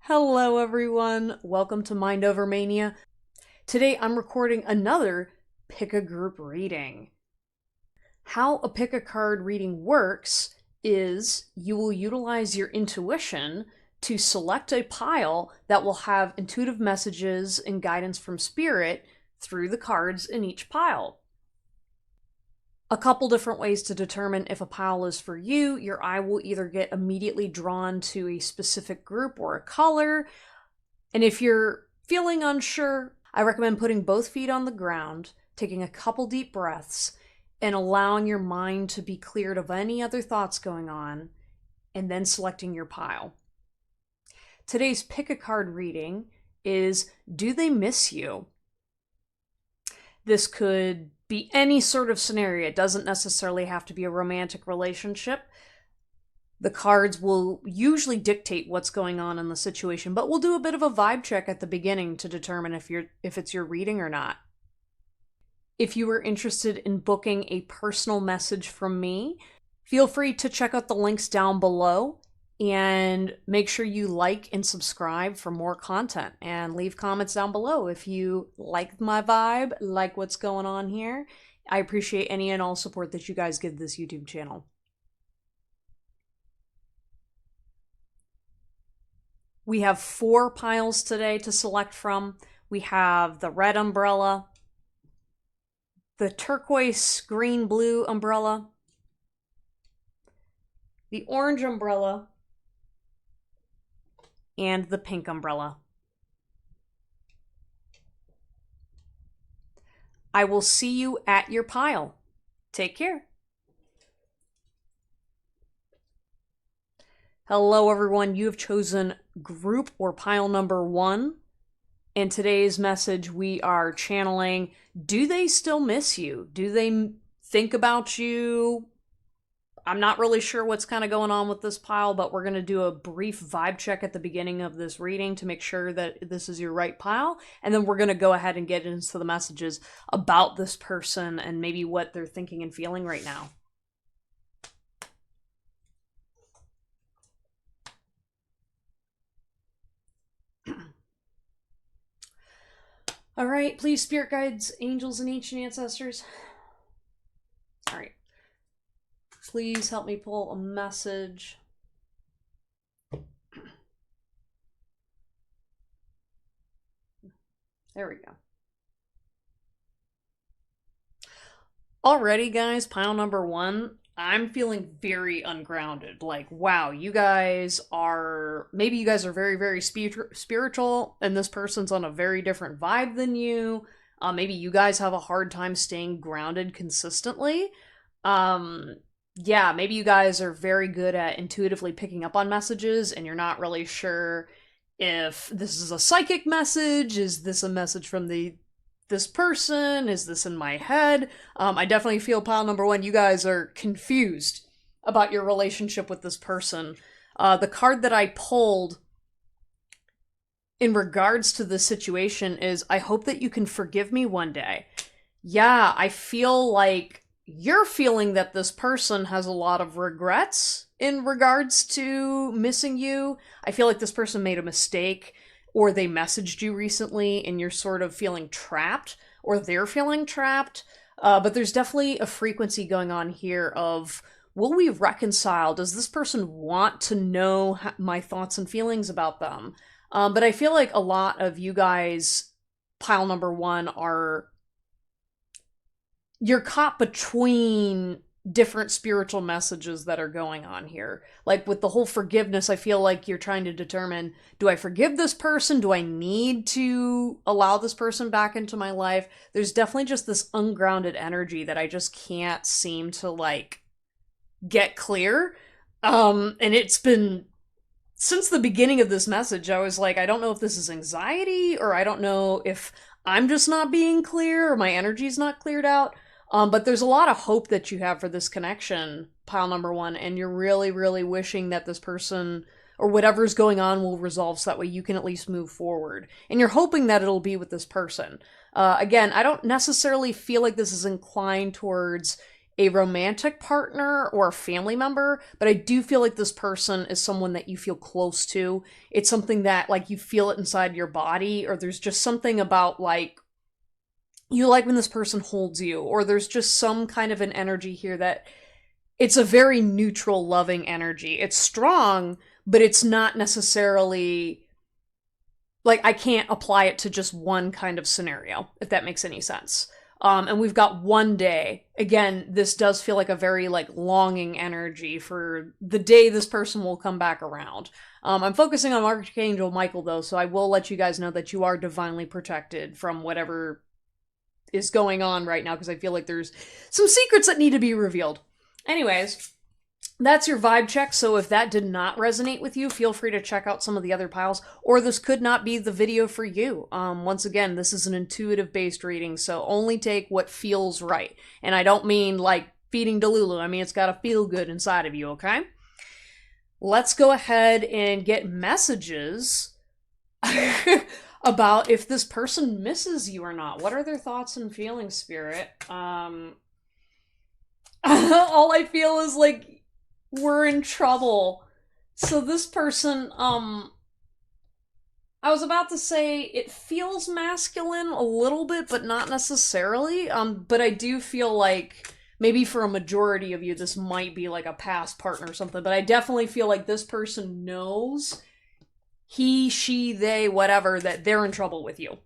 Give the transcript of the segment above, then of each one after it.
Hello everyone, welcome to mindovermania. Today I'm recording another pick a group reading. How a pick a card reading works is you will utilize your intuition to select a pile that will have intuitive messages and guidance from spirit through the cards in each pile. A couple different ways to determine if a pile is for you. Your eye will either get immediately drawn to a specific group or a color. And if you're feeling unsure, I recommend putting both feet on the ground, taking a couple deep breaths, and allowing your mind to be cleared of any other thoughts going on, and then selecting your pile. Today's pick a card reading is, do they miss you? This could be any sort of scenario. It doesn't necessarily have to be a romantic relationship. The cards will usually dictate what's going on in the situation, but we'll do a bit of a vibe check at the beginning to determine if it's your reading or not. If you are interested in booking a personal message from me, feel free to check out the links down below and make sure you like and subscribe for more content, and leave comments down below if you like my vibe, like what's going on here. I appreciate any and all support that you guys give this YouTube channel. We have 4 piles today to select from. We have the red umbrella, the turquoise green blue umbrella, the orange umbrella, and the pink umbrella. I will see you at your pile. Take care. Hello everyone, you have chosen group or pile number 1. In today's message, we are channeling, do they still miss you? Do they think about you? I'm not really sure what's kind of going on with this pile, but we're going to do a brief vibe check at the beginning of this reading to make sure that this is your right pile. And then we're going to go ahead and get into the messages about this person and maybe what they're thinking and feeling right now. All right, please, spirit guides, angels, and ancient ancestors. All right. Please help me pull a message. There we go. Alrighty, guys, pile number 1. I'm feeling very ungrounded. Like, wow, maybe you guys are very, very spiritual, and this person's on a very different vibe than you. Maybe you guys have a hard time staying grounded consistently. Yeah, maybe you guys are very good at intuitively picking up on messages, and you're not really sure if this is a psychic message. Is this a message from this person? Is this in my head? I definitely feel pile number 1, you guys are confused about your relationship with this person. The card that I pulled in regards to this situation is, I hope that you can forgive me one day. Yeah, I feel like you're feeling that this person has a lot of regrets in regards to missing you. I feel like this person made a mistake, or they messaged you recently and you're sort of feeling trapped, or they're feeling trapped. But there's definitely a frequency going on here of, will we reconcile? Does this person want to know my thoughts and feelings about them? But I feel like a lot of you guys, pile number 1, you're caught between different spiritual messages that are going on here. Like with the whole forgiveness, I feel like you're trying to determine, do I forgive this person? Do I need to allow this person back into my life? There's definitely just this ungrounded energy that I just can't seem to like get clear. And it's been since the beginning of this message, I was like, I don't know if this is anxiety, or I don't know if I'm just not being clear, or my energy's not cleared out. But there's a lot of hope that you have for this connection, pile number 1, and you're really, really wishing that this person, or whatever's going on, will resolve so that way you can at least move forward. And you're hoping that it'll be with this person. Again, I don't necessarily feel like this is inclined towards a romantic partner or a family member, but I do feel like this person is someone that you feel close to. It's something that, like, you feel it inside your body, or there's just something about, like, you like when this person holds you, or there's just some kind of an energy here that it's a very neutral, loving energy. It's strong, but it's not necessarily, like, I can't apply it to just one kind of scenario, if that makes any sense. And we've got one day. Again, this does feel like a very, like, longing energy for the day this person will come back around. I'm focusing on Archangel Michael, though, so I will let you guys know that you are divinely protected from whatever is going on right now, because I feel like there's some secrets that need to be revealed. Anyways, that's your vibe check, so if that did not resonate with you, feel free to check out some of the other piles, or this could not be the video for you. Once again, this is an intuitive-based reading, so only take what feels right. And I don't mean, like, feeding Delulu. I mean, it's gotta feel good inside of you, okay? Let's go ahead and get messages about if this person misses you or not. What are their thoughts and feelings, Spirit? All I feel is, like, we're in trouble. So this person, I was about to say it feels masculine a little bit, but not necessarily. But I do feel like maybe for a majority of you, this might be like a past partner or something, but I definitely feel like this person knows, he, she, they, whatever, that they're in trouble with you.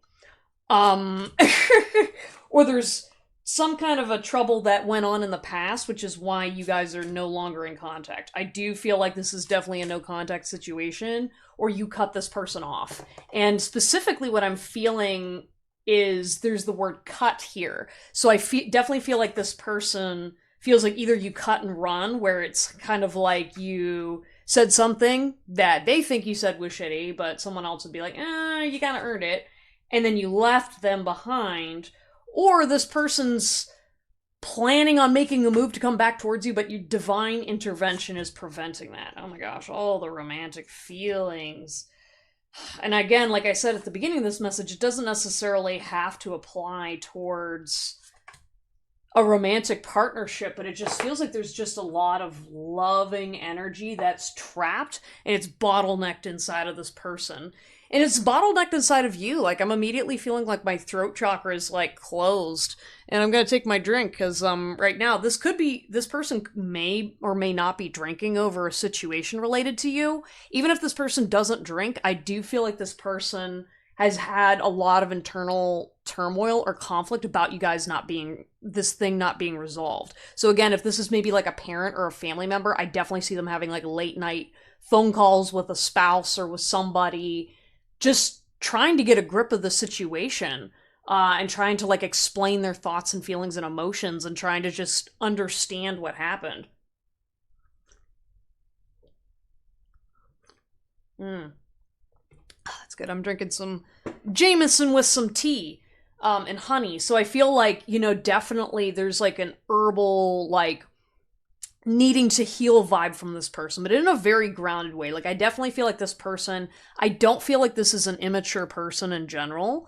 Or there's some kind of a trouble that went on in the past, which is why you guys are no longer in contact. I do feel like this is definitely a no contact situation, or you cut this person off. And specifically what I'm feeling is there's the word cut here. So I definitely feel like this person feels like either you cut and run, where it's kind of like you said something that they think you said was shitty, but someone else would be like, you kind of earned it. And then you left them behind. Or this person's planning on making a move to come back towards you, but your divine intervention is preventing that. Oh my gosh, all the romantic feelings. And again, like I said at the beginning of this message, it doesn't necessarily have to apply towards a romantic partnership, but it just feels like there's just a lot of loving energy that's trapped, and it's bottlenecked inside of this person. And it's bottlenecked inside of you. Like, I'm immediately feeling like my throat chakra is, like, closed. And I'm gonna take my drink, because right now, this person may or may not be drinking over a situation related to you. Even if this person doesn't drink, I do feel like this person has had a lot of internal turmoil or conflict about you guys this thing not being resolved. So again, if this is maybe like a parent or a family member, I definitely see them having, like, late night phone calls with a spouse or with somebody, just trying to get a grip of the situation, and trying to, like, explain their thoughts and feelings and emotions, and trying to just understand what happened. That's good. I'm drinking some Jameson with some tea, and honey. So I feel like, definitely there's, like, an herbal, like, needing to heal vibe from this person, but in a very grounded way. Like, I definitely feel like this person, I don't feel like this is an immature person in general.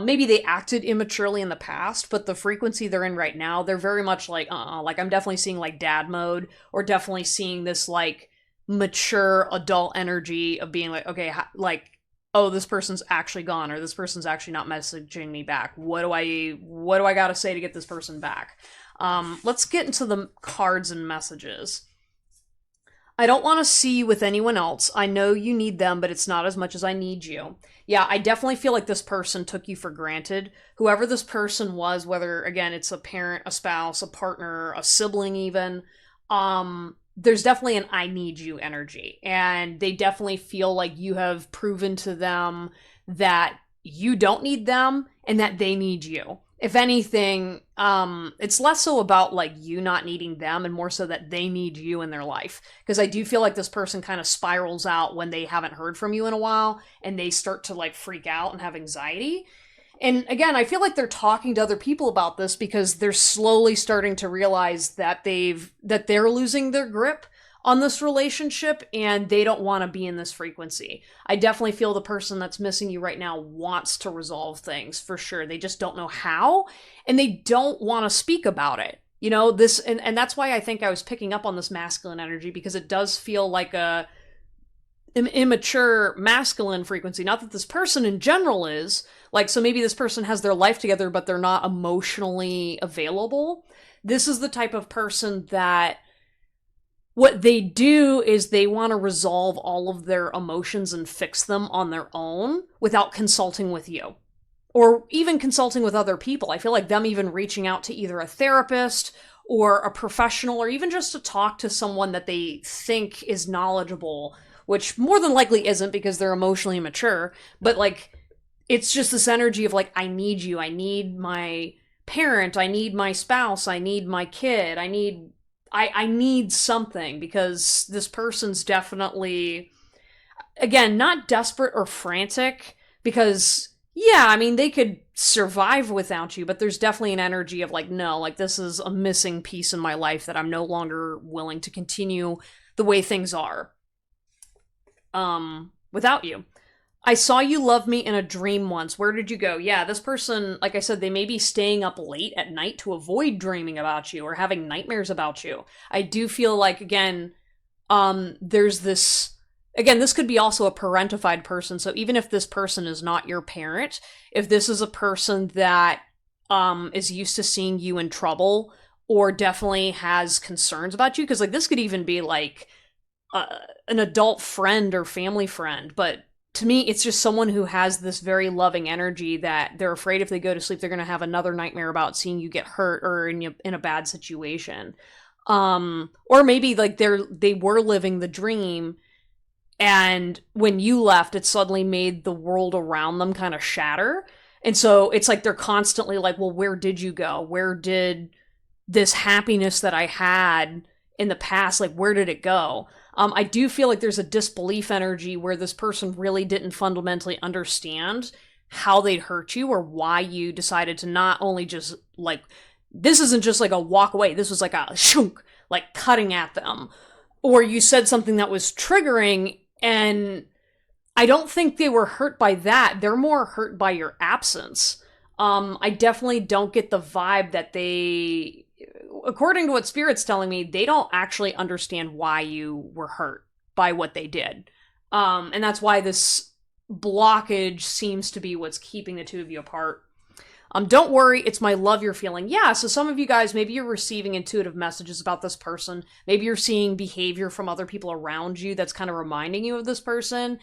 Maybe they acted immaturely in the past, but the frequency they're in right now, they're very much like, like, I'm definitely seeing, like, dad mode, or definitely seeing this, like, mature adult energy of being like, okay, like, oh, this person's actually gone, or this person's actually not messaging me back. What do I gotta say to get this person back? Let's get into the cards and messages. I don't want to see you with anyone else. I know you need them, but it's not as much as I need you. Yeah, I definitely feel like this person took you for granted. Whoever this person was, whether, again, it's a parent, a spouse, a partner, a sibling even, there's definitely an I need you energy. And they definitely feel like you have proven to them that you don't need them and that they need you. If anything, it's less so about, like, you not needing them and more so that they need you in their life. Because I do feel like this person kind of spirals out when they haven't heard from you in a while, and they start to, like, freak out and have anxiety. And again, I feel like they're talking to other people about this because they're slowly starting to realize that they're losing their grip on this relationship, and they don't want to be in this frequency. I definitely feel the person that's missing you right now wants to resolve things, for sure. They just don't know how, and they don't want to speak about it. You know, this, and that's why I think I was picking up on this masculine energy, because it does feel like an immature masculine frequency. Not that this person in general is, like, so maybe this person has their life together, but they're not emotionally available. This is the type of person that what they do is they want to resolve all of their emotions and fix them on their own without consulting with you or even consulting with other people. I feel like them even reaching out to either a therapist or a professional or even just to talk to someone that they think is knowledgeable, which more than likely isn't because they're emotionally immature, but like it's just this energy of like, I need you, I need my parent, I need my spouse, I need my kid, I need something, because this person's definitely, again, not desperate or frantic, because yeah, I mean, they could survive without you, but there's definitely an energy of like, no, like this is a missing piece in my life that I'm no longer willing to continue the way things are without you. I saw you love me in a dream once. Where did you go? Yeah, this person, like I said, they may be staying up late at night to avoid dreaming about you or having nightmares about you. I do feel like, again, there's this, again, this could be also a parentified person. So even if this person is not your parent, if this is a person that is used to seeing you in trouble or definitely has concerns about you, because like this could even be like an adult friend or family friend, but to me, it's just someone who has this very loving energy that they're afraid if they go to sleep, they're going to have another nightmare about seeing you get hurt or in a bad situation. Or maybe like they were living the dream, and when you left, it suddenly made the world around them kind of shatter. And so it's like they're constantly like, well, where did you go? Where did this happiness that I had in the past, like, where did it go? I do feel like there's a disbelief energy where this person really didn't fundamentally understand how they'd hurt you or why you decided to not only just, like, this isn't just like a walk away, this was like a shunk, like cutting at them. Or you said something that was triggering, and I don't think they were hurt by that. They're more hurt by your absence. I definitely don't get the vibe that they, according to what Spirit's telling me, they don't actually understand why you were hurt by what they did. And that's why this blockage seems to be what's keeping the two of you apart. Don't worry, it's my love you're feeling. Yeah, so some of you guys, maybe you're receiving intuitive messages about this person. Maybe you're seeing behavior from other people around you that's kind of reminding you of this person.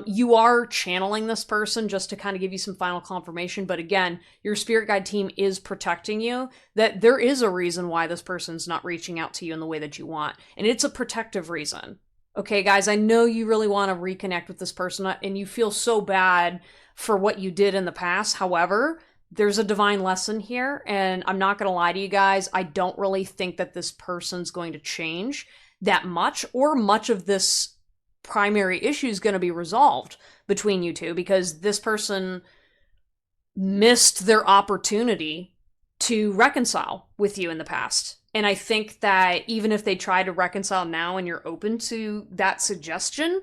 You are channeling this person just to kind of give you some final confirmation. But again, your spirit guide team is protecting you, that there is a reason why this person's not reaching out to you in the way that you want. And it's a protective reason. Okay, guys, I know you really want to reconnect with this person and you feel so bad for what you did in the past. However, there's a divine lesson here. And I'm not going to lie to you guys. I don't really think that this person's going to change that much, or much of this primary issue is going to be resolved between you two, because this person missed their opportunity to reconcile with you in the past. And I think that even if they try to reconcile now and you're open to that suggestion,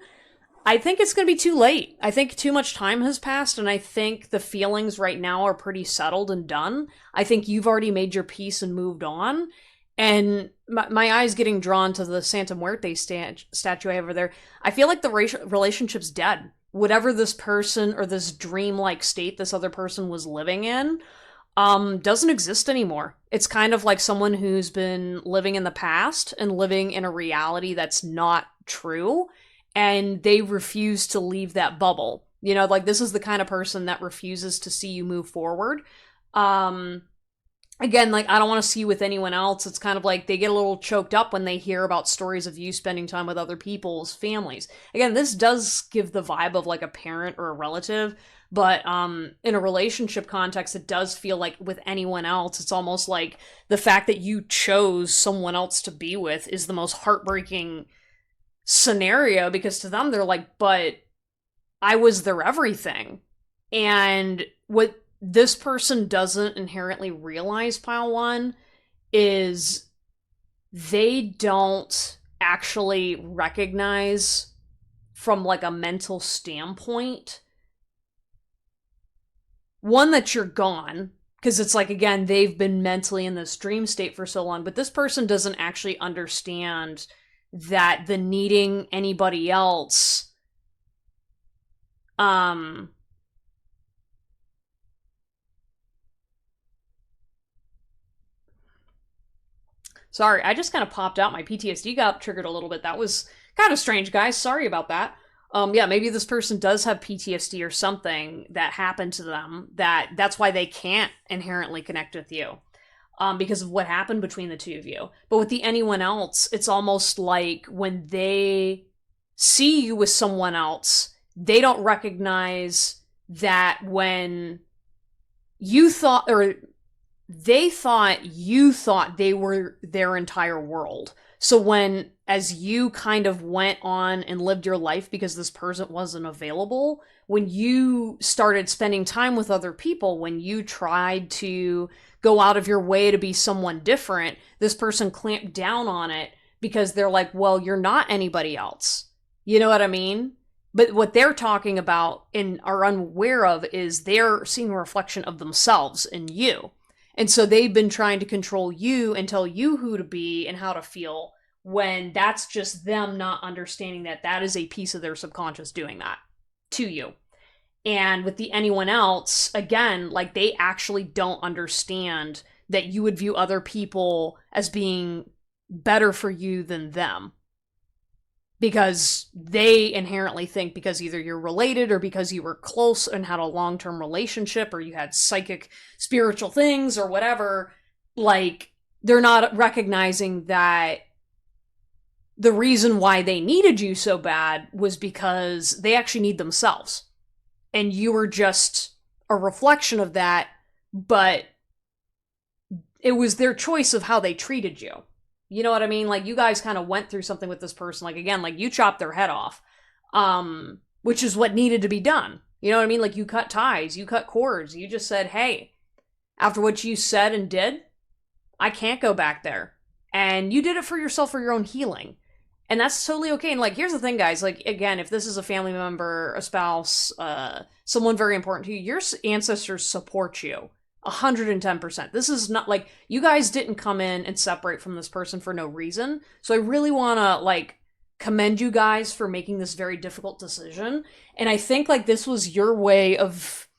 I think it's going to be too late. I think too much time has passed, and I think the feelings right now are pretty settled and done. I think you've already made your peace and moved on. And my eyes getting drawn to the Santa Muerte statue I have over there. I feel like the relationship's dead. Whatever this person or this dreamlike state this other person was living in doesn't exist anymore. It's kind of like someone who's been living in the past and living in a reality that's not true, and they refuse to leave that bubble. You know, like this is the kind of person that refuses to see you move forward. Again, like, I don't want to see you with anyone else. It's kind of like they get a little choked up when they hear about stories of you spending time with other people's families. Again, this does give the vibe of like a parent or a relative, but in a relationship context, it does feel like with anyone else, it's almost like the fact that you chose someone else to be with is the most heartbreaking scenario, because to them, they're like, but I was their everything. And what this person doesn't inherently realize, Pile One, is they don't actually recognize from like a mental standpoint, one, that you're gone, Because it's like, again, they've been mentally in this dream state for so long, but this person doesn't actually understand that the needing anybody else, sorry, I just kind of popped out. My PTSD got triggered a little bit. That was kind of strange, guys. Sorry about that. Yeah, maybe this person does have PTSD or something that happened to them that's why they can't inherently connect with you. Because of what happened between the two of you. But with the anyone else, it's almost like when they see you with someone else, they don't recognize that when you thought, or they thought you thought they were their entire world. So when, as you kind of went on and lived your life because this person wasn't available, when you started spending time with other people, when you tried to go out of your way to be someone different, this person clamped down on it because they're like, well, you're not anybody else. You know what I mean? But what they're talking about and are unaware of is they're seeing a reflection of themselves in you. And so they've been trying to control you and tell you who to be and how to feel, when that's just them not understanding that that is a piece of their subconscious doing that to you. And with the anyone else, again, like they actually don't understand that you would view other people as being better for you than them. Because they inherently think because either you're related or because you were close and had a long-term relationship or you had psychic spiritual things or whatever, like they're not recognizing that the reason why they needed you so bad was because they actually need themselves. And you were just a reflection of that, but it was their choice of how they treated you. You know what I mean? Like, you guys kind of went through something with this person. Like, again, like, you chopped their head off, which is what needed to be done. You know what I mean? Like, you cut ties, you cut cords. You just said, hey, after what you said and did, I can't go back there. And you did it for yourself, for your own healing. And that's totally okay. And, like, here's the thing, guys. Like, again, if this is a family member, a spouse, someone very important to you, your ancestors support you. 110%. This is not like you guys didn't come in and separate from this person for no reason. So I really want to like commend you guys for making this very difficult decision. And I think like this was your way of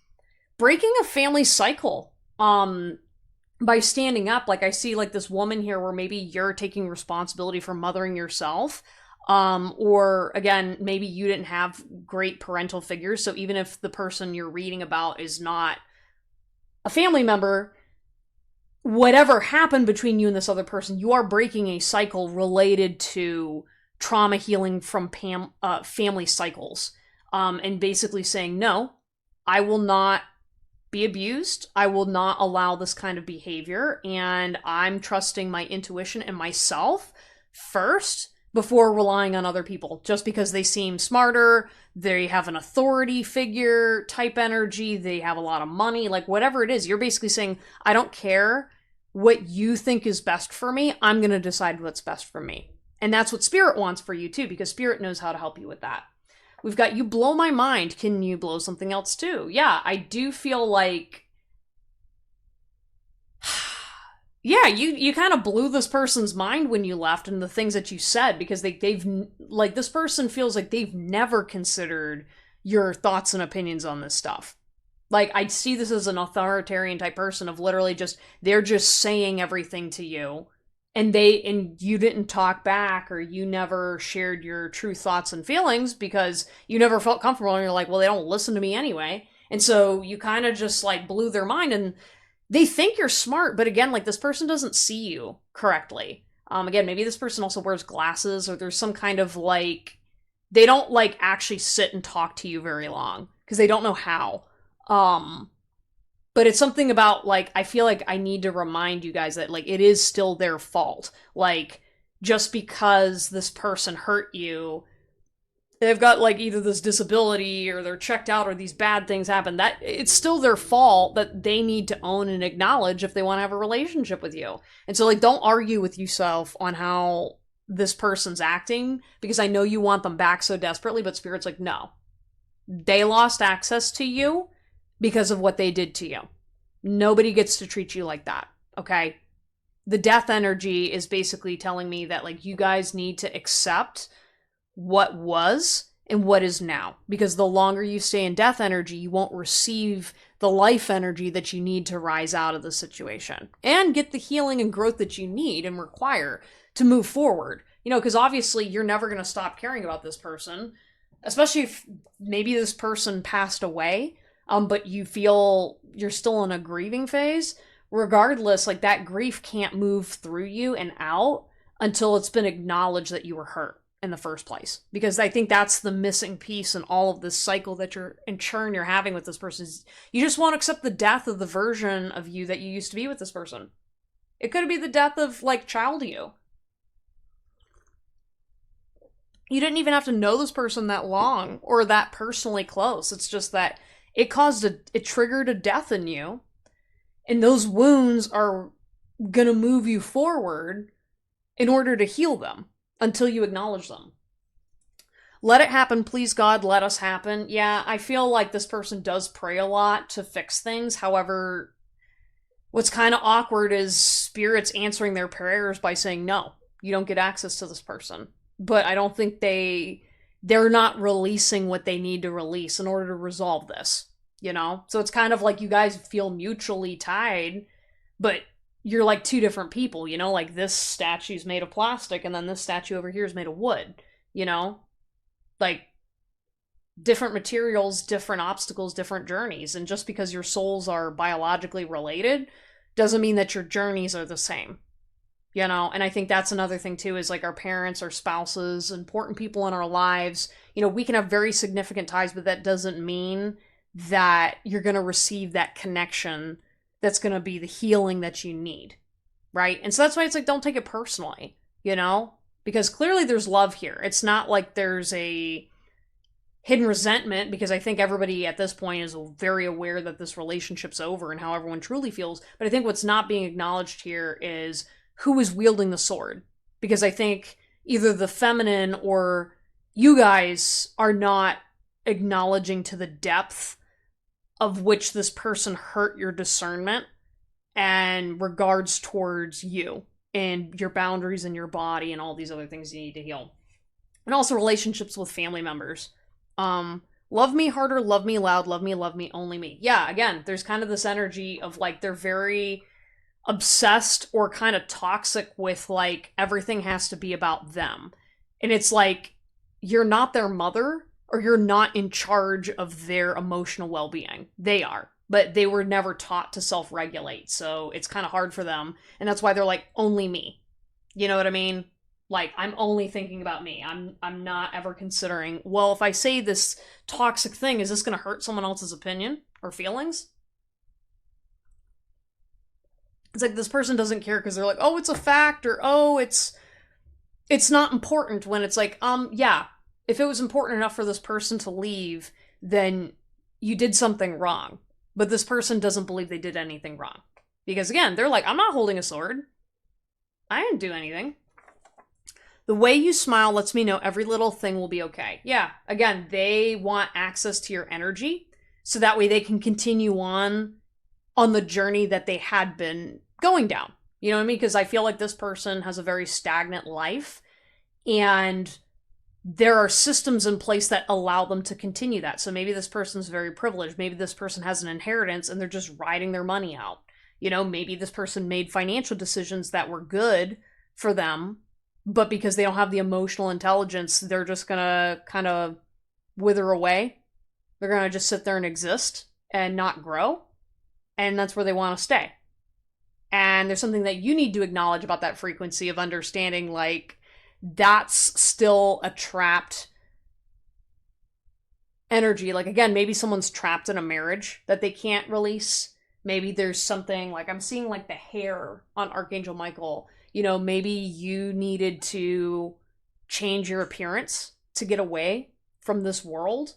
breaking a family cycle by standing up. Like I see like this woman here where maybe you're taking responsibility for mothering yourself. Or again, maybe you didn't have great parental figures. So even if the person you're reading about is not a family member, whatever happened between you and this other person, you are breaking a cycle related to trauma healing from family cycles. And basically saying, no, I will not be abused. I will not allow this kind of behavior. And I'm trusting my intuition and myself first before relying on other people just because they seem smarter, they have an authority figure type energy, they have a lot of money, like whatever it is. You're basically saying, I don't care what you think is best for me, I'm going to decide what's best for me. And that's what Spirit wants for you too, because Spirit knows how to help you with that. We've got You Blow My Mind. Can you blow something else too? Yeah, I do feel like yeah, you kind of blew this person's mind when you left and the things that you said, because they've like, this person feels like they've never considered your thoughts and opinions on this stuff. Like, I see this as an authoritarian type person of literally just, they're just saying everything to you and you didn't talk back, or you never shared your true thoughts and feelings because you never felt comfortable, and you're like, well, they don't listen to me anyway. And so you kind of just like blew their mind, and they think you're smart, but again, like, this person doesn't see you correctly. Again, maybe this person also wears glasses, or there's some kind of like, they don't like actually sit and talk to you very long because they don't know how. But it's something about like, I feel like I need to remind you guys that like, it is still their fault. Like, just because this person hurt you, they've got like either this disability or they're checked out or these bad things happen, that it's still their fault that they need to own and acknowledge if they want to have a relationship with you. And so like, don't argue with yourself on how this person's acting, because I know you want them back so desperately, but Spirit's like, no, they lost access to you because of what they did to you. Nobody gets to treat you like that, okay? The death energy is basically telling me that, like, you guys need to accept what was and what is now. Because the longer you stay in death energy, you won't receive the life energy that you need to rise out of the situation and get the healing and growth that you need and require to move forward. You know, because obviously you're never going to stop caring about this person, especially if maybe this person passed away, but you feel you're still in a grieving phase. Regardless, like, that grief can't move through you and out until it's been acknowledged that you were hurt in the first place. Because I think that's the missing piece in all of this cycle that you're in churn you're having with this person. You just won't accept the death of the version of you that you used to be with this person. It could be the death of, like, child you. You didn't even have to know this person that long or that personally close. It's just that it triggered a death in you. And those wounds are going to move you forward in order to heal them until you acknowledge them. Let it happen, please God, let us happen. Yeah, I feel like this person does pray a lot to fix things. However, what's kind of awkward is spirits answering their prayers by saying, no, you don't get access to this person. But I don't think they're not releasing what they need to release in order to resolve this. You know? So it's kind of like you guys feel mutually tied, but you're like two different people, you know? Like, this statue's made of plastic, and then this statue over here is made of wood, you know? Like, different materials, different obstacles, different journeys. And just because your souls are biologically related doesn't mean that your journeys are the same. You know, and I think that's another thing too, is like our parents, our spouses, important people in our lives, you know, we can have very significant ties, but that doesn't mean that you're going to receive that connection that's going to be the healing that you need, right? And so that's why it's like, don't take it personally, you know, because clearly there's love here. It's not like there's a hidden resentment, because I think everybody at this point is very aware that this relationship's over and how everyone truly feels. But I think what's not being acknowledged here is who is wielding the sword. Because I think either the feminine or you guys are not acknowledging to the depth of which this person hurt your discernment and regards towards you and your boundaries and your body and all these other things you need to heal. And also relationships with family members. Love me harder, love me loud, love me, only me. Yeah, again, there's kind of this energy of like they're very obsessed or kind of toxic with like everything has to be about them. And it's like you're not their mother, or you're not in charge of their emotional well-being. They are, but they were never taught to self-regulate, so it's kind of hard for them, and that's why they're like, only me. You know what I mean? Like, I'm only thinking about me. I'm not ever considering, well, if I say this toxic thing, is this going to hurt someone else's opinion or feelings? It's like this person doesn't care because they're like, oh, it's a fact, or oh, it's not important, when it's like, yeah, if it was important enough for this person to leave, then you did something wrong. But this person doesn't believe they did anything wrong. Because again, they're like, I'm not holding a sword. I didn't do anything. The way you smile lets me know every little thing will be okay. Yeah, again, they want access to your energy, so that way they can continue on the journey that they had been going down. You know what I mean? Because I feel like this person has a very stagnant life, and there are systems in place that allow them to continue that. So maybe this person's very privileged. Maybe this person has an inheritance and they're just riding their money out. You know, maybe this person made financial decisions that were good for them, but because they don't have the emotional intelligence, they're just gonna kind of wither away. They're gonna just sit there and exist and not grow. And that's where they want to stay. And there's something that you need to acknowledge about that frequency of understanding, like, that's still a trapped energy. Like, again, maybe someone's trapped in a marriage that they can't release. Maybe there's something, like, I'm seeing, like, the hair on Archangel Michael. You know, maybe you needed to change your appearance to get away from this world.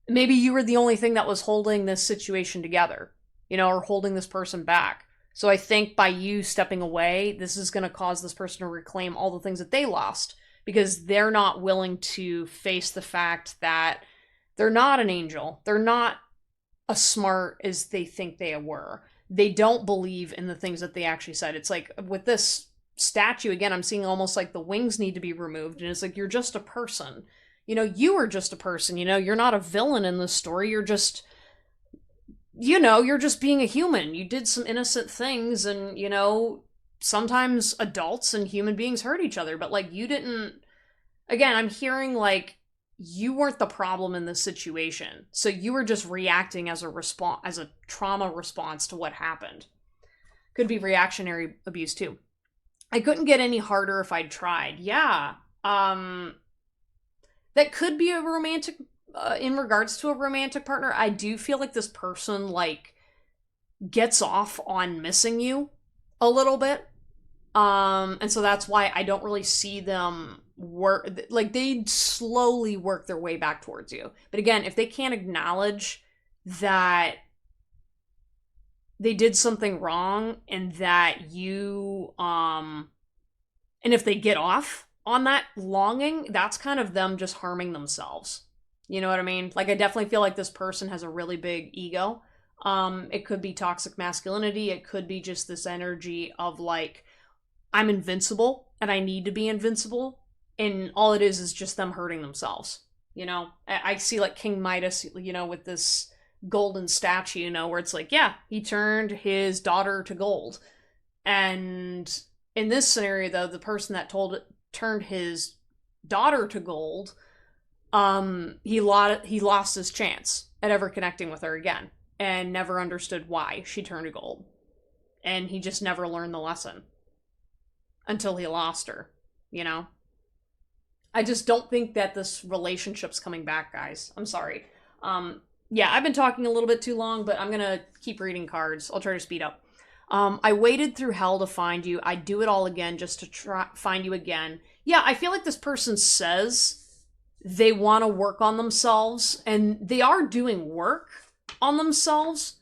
Maybe you were the only thing that was holding this situation together, you know, or holding this person back. So I think by you stepping away, this is going to cause this person to reclaim all the things that they lost, because they're not willing to face the fact that they're not an angel. They're not as smart as they think they were. They don't believe in the things that they actually said. It's like with this statue, again, I'm seeing almost like the wings need to be removed. And it's like, you're just a person. You are just a person. You're not a villain in this story. You're just, you're just being a human. You did some innocent things, and, sometimes adults and human beings hurt each other, but like, you didn't. Again, I'm hearing like, you weren't the problem in this situation. So you were just reacting as a response, as a trauma response to what happened. Could be reactionary abuse too. I couldn't get any harder if I'd tried. Yeah. That could be a romantic, in regards to a romantic partner. I do feel like this person like gets off on missing you a little bit. And so that's why I don't really see them work, like, they slowly work their way back towards you. But again, if they can't acknowledge that they did something wrong, and that you, and if they get off on that longing, that's kind of them just harming themselves. You know what I mean? Like, I definitely feel like this person has a really big ego. It could be toxic masculinity. It could be just this energy of like, I'm invincible and I need to be invincible. And all it is just them hurting themselves. I see like King Midas, with this golden statue, where it's like, yeah, he turned his daughter to gold. And in this scenario, though, the person that turned his daughter to gold, he lost his chance at ever connecting with her again, and never understood why she turned to gold. And he just never learned the lesson until he lost her, I just don't think that this relationship's coming back, guys. I'm sorry. Yeah, I've been talking a little bit too long, but I'm gonna keep reading cards. I'll try to speed up. I waded through hell to find you. I'd do it all again just to try find you again. Yeah, I feel like this person says they want to work on themselves, and they are doing work on themselves,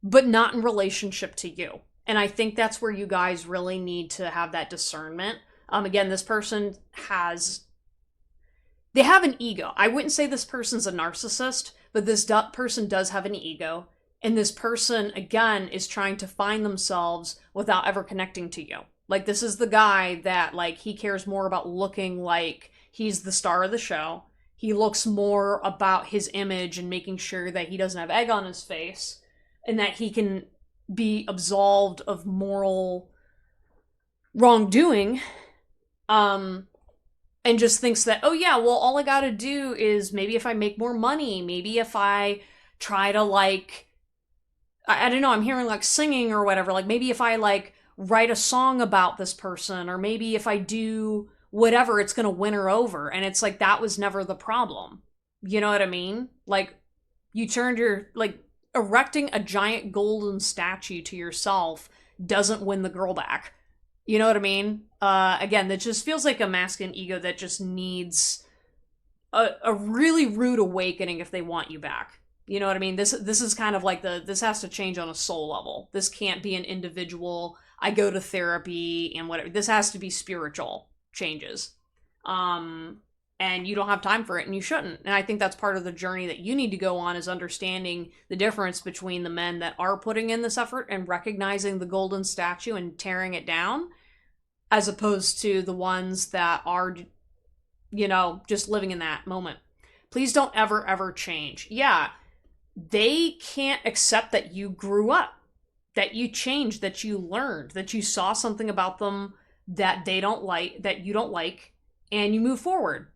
but not in relationship to you. And I think that's where you guys really need to have that discernment. Again, this person they have an ego. I wouldn't say this person's a narcissist, but this person does have an ego. And this person, again, is trying to find themselves without ever connecting to you. Like, this is the guy that, like, he cares more about looking like he's the star of the show. He looks more about his image and making sure that he doesn't have egg on his face, and that he can be absolved of moral wrongdoing, and just thinks that, oh yeah, well, all I gotta do is, maybe if I make more money, maybe if I try to, like, I don't know, I'm hearing like singing or whatever, like maybe if I like write a song about this person, or maybe if I do whatever, it's gonna win her over. And it's like, that was never the problem. You know what I mean? Like, you turned like, erecting a giant golden statue to yourself doesn't win the girl back. You know what I mean? Again, that just feels like a masculine ego that just needs a really rude awakening if they want you back. You know what I mean? This is kind of like this has to change on a soul level. This can't be an individual, I go to therapy and whatever. This has to be spiritual changes. And you don't have time for it, and you shouldn't. And I think that's part of the journey that you need to go on, is understanding the difference between the men that are putting in this effort and recognizing the golden statue and tearing it down, as opposed to the ones that are, just living in that moment. Please don't ever change. Yeah, they can't accept that you grew up, that you changed, that you learned, that you saw something about them that they don't like, that you don't like, and you move forward.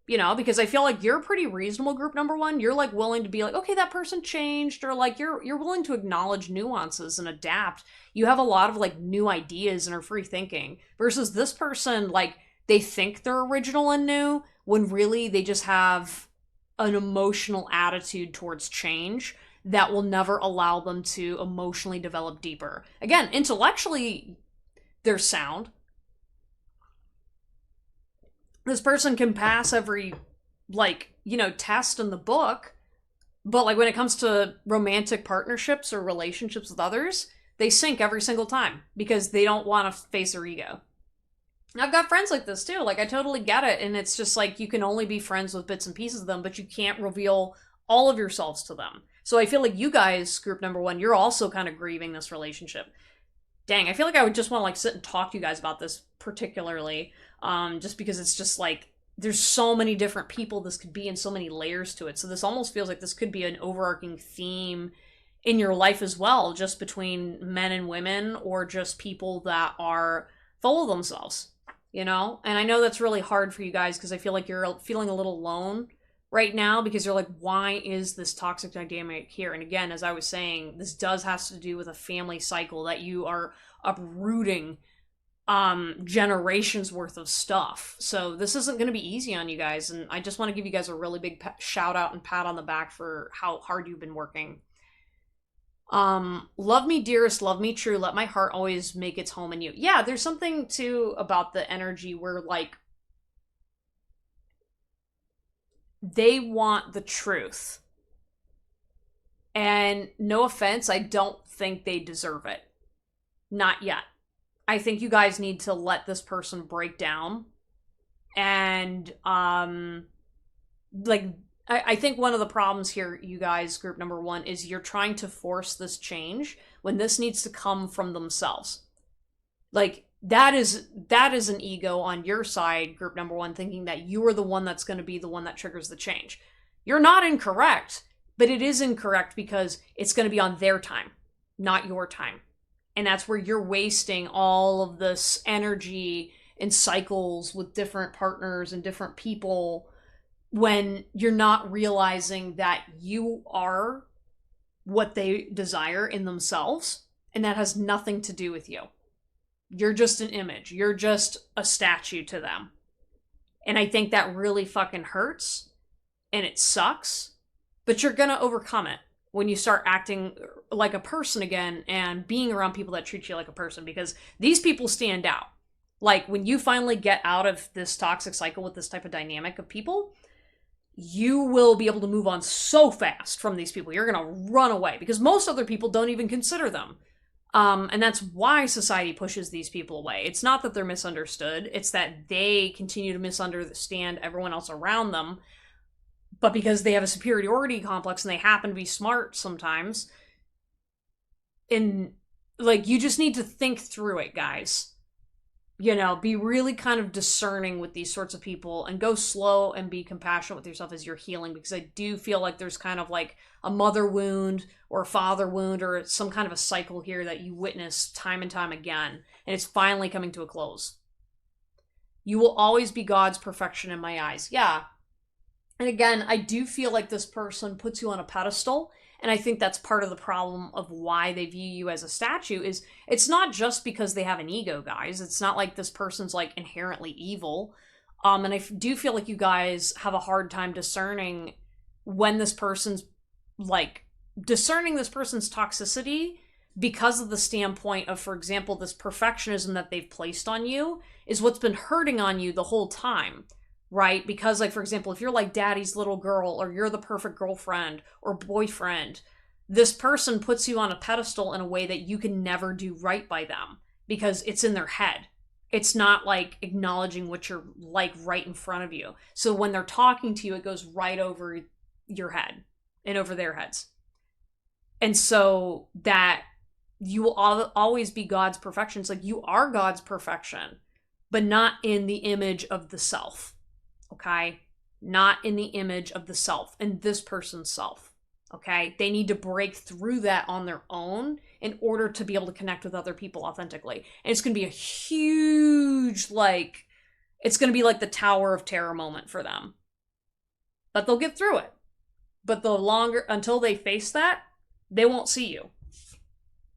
Because I feel like you're a pretty reasonable group, number one. You're like willing to be like, okay, that person changed, or like you're willing to acknowledge nuances and adapt. You have a lot of like new ideas and are free thinking, versus this person, like, they think they're original and new when really they just have an emotional attitude towards change that will never allow them to emotionally develop deeper. Again, intellectually, they're sound. This person can pass every, like, test in the book, but like when it comes to romantic partnerships or relationships with others, they sink every single time because they don't want to face their ego. And I've got friends like this too. Like, I totally get it. And it's just like, you can only be friends with bits and pieces of them, but you can't reveal all of yourselves to them. So I feel like you guys, group number one, you're also kind of grieving this relationship. Dang, I feel like I would just want to like sit and talk to you guys about this particularly, just because it's just like there's so many different people this could be and so many layers to it. So this almost feels like this could be an overarching theme in your life as well, just between men and women, or just people that are full of themselves, you know? And I know that's really hard for you guys because I feel like you're feeling a little alone right now because you're like, why is this toxic dynamic here? And again, as I was saying, this does has to do with a family cycle that you are uprooting generations worth of stuff. So this isn't going to be easy on you guys, and I just want to give you guys a really big shout out and pat on the back for how hard you've been working. Love me dearest, love me true, let my heart always make its home in you. Yeah, there's something too about the energy where like they want the truth. And no offense, I don't think they deserve it. Not yet. I think you guys need to let this person break down. And like I think one of the problems here, you guys, group number one, is you're trying to force this change when this needs to come from themselves. Like that is an ego on your side, group number one, thinking that you are the one that's going to be the one that triggers the change. You're not incorrect, but it is incorrect because it's going to be on their time, not your time. And that's where you're wasting all of this energy and cycles with different partners and different people when you're not realizing that you are what they desire in themselves, and that has nothing to do with you. You're just an image. You're just a statue to them. And I think that really fucking hurts, and it sucks, but you're gonna overcome it when you start acting like a person again and being around people that treat you like a person, because these people stand out. Like when you finally get out of this toxic cycle with this type of dynamic of people, you will be able to move on so fast from these people. You're going to run away because most other people don't even consider them. And that's why society pushes these people away. It's not that they're misunderstood. It's that they continue to misunderstand everyone else around them. But because they have a superiority complex and they happen to be smart sometimes, and like, you just need to think through it, guys. You know, be really kind of discerning with these sorts of people and go slow and be compassionate with yourself as you're healing, because I do feel like there's kind of like a mother wound or a father wound or some kind of a cycle here that you witness time and time again, and it's finally coming to a close. You will always be God's perfection in my eyes. Yeah. And again, I do feel like this person puts you on a pedestal. And I think that's part of the problem of why they view you as a statue. Is it's not just because they have an ego, guys. It's not like this person's like inherently evil. And I do feel like you guys have a hard time discerning when this person's like discerning this person's toxicity, because of the standpoint of, for example, this perfectionism that they've placed on you is what's been hurting on you the whole time. Right? Because, like, for example, if you're like daddy's little girl, or you're the perfect girlfriend or boyfriend, this person puts you on a pedestal in a way that you can never do right by them because it's in their head. It's not like acknowledging what you're like right in front of you. So when they're talking to you, it goes right over your head and over their heads. And so that you will always be God's perfection. It's like you are God's perfection, but not in the image of the self. Okay? Not in the image of the self and this person's self. Okay? They need to break through that on their own in order to be able to connect with other people authentically. And it's going to be a huge, like, it's going to be like the Tower of Terror moment for them. But they'll get through it. But the longer, until they face that, they won't see you.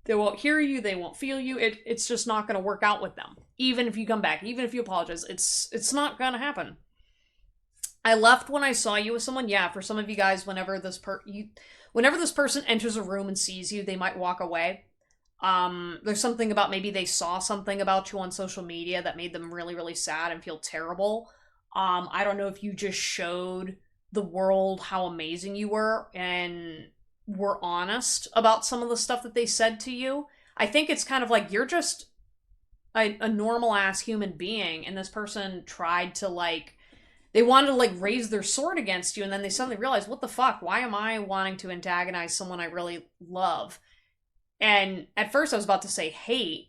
They won't hear you. They won't feel you. It's just not going to work out with them. Even if you come back, even if you apologize, it's not going to happen. I left when I saw you with someone. Yeah, for some of you guys, whenever this person enters a room and sees you, they might walk away. There's something about maybe they saw something about you on social media that made them really, really sad and feel terrible. I don't know if you just showed the world how amazing you were and were honest about some of the stuff that they said to you. I think it's kind of like you're just a normal ass human being, and this person tried to like They wanted to like raise their sword against you, and then they suddenly realize, what the fuck? Why am I wanting to antagonize someone I really love? And at first I was about to say hate,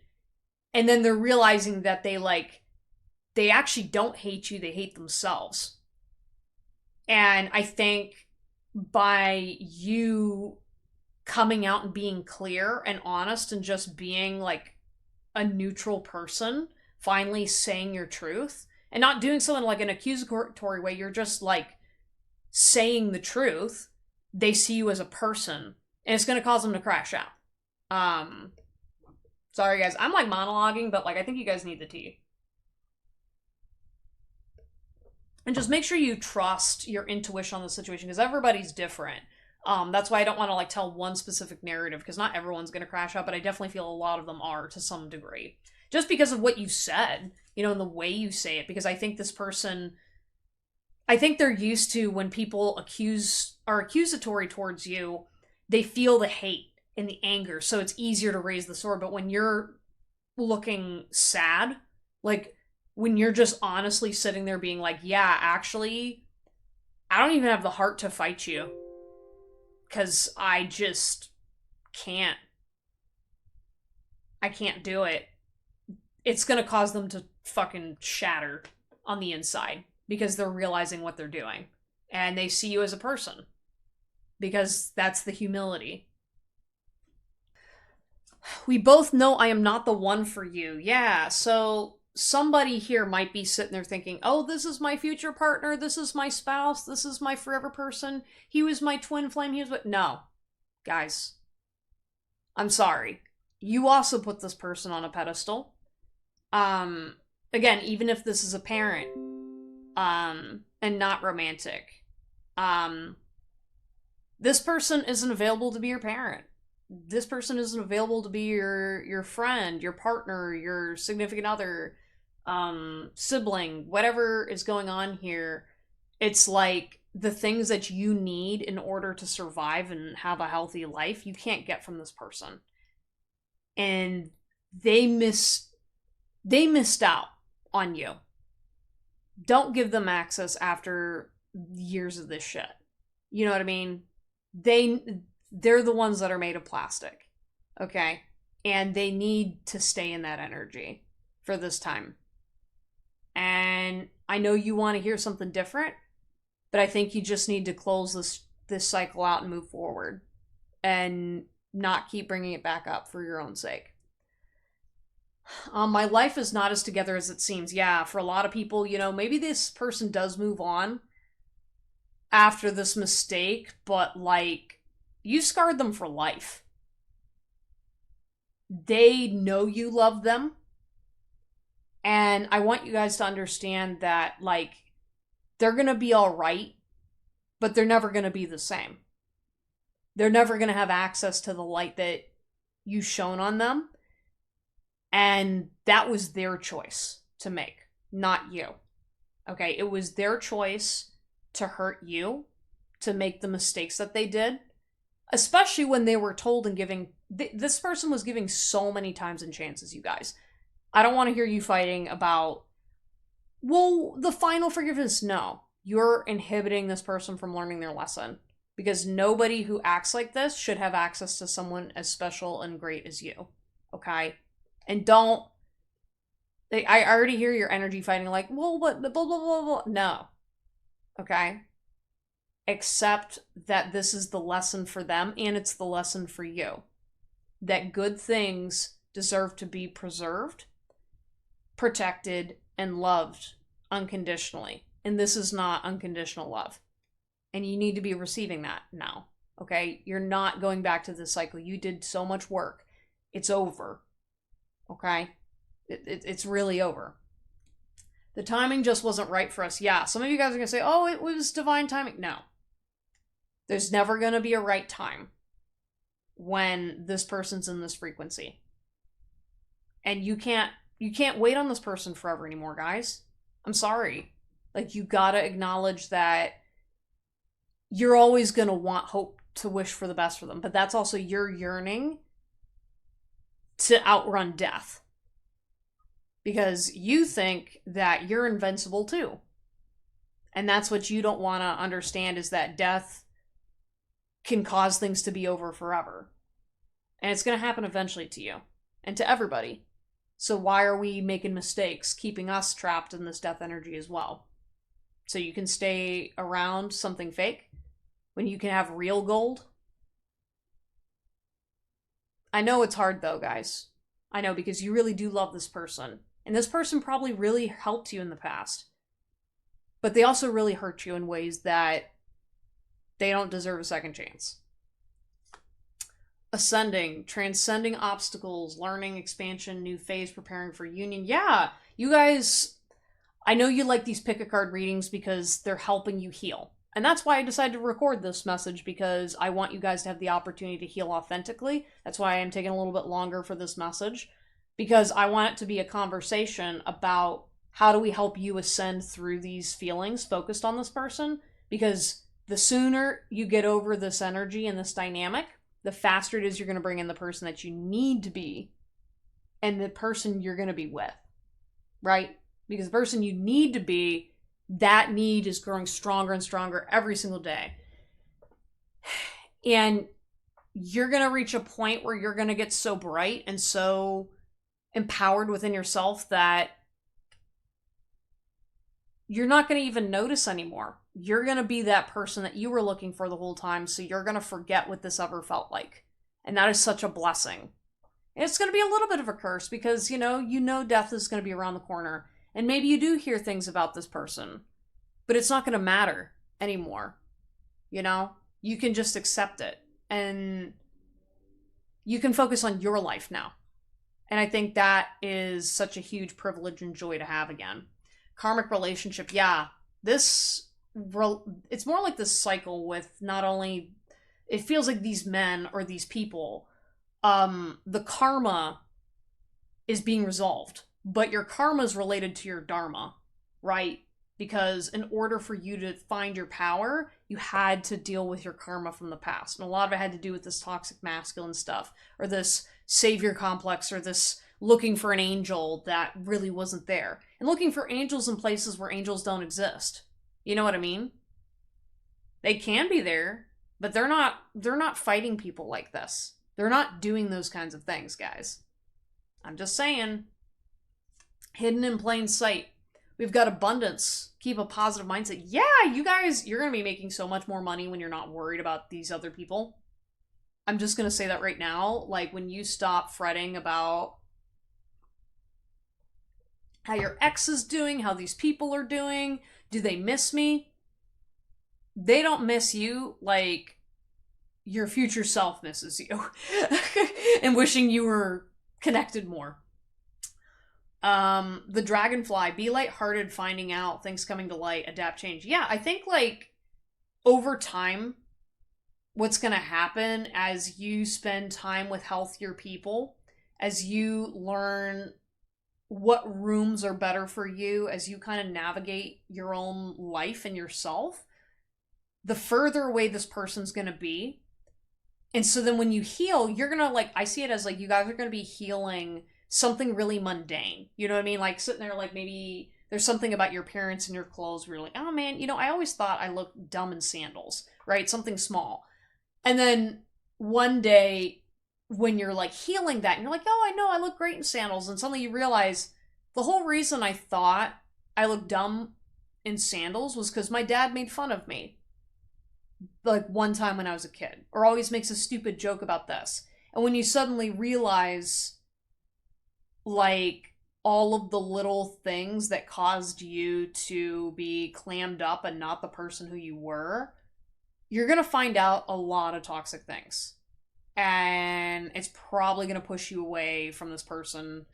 and then they're realizing that they actually don't hate you, they hate themselves. And I think by you coming out and being clear and honest and just being like a neutral person, finally saying your truth and not doing something like an accusatory way, you're just like saying the truth, they see you as a person, and it's going to cause them to crash out. Sorry guys, I'm like monologuing, but like I think you guys need the tea. And just make sure you trust your intuition on the situation, because everybody's different. That's why I don't want to like tell one specific narrative, because not everyone's going to crash out, but I definitely feel a lot of them are to some degree. Just because of what you said, you know, and the way you say it, because I think this person, I think they're used to when people are accusatory towards you, they feel the hate and the anger, so it's easier to raise the sword. But when you're looking sad, like when you're just honestly sitting there being like, yeah, actually, I don't even have the heart to fight you, because I just can't. I can't do it. It's gonna cause them to fucking shatter on the inside, because they're realizing what they're doing. And they see you as a person. Because that's the humility. We both know I am not the one for you. Yeah, so somebody here might be sitting there thinking, oh, this is my future partner, this is my spouse, this is my forever person, he was my twin flame, he was what? No. Guys. I'm sorry. You also put this person on a pedestal. Again, even if this is a parent, and not romantic, this person isn't available to be your parent. This person isn't available to be your friend, your partner, your significant other, sibling, whatever is going on here. It's like the things that you need in order to survive and have a healthy life, you can't get from this person. And they missed out on you. Don't give them access after years of this shit. You know what I mean? They're the ones that are made of plastic. Okay? And they need to stay in that energy for this time. And I know you want to hear something different, but I think you just need to close this cycle out and move forward and not keep bringing it back up for your own sake. My life is not as together as it seems. Yeah, for a lot of people, you know, maybe this person does move on after this mistake, but like, you scarred them for life. They know you love them. And I want you guys to understand that, like, they're gonna be alright, but they're never gonna be the same. They're never gonna have access to the light that you shone on them. And that was their choice to make, not you. Okay, it was their choice to hurt you, to make the mistakes that they did, especially when they were told and giving. This person was giving so many times and chances, you guys. I don't want to hear you fighting about, well, the final forgiveness. No, you're inhibiting this person from learning their lesson, because nobody who acts like this should have access to someone as special and great as you. Okay? And don't, I already hear your energy fighting like, well, what, blah, blah, blah, blah. No. Okay? Accept that this is the lesson for them, and it's the lesson for you. That good things deserve to be preserved, protected, and loved unconditionally. And this is not unconditional love. And you need to be receiving that now. Okay? You're not going back to this cycle. You did so much work. It's over. Okay? It's really over. The timing just wasn't right for us. Yeah, some of you guys are going to say, oh, it was divine timing. No. There's never going to be a right time when this person's in this frequency. And you can't wait on this person forever anymore, guys. I'm sorry. Like, you gotta acknowledge that you're always going to want hope to wish for the best for them. But that's also your yearning to outrun death. Because you think that you're invincible too. And that's what you don't want to understand, is that death can cause things to be over forever. And it's going to happen eventually to you and to everybody. So why are we making mistakes, keeping us trapped in this death energy as well? So you can stay around something fake when you can have real gold? I know it's hard though, guys. I know, because you really do love this person. And this person probably really helped you in the past. But they also really hurt you in ways that they don't deserve a second chance. Ascending, transcending obstacles, learning, expansion, new phase, preparing for union. Yeah, you guys, I know you like these pick a card readings because they're helping you heal. And that's why I decided to record this message, because I want you guys to have the opportunity to heal authentically. That's why I'm taking a little bit longer for this message, because I want it to be a conversation about how do we help you ascend through these feelings focused on this person. Because the sooner you get over this energy and this dynamic, the faster it is you're going to bring in the person that you need to be and the person you're going to be with, right? Because the person you need to be, that need is growing stronger and stronger every single day. And you're going to reach a point where you're going to get so bright and so empowered within yourself that you're not going to even notice anymore. You're going to be that person that you were looking for the whole time, so you're going to forget what this ever felt like. And that is such a blessing. And it's going to be a little bit of a curse, because, you know death is going to be around the corner. And maybe you do hear things about this person, but it's not going to matter anymore. You can just accept it. And you can focus on your life now. And I think that is such a huge privilege and joy to have again. Karmic relationship, yeah. It's more like this cycle with not only, it feels like these men or these people, the karma is being resolved, but your karma is related to your dharma, right? Because in order for you to find your power, you had to deal with your karma from the past. And a lot of it had to do with this toxic masculine stuff, or this savior complex, or this looking for an angel that really wasn't there. And looking for angels in places where angels don't exist. You know what I mean? They can be there, but they're not fighting people like this. They're not doing those kinds of things, guys. I'm just saying. Hidden in plain sight. We've got abundance. Keep a positive mindset. Yeah, you guys, you're going to be making so much more money when you're not worried about these other people. I'm just going to say that right now. Like, when you stop fretting about how your ex is doing, how these people are doing, do they miss me? They don't miss you like your future self misses you and wishing you were connected more. The dragonfly, be lighthearted, finding out, things coming to light, adapt, change. Yeah, I think like over time, what's going to happen as you spend time with healthier people, as you learn what rooms are better for you, as you kind of navigate your own life and yourself, the further away this person's going to be. And so then when you heal, you're going to I see it as you guys are going to be healing something really mundane. You know what I mean? Like sitting there, maybe there's something about your appearance and your clothes where you're like, oh man, I always thought I looked dumb in sandals, right? Something small. And then one day when you're healing that and you're like, oh, I know I look great in sandals. And suddenly you realize the whole reason I thought I looked dumb in sandals was because my dad made fun of me. One time when I was a kid, or always makes a stupid joke about this. And when you suddenly realize all of the little things that caused you to be clammed up and not the person who you were, you're going to find out a lot of toxic things. And it's probably going to push you away from this person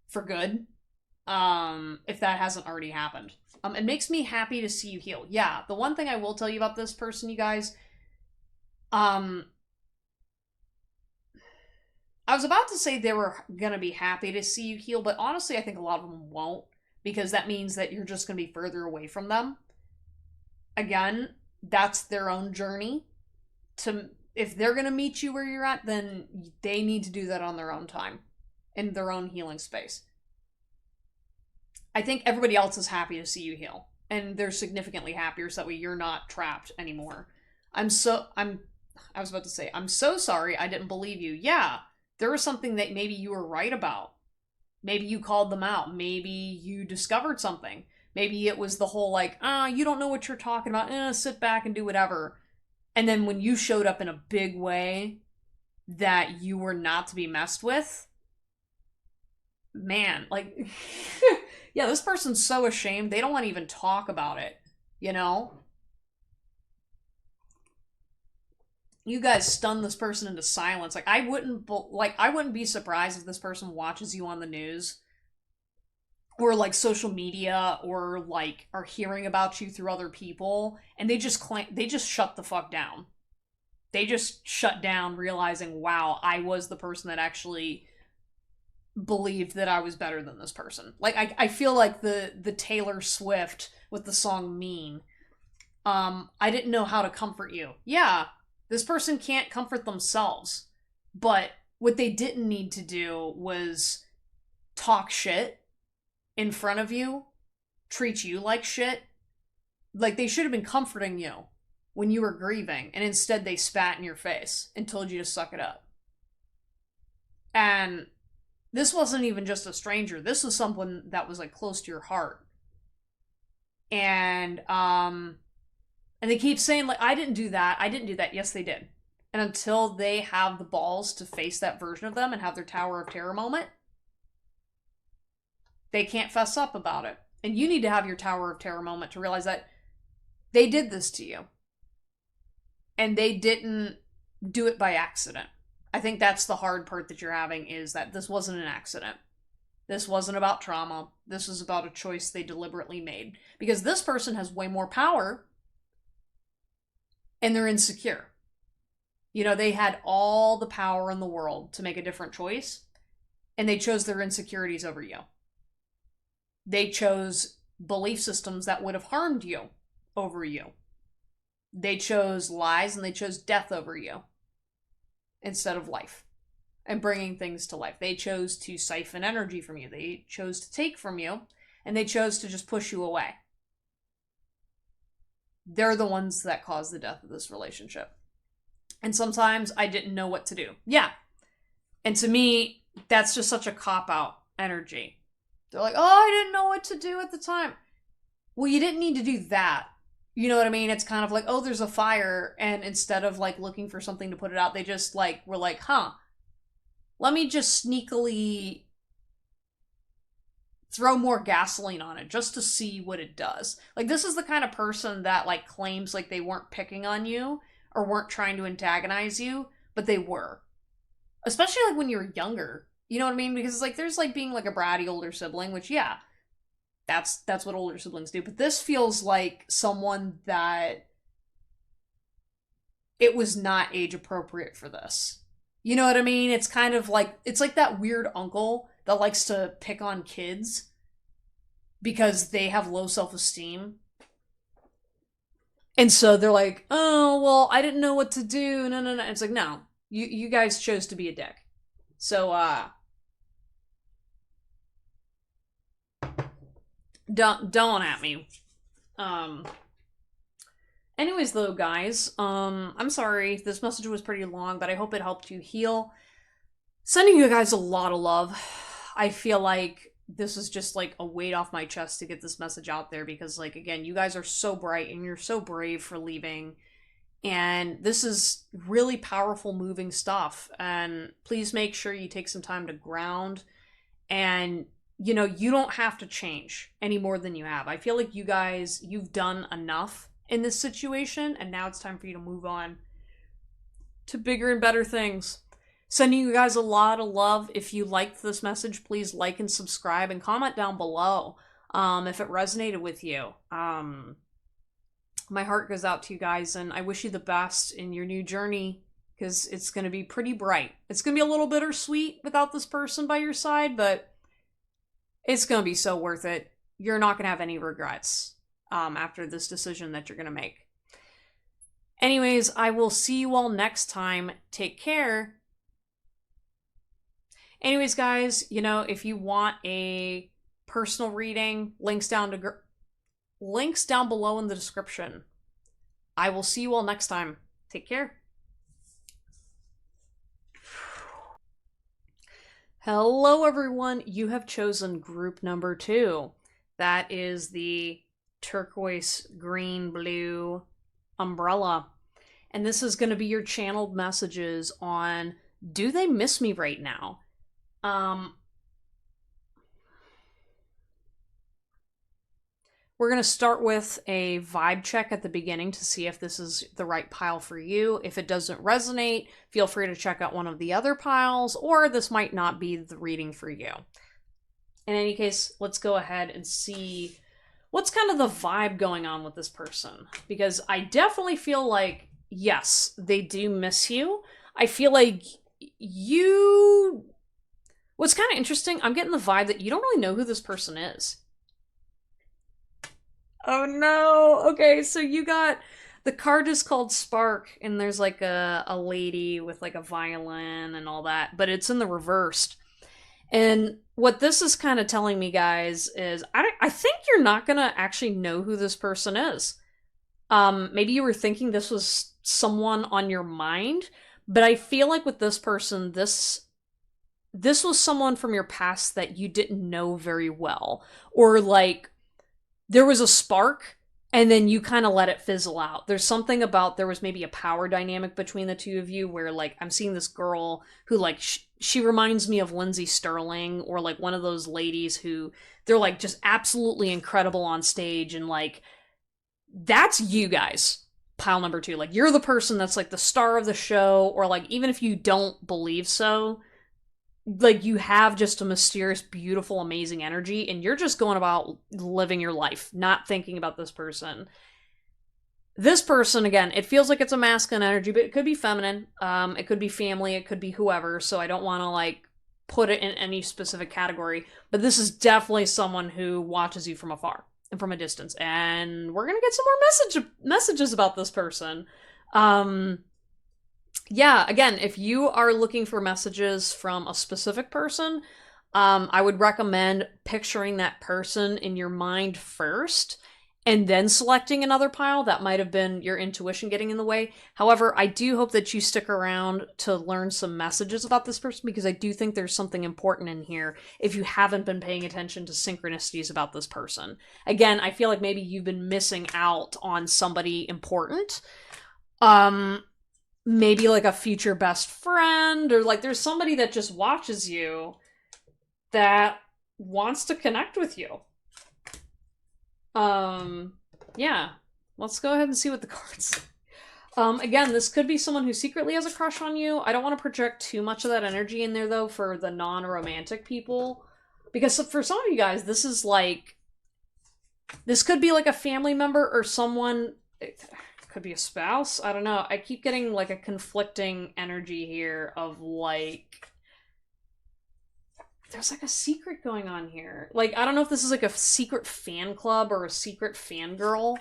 for good. If that hasn't already happened. It makes me happy to see you heal. Yeah, the one thing I will tell you about this person, you guys, I was about to say they were gonna be happy to see you heal, but honestly, I think a lot of them won't, because that means that you're just gonna be further away from them. Again, that's their own journey. If they're gonna meet you where you're at, then they need to do that on their own time, in their own healing space. I think everybody else is happy to see you heal. and they're significantly happier, so that way you're not trapped anymore. I was about to say, I'm so sorry I didn't believe you. Yeah, there was something that maybe you were right about. Maybe you called them out. Maybe you discovered something. Maybe it was the whole like, you don't know what you're talking about. Sit back and do whatever. And then when you showed up in a big way that you were not to be messed with, man, like, yeah, this person's so ashamed. They don't want to even talk about it, you know? You guys stun this person into silence. Like, I wouldn't be surprised if this person watches you on the news or like social media, or like are hearing about you through other people, and they just shut the fuck down. They just shut down, realizing, wow, I was the person that actually believed that I was better than this person. Like, I feel like the Taylor Swift with the song Mean. I didn't know how to comfort you. Yeah, this person can't comfort themselves. But what they didn't need to do was talk shit in front of you, treat you like shit. Like, they should have been comforting you when you were grieving, and instead they spat in your face and told you to suck it up. And this wasn't even just a stranger. This was someone that was like close to your heart. And they keep saying like, I didn't do that. I didn't do that. Yes, they did. And until they have the balls to face that version of them and have their Tower of Terror moment, they can't fess up about it. And you need to have your Tower of Terror moment to realize that they did this to you. And they didn't do it by accident. I think that's the hard part that you're having, is that this wasn't an accident. This wasn't about trauma. This was about a choice they deliberately made. Because this person has way more power, and they're insecure. You know, they had all the power in the world to make a different choice, and they chose their insecurities over you. They chose belief systems that would have harmed you over you. They chose lies, and they chose death over you instead of life and bringing things to life. They chose to siphon energy from you. They chose to take from you, and they chose to just push you away. They're the ones that caused the death of this relationship. And sometimes I didn't know what to do. Yeah. And to me, that's just such a cop-out energy. They're like, oh, I didn't know what to do at the time. Well, you didn't need to do that. You know what I mean? It's kind of like, oh, there's a fire, and instead of like looking for something to put it out, they just like were like, let me just sneakily throw more gasoline on it just to see what it does. Like, this is the kind of person that like claims like they weren't picking on you or weren't trying to antagonize you, but they were. Especially like when you were younger. You know what I mean? Because it's like there's like being like a bratty older sibling, which yeah, that's what older siblings do. But this feels like someone that it was not age appropriate for this. You know what I mean? It's kind of like, it's like that weird uncle that likes to pick on kids because they have low self-esteem. And so they're like, oh, well, I didn't know what to do. No. It's like, no, you guys chose to be a dick. So, don't at me. Anyways, though, guys, I'm sorry. This message was pretty long, but I hope it helped you heal. Sending you guys a lot of love. I feel like this is just like a weight off my chest to get this message out there because, like, again, you guys are so bright and you're so brave for leaving. And this is really powerful, moving stuff. And please make sure you take some time to ground. And, you know, you don't have to change any more than you have. I feel like you guys, you've done enough in this situation. And now it's time for you to move on to bigger and better things. Sending you guys a lot of love. If you liked this message, please like and subscribe and comment down below if it resonated with you. My heart goes out to you guys, and I wish you the best in your new journey because it's going to be pretty bright. It's going to be a little bittersweet without this person by your side, but it's going to be so worth it. You're not going to have any regrets after this decision that you're going to make. Anyways, I will see you all next time. Take care. Anyways, guys, you know, if you want a personal reading, links down Links down below in the description. I will see you all next time. Take care. Hello, everyone. You have chosen group number 2. That is the turquoise, green, blue umbrella. And this is going to be your channeled messages on, do they miss me right now? We're going to start with a vibe check at the beginning to see if this is the right pile for you. If it doesn't resonate, feel free to check out one of the other piles, or this might not be the reading for you. In any case, let's go ahead and see what's kind of the vibe going on with this person. Because I definitely feel like, yes, they do miss you. I feel like you... What's kind of interesting, I'm getting the vibe that you don't really know who this person is. Oh no! Okay, so you got... The card is called Spark, and there's like a lady with like a violin and all that, but it's in the reversed. And what this is kind of telling me, guys, is I think you're not gonna actually know who this person is. Maybe you were thinking this was someone on your mind, but I feel like with this person, this was someone from your past that you didn't know very well. Or like, there was a spark, and then you kind of let it fizzle out. There's something about, there was maybe a power dynamic between the two of you where, like, I'm seeing this girl who, like, she reminds me of Lindsay Sterling, or, like, one of those ladies who, they're, like, just absolutely incredible on stage, and, like, that's you guys, pile number 2. Like, you're the person that's, like, the star of the show, or, like, even if you don't believe so, like, you have just a mysterious, beautiful, amazing energy, and you're just going about living your life, not thinking about this person. This person, again, it feels like it's a masculine energy, but it could be feminine. It could be family, it could be whoever, so I don't want to, like, put it in any specific category, but this is definitely someone who watches you from afar and from a distance, and we're gonna get some more messages about this person. Yeah, again, if you are looking for messages from a specific person, I would recommend picturing that person in your mind first, and then selecting another pile. That might have been your intuition getting in the way. However, I do hope that you stick around to learn some messages about this person, because I do think there's something important in here if you haven't been paying attention to synchronicities about this person. Again, I feel like maybe you've been missing out on somebody important. Maybe like a future best friend, or like there's somebody that just watches you that wants to connect with you. Yeah. Let's go ahead and see what the cards say. Again, this could be someone who secretly has a crush on you. I don't want to project too much of that energy in there, though, for the non-romantic people. Because for some of you guys, this is like... This could be like a family member or someone... Could be a spouse. I don't know. I keep getting like a conflicting energy here of like, there's like a secret going on here. Like, I don't know if this is like a secret fan club or a secret fangirl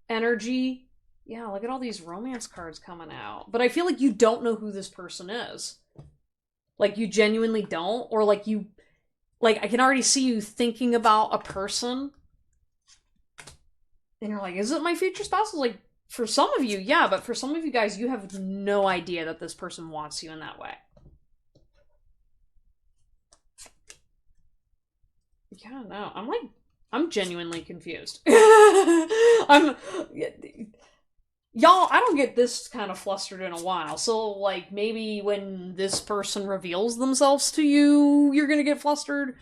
energy. Yeah, look at all these romance cards coming out. But I feel like you don't know who this person is. Like, you genuinely don't. Or like you, like, I can already see you thinking about a person. And you're like, is it my future spouse? Like, for some of you, yeah, but for some of you guys, you have no idea that this person wants you in that way. Yeah, no, I'm genuinely confused. Y'all, I don't get this kind of flustered in a while, so, like, maybe when this person reveals themselves to you, you're gonna get flustered.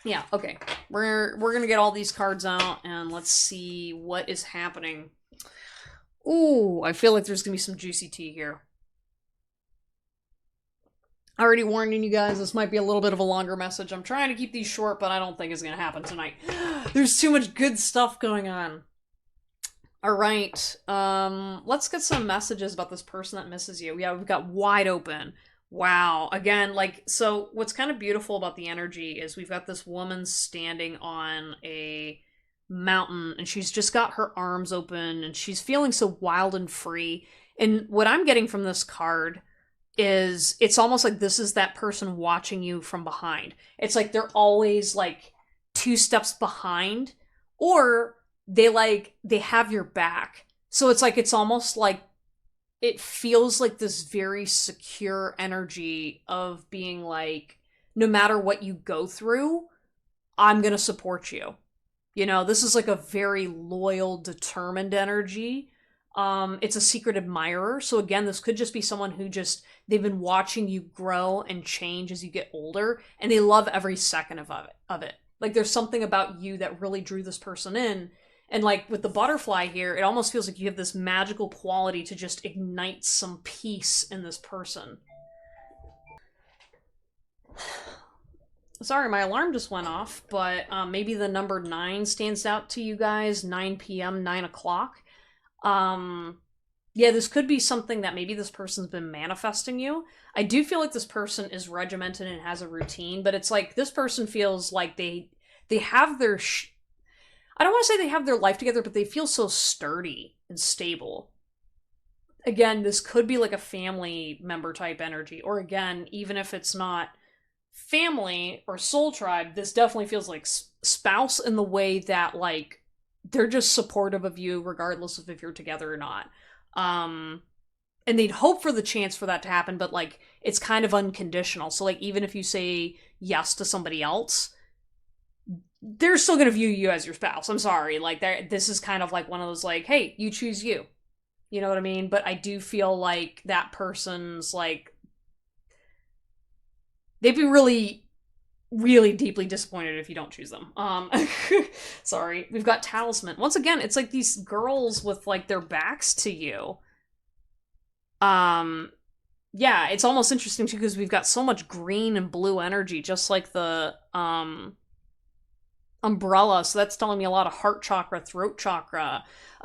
Yeah, okay. We're gonna get all these cards out, and let's see what is happening. Ooh, I feel like there's gonna be some juicy tea here. Already warning you guys, this might be a little bit of a longer message. I'm trying to keep these short, but I don't think it's gonna happen tonight. There's too much good stuff going on. Alright, let's get some messages about this person that misses you. Yeah, we've got wide open. Wow. Again, like, so what's kind of beautiful about the energy is we've got this woman standing on a mountain, and she's just got her arms open, and she's feeling so wild and free. And what I'm getting from this card is it's almost like this is that person watching you from behind. It's like they're always like 2 steps behind, or they have your back. So it's like, it's almost like it feels like this very secure energy of being like, no matter what you go through, I'm going to support you. You know, this is like a very loyal, determined energy. It's a secret admirer. So again, this could just be someone who just, they've been watching you grow and change as you get older, and they love every second of it. Like there's something about you that really drew this person in. And like with the butterfly here, it almost feels like you have this magical quality to just ignite some peace in this person. Sorry, my alarm just went off, but maybe the number 9 stands out to you guys. 9 p.m., 9 o'clock. Yeah, this could be something that maybe this person's been manifesting you. I do feel like this person is regimented and has a routine, but it's like this person feels like they have their I don't want to say they have their life together, but they feel so sturdy and stable. Again, this could be like a family member type energy, or again, even if it's not family or soul tribe, this definitely feels like spouse, in the way that like they're just supportive of you regardless of if you're together or not. And they'd hope for the chance for that to happen, but like it's kind of unconditional. So like even if you say yes to somebody else, they're still going to view you as your spouse. I'm sorry. Like this is kind of like one of those like, hey, you choose you. You know what I mean? But I do feel like that person's like, they'd be really, really deeply disappointed if you don't choose them. Sorry. We've got talisman. Once again, it's like these girls with like their backs to you. Yeah, it's almost interesting too because we've got so much green and blue energy, just like the umbrella. So that's telling me a lot of heart chakra, throat chakra.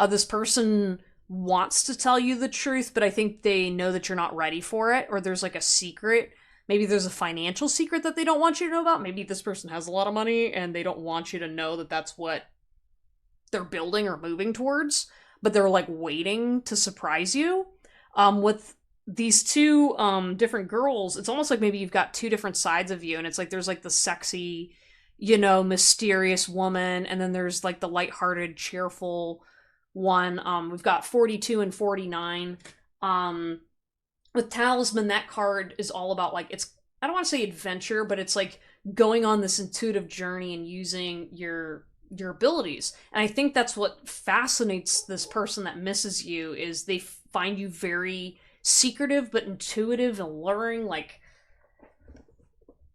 This person wants to tell you the truth, but I think they know that you're not ready for it, or there's like a secret. Maybe there's a financial secret that they don't want you to know about. Maybe this person has a lot of money and they don't want you to know that that's what they're building or moving towards, but they're like waiting to surprise you. With these two different girls, it's almost like maybe you've got two different sides of you, and it's like there's like the sexy, you know, mysterious woman, and then there's like the lighthearted, cheerful one. We've got 42 and 49. With talisman, that card is all about like, it's, I don't want to say adventure, but it's like going on this intuitive journey and using your abilities. And I think that's what fascinates this person that misses you, is they find you very secretive but intuitive and alluring. Like,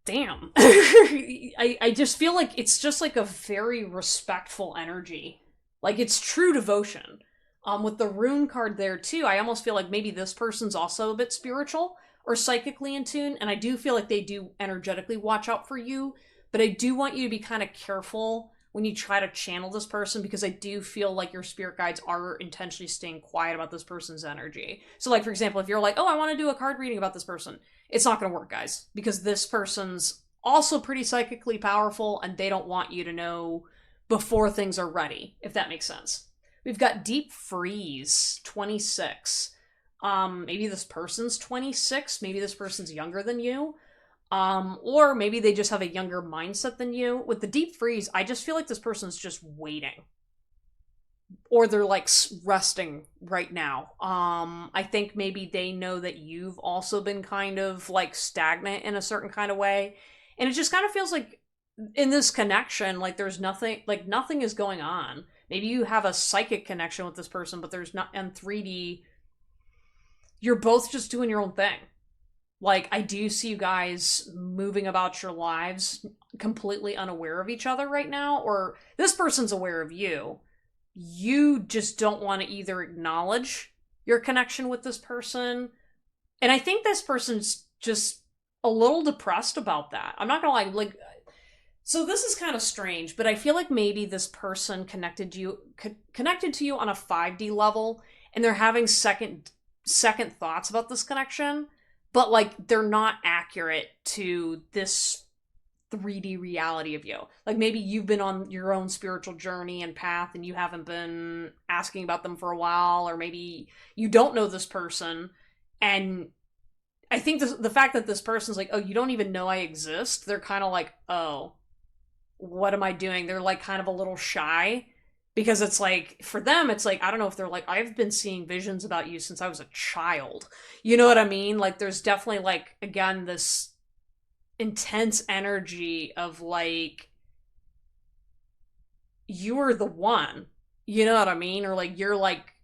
damn. I just feel like it's just like a very respectful energy. Like it's true devotion. With the rune card there too, I almost feel like maybe this person's also a bit spiritual or psychically in tune, and I do feel like they do energetically watch out for you, but I do want you to be kind of careful when you try to channel this person, because I do feel like your spirit guides are intentionally staying quiet about this person's energy. So like, for example, if you're like, oh, I want to do a card reading about this person, it's not going to work, guys, because this person's also pretty psychically powerful and they don't want you to know before things are ready, if that makes sense. We've got Deep Freeze, 26. Maybe this person's 26. Maybe this person's younger than you. Or maybe they just have a younger mindset than you. With the Deep Freeze, I just feel like this person's just waiting. Or they're like resting right now. I think maybe they know that you've also been kind of like stagnant in a certain kind of way. And it just kind of feels like in this connection, like there's nothing, like nothing is going on. Maybe you have a psychic connection with this person, but there's not, in 3D, you're both just doing your own thing. Like, I do see you guys moving about your lives completely unaware of each other right now, or this person's aware of you. You just don't want to either acknowledge your connection with this person. And I think this person's just a little depressed about that. I'm not gonna lie, like, so this is kind of strange, but I feel like maybe this person connected to you on a 5D level, and they're having second thoughts about this connection, but like they're not accurate to this 3D reality of you. Like maybe you've been on your own spiritual journey and path and you haven't been asking about them for a while, or maybe you don't know this person, and I think the fact that this person's like, oh, you don't even know I exist, they're kind of like, oh, what am I doing? They're like kind of a little shy because it's like, for them, it's like, I don't know if they're like, I've been seeing visions about you since I was a child. You know what I mean? Like, there's definitely like, again, this intense energy of like, you're the one. You know what I mean? Or like, you're like,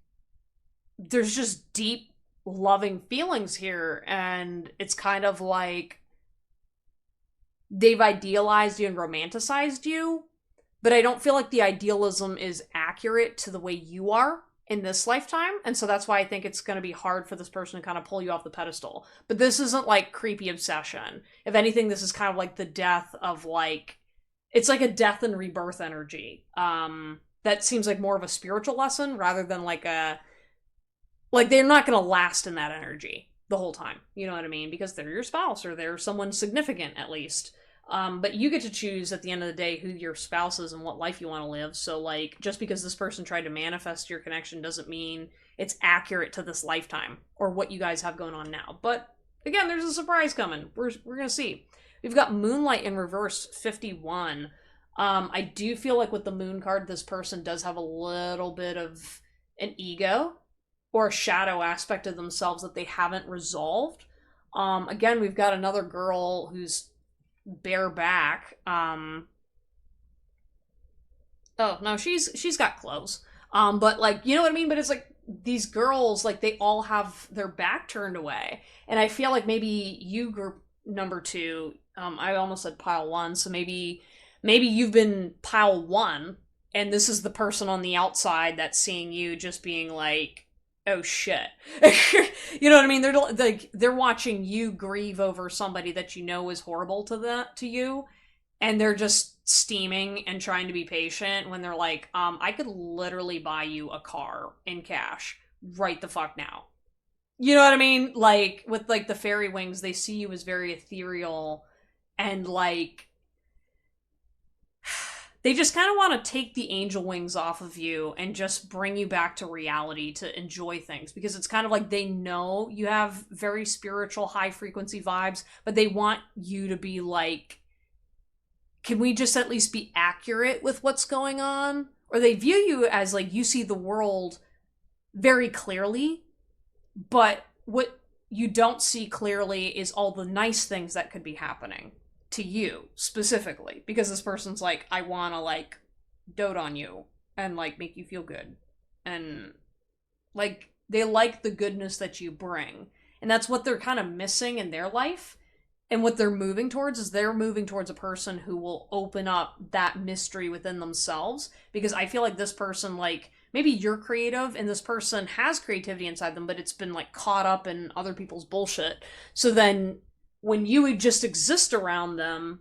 there's just deep, loving feelings here. And it's kind of like, they've idealized you and romanticized you, but I don't feel like the idealism is accurate to the way you are in this lifetime. And so that's why I think it's going to be hard for this person to kind of pull you off the pedestal. But this isn't like creepy obsession. If anything, this is kind of like the death of like, it's like a death and rebirth energy. That seems like more of a spiritual lesson rather than like a, like they're not going to last in that energy the whole time. You know what I mean? Because they're your spouse or they're someone significant at least. But you get to choose at the end of the day who your spouse is and what life you want to live. So, like, just because this person tried to manifest your connection doesn't mean it's accurate to this lifetime or what you guys have going on now. But again, there's a surprise coming. We're gonna see. We've got Moonlight in reverse, 51. I do feel like with the Moon card, this person does have a little bit of an ego or a shadow aspect of themselves that they haven't resolved. Again, we've got another girl who's bareback. Oh no, she's got clothes. But like, you know what I mean? But it's like these girls, like they all have their back turned away. And I feel like maybe you group number two, I almost said pile one, so maybe you've been pile one, and this is the person on the outside that's seeing you just being like, oh shit. You know what I mean? They're like, they're watching you grieve over somebody that you know is horrible to you, and they're just steaming and trying to be patient when they're like, I could literally buy you a car in cash right the fuck now. You know what I mean? Like with like the fairy wings, they see you as very ethereal and like they just kind of want to take the angel wings off of you and just bring you back to reality to enjoy things, because it's kind of like they know you have very spiritual high frequency vibes, but they want you to be like, can we just at least be accurate with what's going on? Or they view you as like you see the world very clearly, but what you don't see clearly is all the nice things that could be happening to you specifically, because this person's like, I want to like dote on you and like make you feel good, and like they like the goodness that you bring, and that's what they're kind of missing in their life. And what they're moving towards is they're moving towards a person who will open up that mystery within themselves, because I feel like this person, like maybe you're creative and this person has creativity inside them, but it's been like caught up in other people's bullshit. So then when you would just exist around them,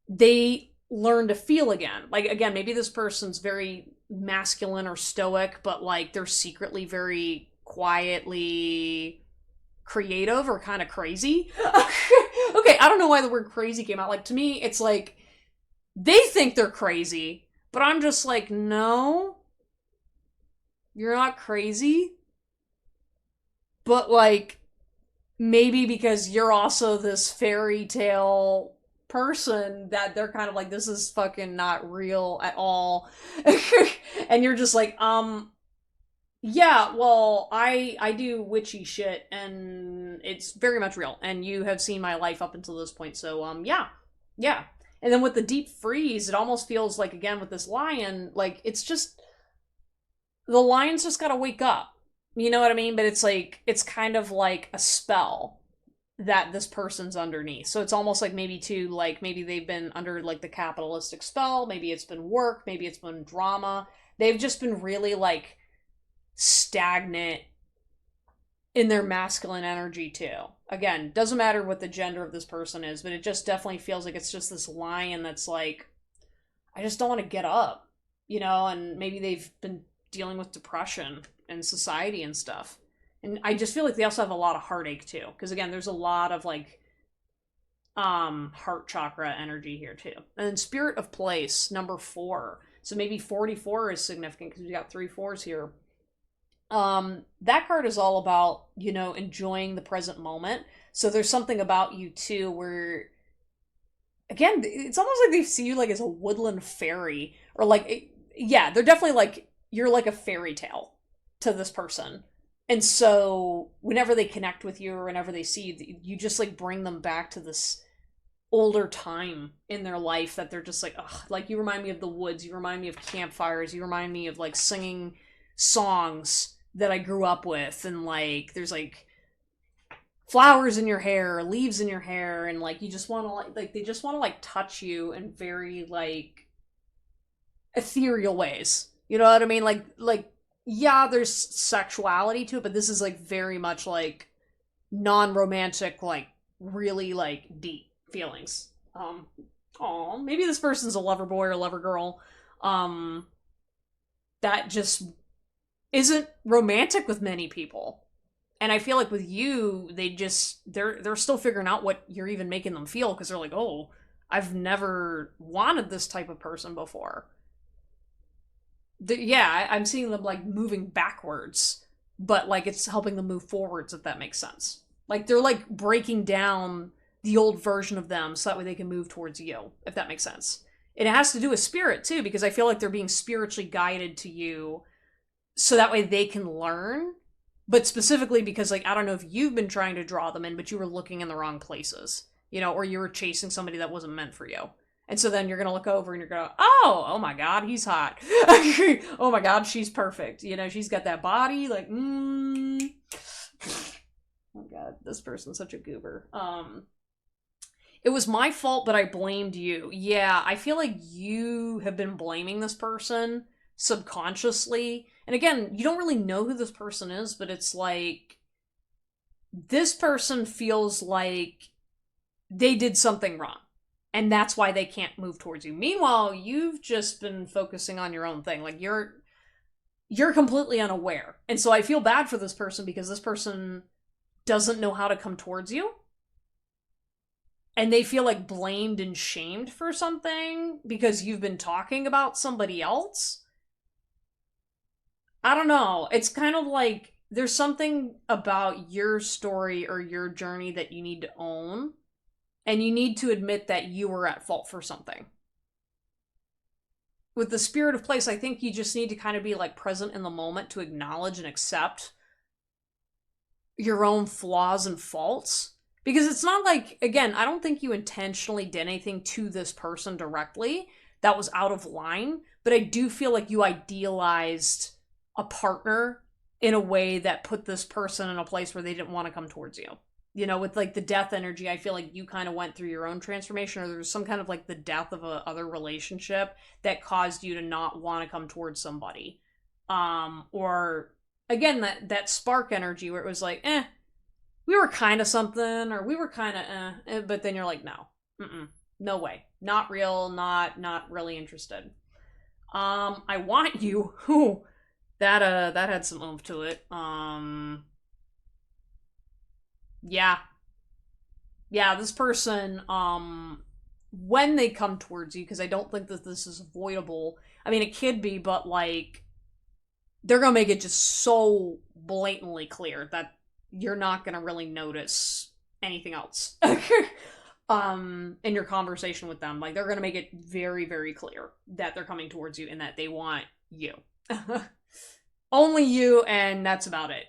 they learn to feel again. Like, again, maybe this person's very masculine or stoic, but like they're secretly very quietly creative or kind of crazy. Okay, I don't know why the word crazy came out. Like, to me, it's like they think they're crazy, but I'm just like, no, you're not crazy. But like, maybe because you're also this fairy tale person that they're kind of like, this is fucking not real at all. And you're just like, yeah, well, I do witchy shit and it's very much real, and you have seen my life up until this point, so yeah. Yeah. And then with the deep freeze, it almost feels like, again, with this lion, like it's just the lion's just got to wake up. You know what I mean? But it's like, it's kind of like a spell that this person's underneath. So it's almost like maybe too, like maybe they've been under like the capitalistic spell, maybe it's been work, maybe it's been drama. They've just been really like stagnant in their masculine energy too. Again, doesn't matter what the gender of this person is, but it just definitely feels like it's just this lion that's like, I just don't want to get up, you know, and maybe they've been dealing with depression and society and stuff. And I just feel like they also have a lot of heartache too, because again, there's a lot of like heart chakra energy here too. And then Spirit of Place, number 4. So maybe 44 is significant because we got 3 4s here. That card is all about, you know, enjoying the present moment. So there's something about you too where again, it's almost like they see you like as a woodland fairy, or like, yeah, they're definitely like, you're like a fairy tale to this person. And so whenever they connect with you or whenever they see you, you just like bring them back to this older time in their life that they're just like, ugh, like you remind me of the woods, you remind me of campfires, you remind me of like singing songs that I grew up with, and like there's like flowers in your hair, leaves in your hair, and like you just want to like they just want to like touch you in very like ethereal ways. You know what I mean? Like yeah, there's sexuality to it, but this is like very much like non-romantic, like really like deep feelings. Oh, maybe this person's a lover boy or lover girl. Um, that just isn't romantic with many people. And I feel like with you, they're still figuring out what you're even making them feel, because they're like, oh, I've never wanted this type of person before. Yeah, I'm seeing them like moving backwards, but like it's helping them move forwards, if that makes sense. Like they're like breaking down the old version of them so that way they can move towards you, if that makes sense. And it has to do with spirit too, because I feel like they're being spiritually guided to you so that way they can learn. But specifically because, like, I don't know if you've been trying to draw them in, but you were looking in the wrong places, you know, or you were chasing somebody that wasn't meant for you. And so then you're going to look over and you're going to, oh my God, he's hot. Oh my God, she's perfect. You know, she's got that body, like, Oh God, this person's such a goober. It was my fault, but I blamed you. Yeah, I feel like you have been blaming this person subconsciously. And again, you don't really know who this person is, but it's like this person feels like they did something wrong. And that's why they can't move towards you. Meanwhile, you've just been focusing on your own thing. Like you're completely unaware. And so I feel bad for this person because this person doesn't know how to come towards you. And they feel like blamed and shamed for something because you've been talking about somebody else. I don't know. It's kind of like there's something about your story or your journey that you need to own, and you need to admit that you were at fault for something. With the spirit of place, I think you just need to kind of be like present in the moment to acknowledge and accept your own flaws and faults. Because it's not like, again, I don't think you intentionally did anything to this person directly that was out of line, but I do feel like you idealized a partner in a way that put this person in a place where they didn't want to come towards you. You know, with like the death energy, I feel like you kind of went through your own transformation, or there was some kind of like the death of a other relationship that caused you to not want to come towards somebody. Or again, that spark energy where it was like, we were kind of something, or we were kind of but then you're like, no, no way, not real, not really interested. I want you. Who that had some oomph to it. Yeah, yeah, this person, when they come towards you, because I don't think that this is avoidable. I mean, it could be, but like they're gonna make it just so blatantly clear that you're not gonna really notice anything else. In your conversation with them, like they're gonna make it very, very clear that they're coming towards you and that they want you. Only you, and that's about it.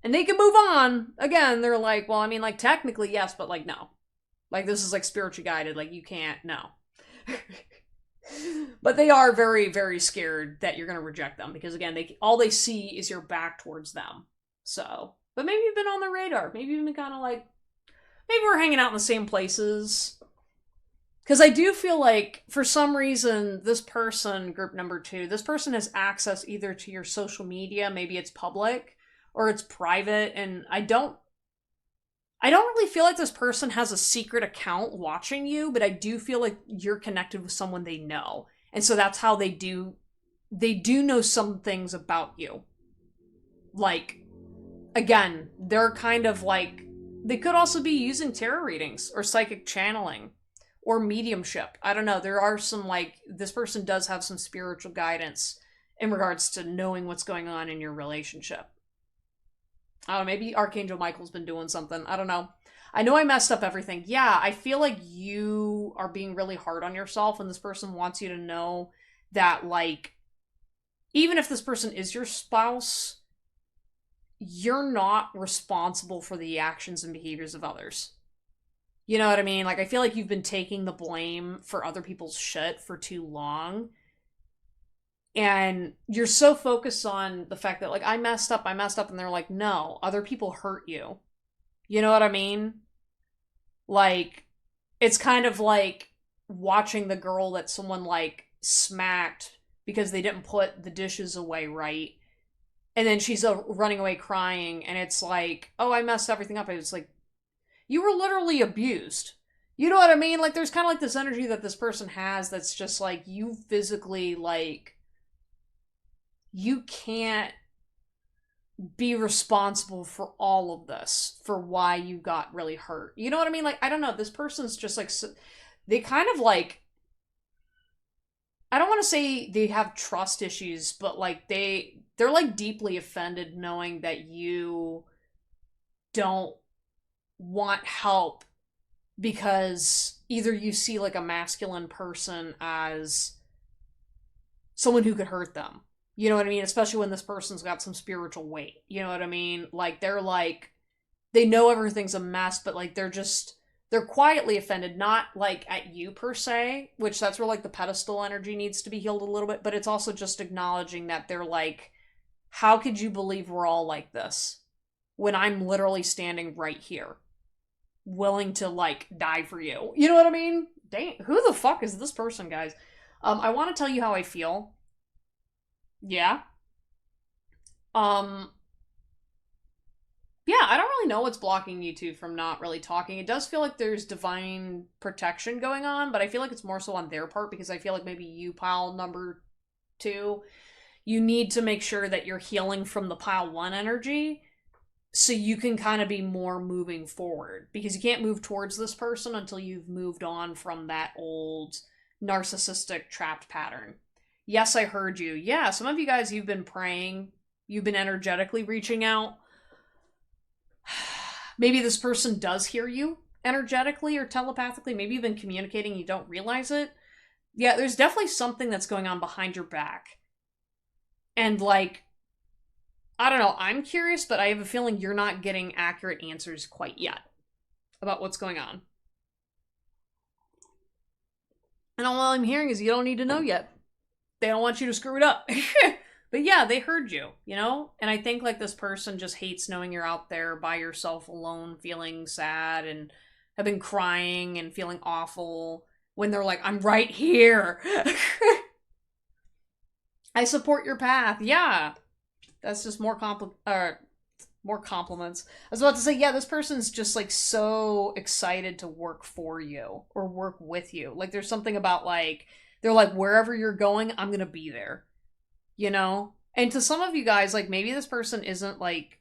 And they can move on. Again, they're like, well, I mean, like technically yes, but like no. Like this is like spiritually guided, like you can't, no. But they are very, very scared that you're going to reject them because again, all they see is your back towards them. So, but maybe you've been on their radar. Maybe you've been kind of like, maybe we're hanging out in the same places. Because I do feel like for some reason, this person, group number 2, this person has access either to your social media, maybe it's public or it's private, and I don't really feel like this person has a secret account watching you, but I do feel like you're connected with someone they know. And so that's how they do know some things about you. Like, again, they're kind of like, they could also be using tarot readings or psychic channeling or mediumship. I don't know. There are some, like, this person does have some spiritual guidance in regards to knowing what's going on in your relationship. I don't know, maybe Archangel Michael's been doing something. I don't know. I know I messed up everything. Yeah, I feel like you are being really hard on yourself, and this person wants you to know that, like, even if this person is your spouse, you're not responsible for the actions and behaviors of others. You know what I mean? Like, I feel like you've been taking the blame for other people's shit for too long. And you're so focused on the fact that, like, I messed up, and they're like, no, other people hurt you. You know what I mean? Like, it's kind of like watching the girl that someone, like, smacked because they didn't put the dishes away right. And then she's running away crying, and it's like, oh, I messed everything up. And it's like, you were literally abused. You know what I mean? Like, there's kind of like this energy that this person has that's just like, you physically, like, you can't be responsible for all of this, for why you got really hurt. You know what I mean? Like, I don't know. This person's just like, they kind of like, I don't want to say they have trust issues, but like they're like deeply offended knowing that you don't want help because either you see like a masculine person as someone who could hurt them. You know what I mean? Especially when this person's got some spiritual weight. You know what I mean? Like, they're like, they know everything's a mess, but like they're quietly offended, not like at you per se, which that's where like the pedestal energy needs to be healed a little bit, but it's also just acknowledging that they're like, how could you believe we're all like this when I'm literally standing right here, willing to like die for you? You know what I mean? Dang, who the fuck is this person, guys? I want to tell you how I feel. Yeah. Um, yeah, I don't really know what's blocking you two from not really talking. It does feel like there's divine protection going on, but I feel like it's more so on their part because I feel like maybe you, pile number two, you need to make sure that you're healing from the pile one energy so you can kind of be more moving forward because you can't move towards this person until you've moved on from that old narcissistic trapped pattern. Yes, I heard you. Yeah, some of you guys, you've been praying, you've been energetically reaching out. Maybe this person does hear you energetically or telepathically. Maybe you've been communicating, you don't realize it. Yeah, there's definitely something that's going on behind your back. And like, I don't know, I'm curious, but I have a feeling you're not getting accurate answers quite yet about what's going on. And all I'm hearing is you don't need to know yet. They don't want you to screw it up. But yeah, they heard you, you know? And I think like this person just hates knowing you're out there by yourself alone, feeling sad and have been crying and feeling awful when they're like, I'm right here. I support your path. Yeah. That's just more more compliments. I was about to say, yeah, this person's just like so excited to work for you or work with you. Like there's something about like, they're like, wherever you're going, I'm gonna be there. You know? And to some of you guys, like maybe this person isn't like,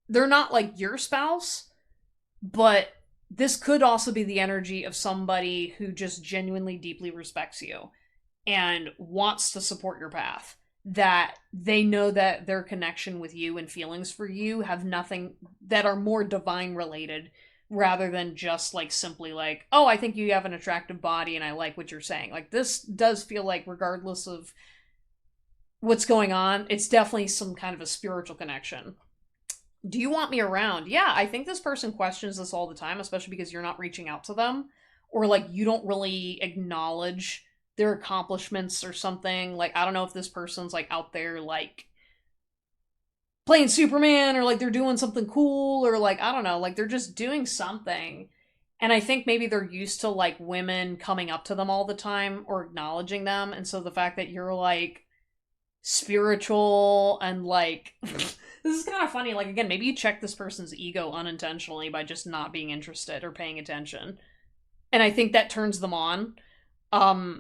they're not like your spouse, but this could also be the energy of somebody who just genuinely deeply respects you and wants to support your path. That they know that their connection with you and feelings for you have nothing that are more divine related rather than just like simply like, oh, I think you have an attractive body and I like what you're saying. Like this does feel like regardless of what's going on, it's definitely some kind of a spiritual connection. Do you want me around? Yeah, I think this person questions this all the time, especially because you're not reaching out to them or like you don't really acknowledge their accomplishments or something. Like, I don't know if this person's like out there like playing Superman or like they're doing something cool or like, I don't know, like they're just doing something. And I think maybe they're used to like women coming up to them all the time or acknowledging them. And so the fact that you're like spiritual and like, this is kind of funny. Like, again, maybe you check this person's ego unintentionally by just not being interested or paying attention. And I think that turns them on.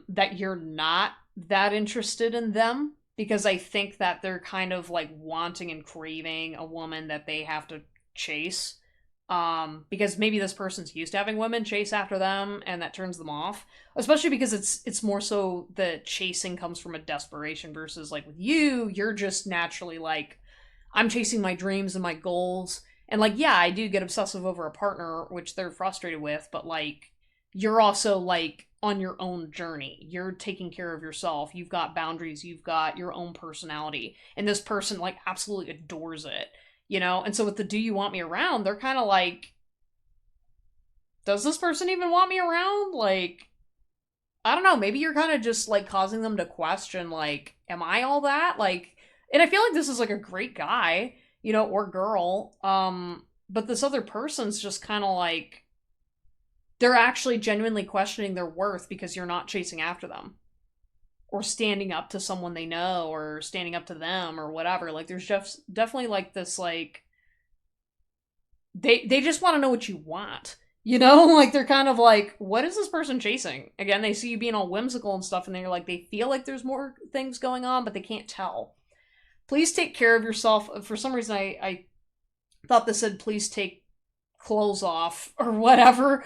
That you're not that interested in them because I think that they're kind of like wanting and craving a woman that they have to chase. Because maybe this person's used to having women chase after them and that turns them off. Especially because it's more so the chasing comes from a desperation versus like with you, you're just naturally like, I'm chasing my dreams and my goals. And like, yeah, I do get obsessive over a partner, which they're frustrated with, but like, you're also like on your own journey. You're taking care of yourself. You've got boundaries. You've got your own personality. And this person like absolutely adores it, you know? And so with the do you want me around, they're kind of like, does this person even want me around? Like, I don't know, maybe you're kind of just like causing them to question, like, am I all that? Like, and I feel like this is like a great guy, you know, or girl. But this other person's just kind of like, they're actually genuinely questioning their worth because you're not chasing after them or standing up to someone they know or standing up to them or whatever. Like, there's just definitely like this, like, they just want to know what you want. You know, like they're kind of like, what is this person chasing? Again, they see you being all whimsical and stuff, and they're like, they feel like there's more things going on, but they can't tell. Please take care of yourself. For some reason, I thought this said, please take clothes off or whatever.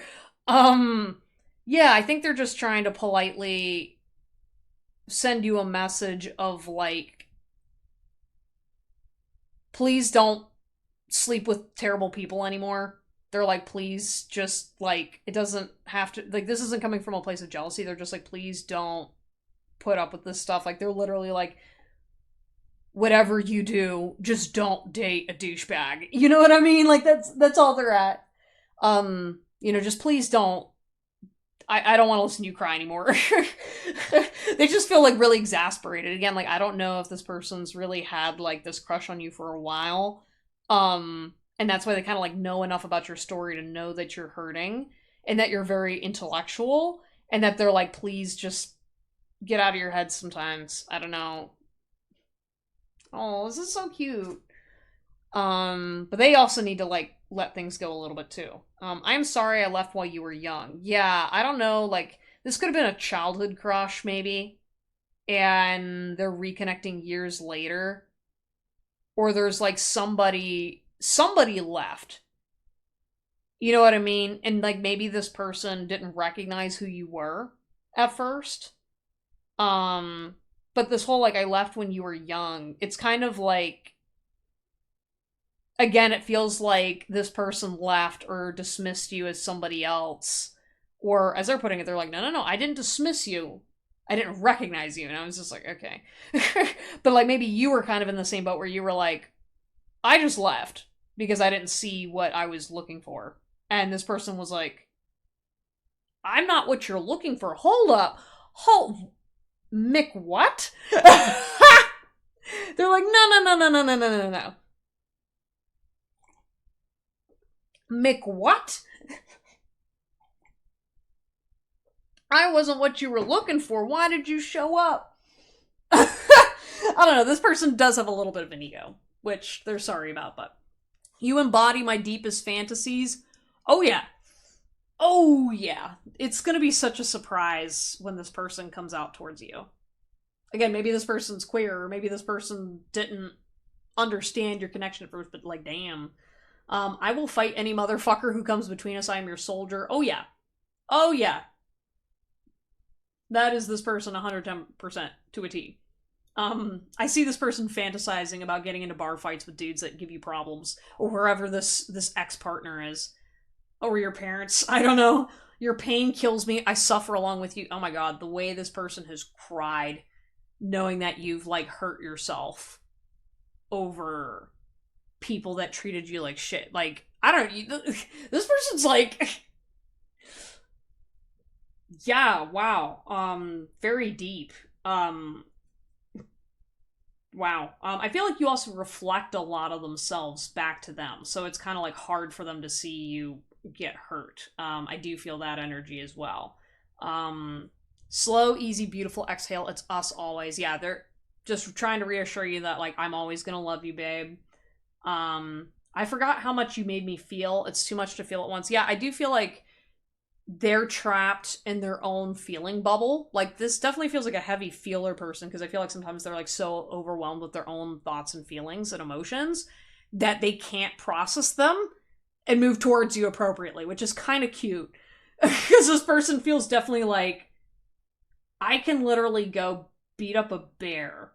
Yeah, I think they're just trying to politely send you a message of like, please don't sleep with terrible people anymore. They're like, please just like, it doesn't have to, like, this isn't coming from a place of jealousy. They're just like, please don't put up with this stuff. Like, they're literally like, whatever you do, just don't date a douchebag. You know what I mean? Like, that's all they're at. You know, just please don't. I don't want to listen to you cry anymore. They just feel like really exasperated. Again, like, I don't know if this person's really had like this crush on you for a while. And that's why they kind of like know enough about your story to know that you're hurting and that you're very intellectual and that they're like, please just get out of your head sometimes. I don't know. Oh, this is so cute. But they also need to like let things go a little bit too. I'm sorry I left while you were young. Yeah, I don't know, like this could have been a childhood crush maybe, and they're reconnecting years later. Or there's like somebody left. You know what I mean? And like maybe this person didn't recognize who you were at first. But this whole like I left when you were young, it's kind of like, again, it feels like this person left or dismissed you as somebody else. Or as they're putting it, they're like, no, I didn't dismiss you. I didn't recognize you. And I was just like, okay. But like maybe you were kind of in the same boat where you were like, I just left because I didn't see what I was looking for. And this person was like, I'm not what you're looking for. Hold up. Mick, what? They're like, no. Mick, what? I wasn't what you were looking for. Why did you show up? I don't know. This person does have a little bit of an ego, which they're sorry about, but you embody my deepest fantasies. Oh, yeah. Oh, yeah. It's gonna be such a surprise when this person comes out towards you. Again, maybe this person's queer, or maybe this person didn't understand your connection at first, but like, damn. I will fight any motherfucker who comes between us. I am your soldier. Oh, yeah. Oh, yeah. That is this person 110% to a T. I see this person fantasizing about getting into bar fights with dudes that give you problems, or wherever this ex-partner is. Or your parents. I don't know. Your pain kills me. I suffer along with you. Oh my god, the way this person has cried knowing that you've, like, hurt yourself over people that treated you like shit. Like, I don't know. This person's like... Yeah, wow. Very deep. Wow. I feel like you also reflect a lot of themselves back to them, so it's kind of like hard for them to see you get hurt. I do feel that energy as well. Slow, easy, beautiful exhale. It's us always. Yeah, they're just trying to reassure you that like I'm always gonna love you, babe. I forgot how much you made me feel. It's too much to feel at once. Yeah, I do feel like they're trapped in their own feeling bubble. Like, this definitely feels like a heavy feeler person, because I feel like sometimes they're like so overwhelmed with their own thoughts and feelings and emotions that they can't process them and move towards you appropriately, which is kind of cute. Because this person feels definitely like, I can literally go beat up a bear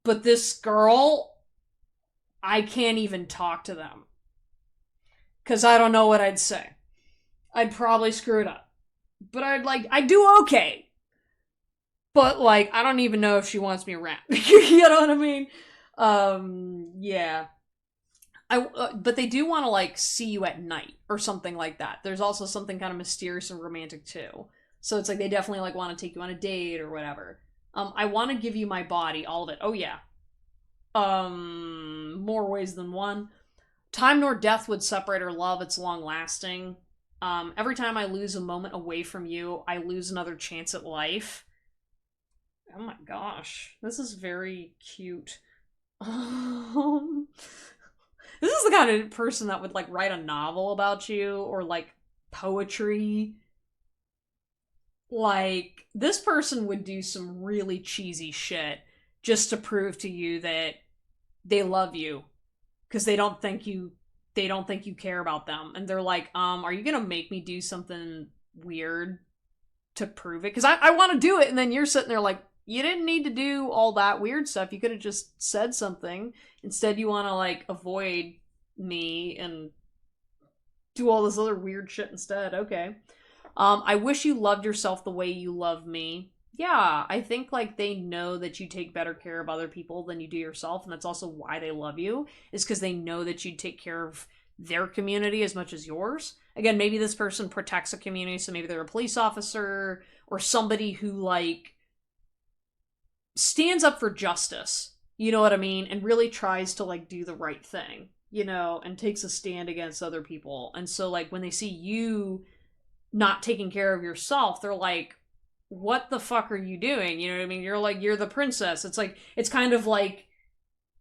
But this girl, I can't even talk to them. Because I don't know what I'd say. I'd probably screw it up. But I'd do okay. But, like, I don't even know if she wants me around. You know what I mean? Yeah. But they do want to, like, see you at night or something like that. There's also something kind of mysterious and romantic, too. So it's like they definitely, like, want to take you on a date or whatever. I want to give you my body, all of it. Oh, yeah. More ways than one. Time nor death would separate our love. It's long-lasting. Every time I lose a moment away from you, I lose another chance at life. Oh my gosh. This is very cute. This is the kind of person that would, like, write a novel about you, or, like, poetry. Like, this person would do some really cheesy shit just to prove to you that they love you. Because they don't think you care about them. And they're like, are you gonna make me do something weird to prove it? Because I want to do it, and then you're sitting there like, you didn't need to do all that weird stuff. You could have just said something. Instead, you want to, like, avoid me and do all this other weird shit instead. Okay. I wish you loved yourself the way you love me. Yeah, I think, like, they know that you take better care of other people than you do yourself, and that's also why they love you, is because they know that you take care of their community as much as yours. Again, maybe this person protects a community, so maybe they're a police officer or somebody who, like, stands up for justice, you know what I mean, and really tries to, like, do the right thing, you know, and takes a stand against other people. And so, like, when they see you not taking care of yourself, they're like, what the fuck are you doing? You know what I mean? You're like, you're the princess. It's like, it's kind of like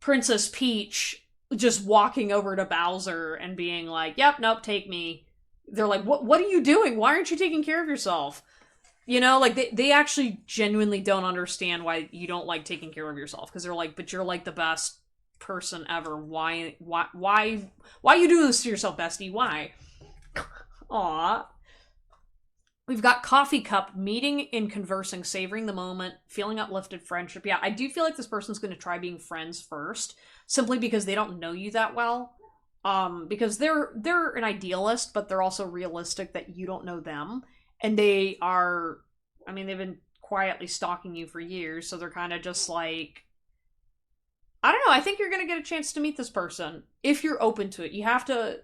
Princess Peach just walking over to Bowser and being like, yep, nope, take me. They're like, what are you doing? Why aren't you taking care of yourself? You know, like, they actually genuinely don't understand why you don't like taking care of yourself. Because they're like, but you're, like, the best person ever. Why you doing this to yourself, bestie? Why? Aw. We've got coffee cup, meeting and conversing, savoring the moment, feeling uplifted, friendship. Yeah, I do feel like this person's going to try being friends first, simply because they don't know you that well. Because they're an idealist, but they're also realistic that you don't know them. And they are, I mean, they've been quietly stalking you for years, so they're kind of just like, I don't know, I think you're going to get a chance to meet this person, if you're open to it. You have to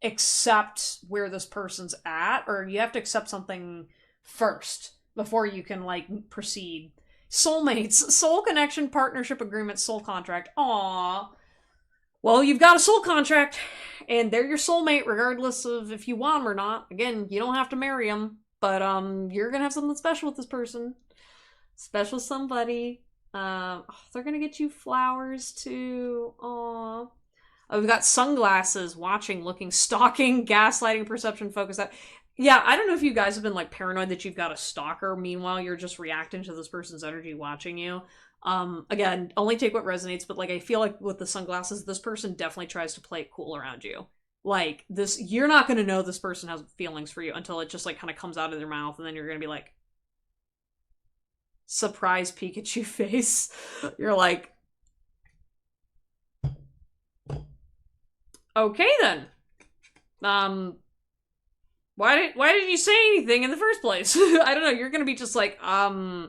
accept where this person's at, or you have to accept something first before you can, like, proceed. Soulmates, soul connection, partnership agreement, soul contract. Aww. Well, you've got a soul contract, and they're your soulmate regardless of if you want them or not. Again, you don't have to marry them, but you're gonna have something special with this person. Special somebody. They're gonna get you flowers too. Aww. We've got sunglasses, watching, looking, stalking, gaslighting, perception, focus. Yeah, I don't know if you guys have been, like, paranoid that you've got a stalker. Meanwhile, you're just reacting to this person's energy watching you. Again, only take what resonates, but, like, I feel like with the sunglasses, this person definitely tries to play it cool around you. Like, this, you're not gonna know this person has feelings for you until it just, like, kind of comes out of their mouth, and then you're gonna be like, surprise Pikachu face. You're like, okay then. Why did you say anything in the first place? I don't know, you're gonna be just like, I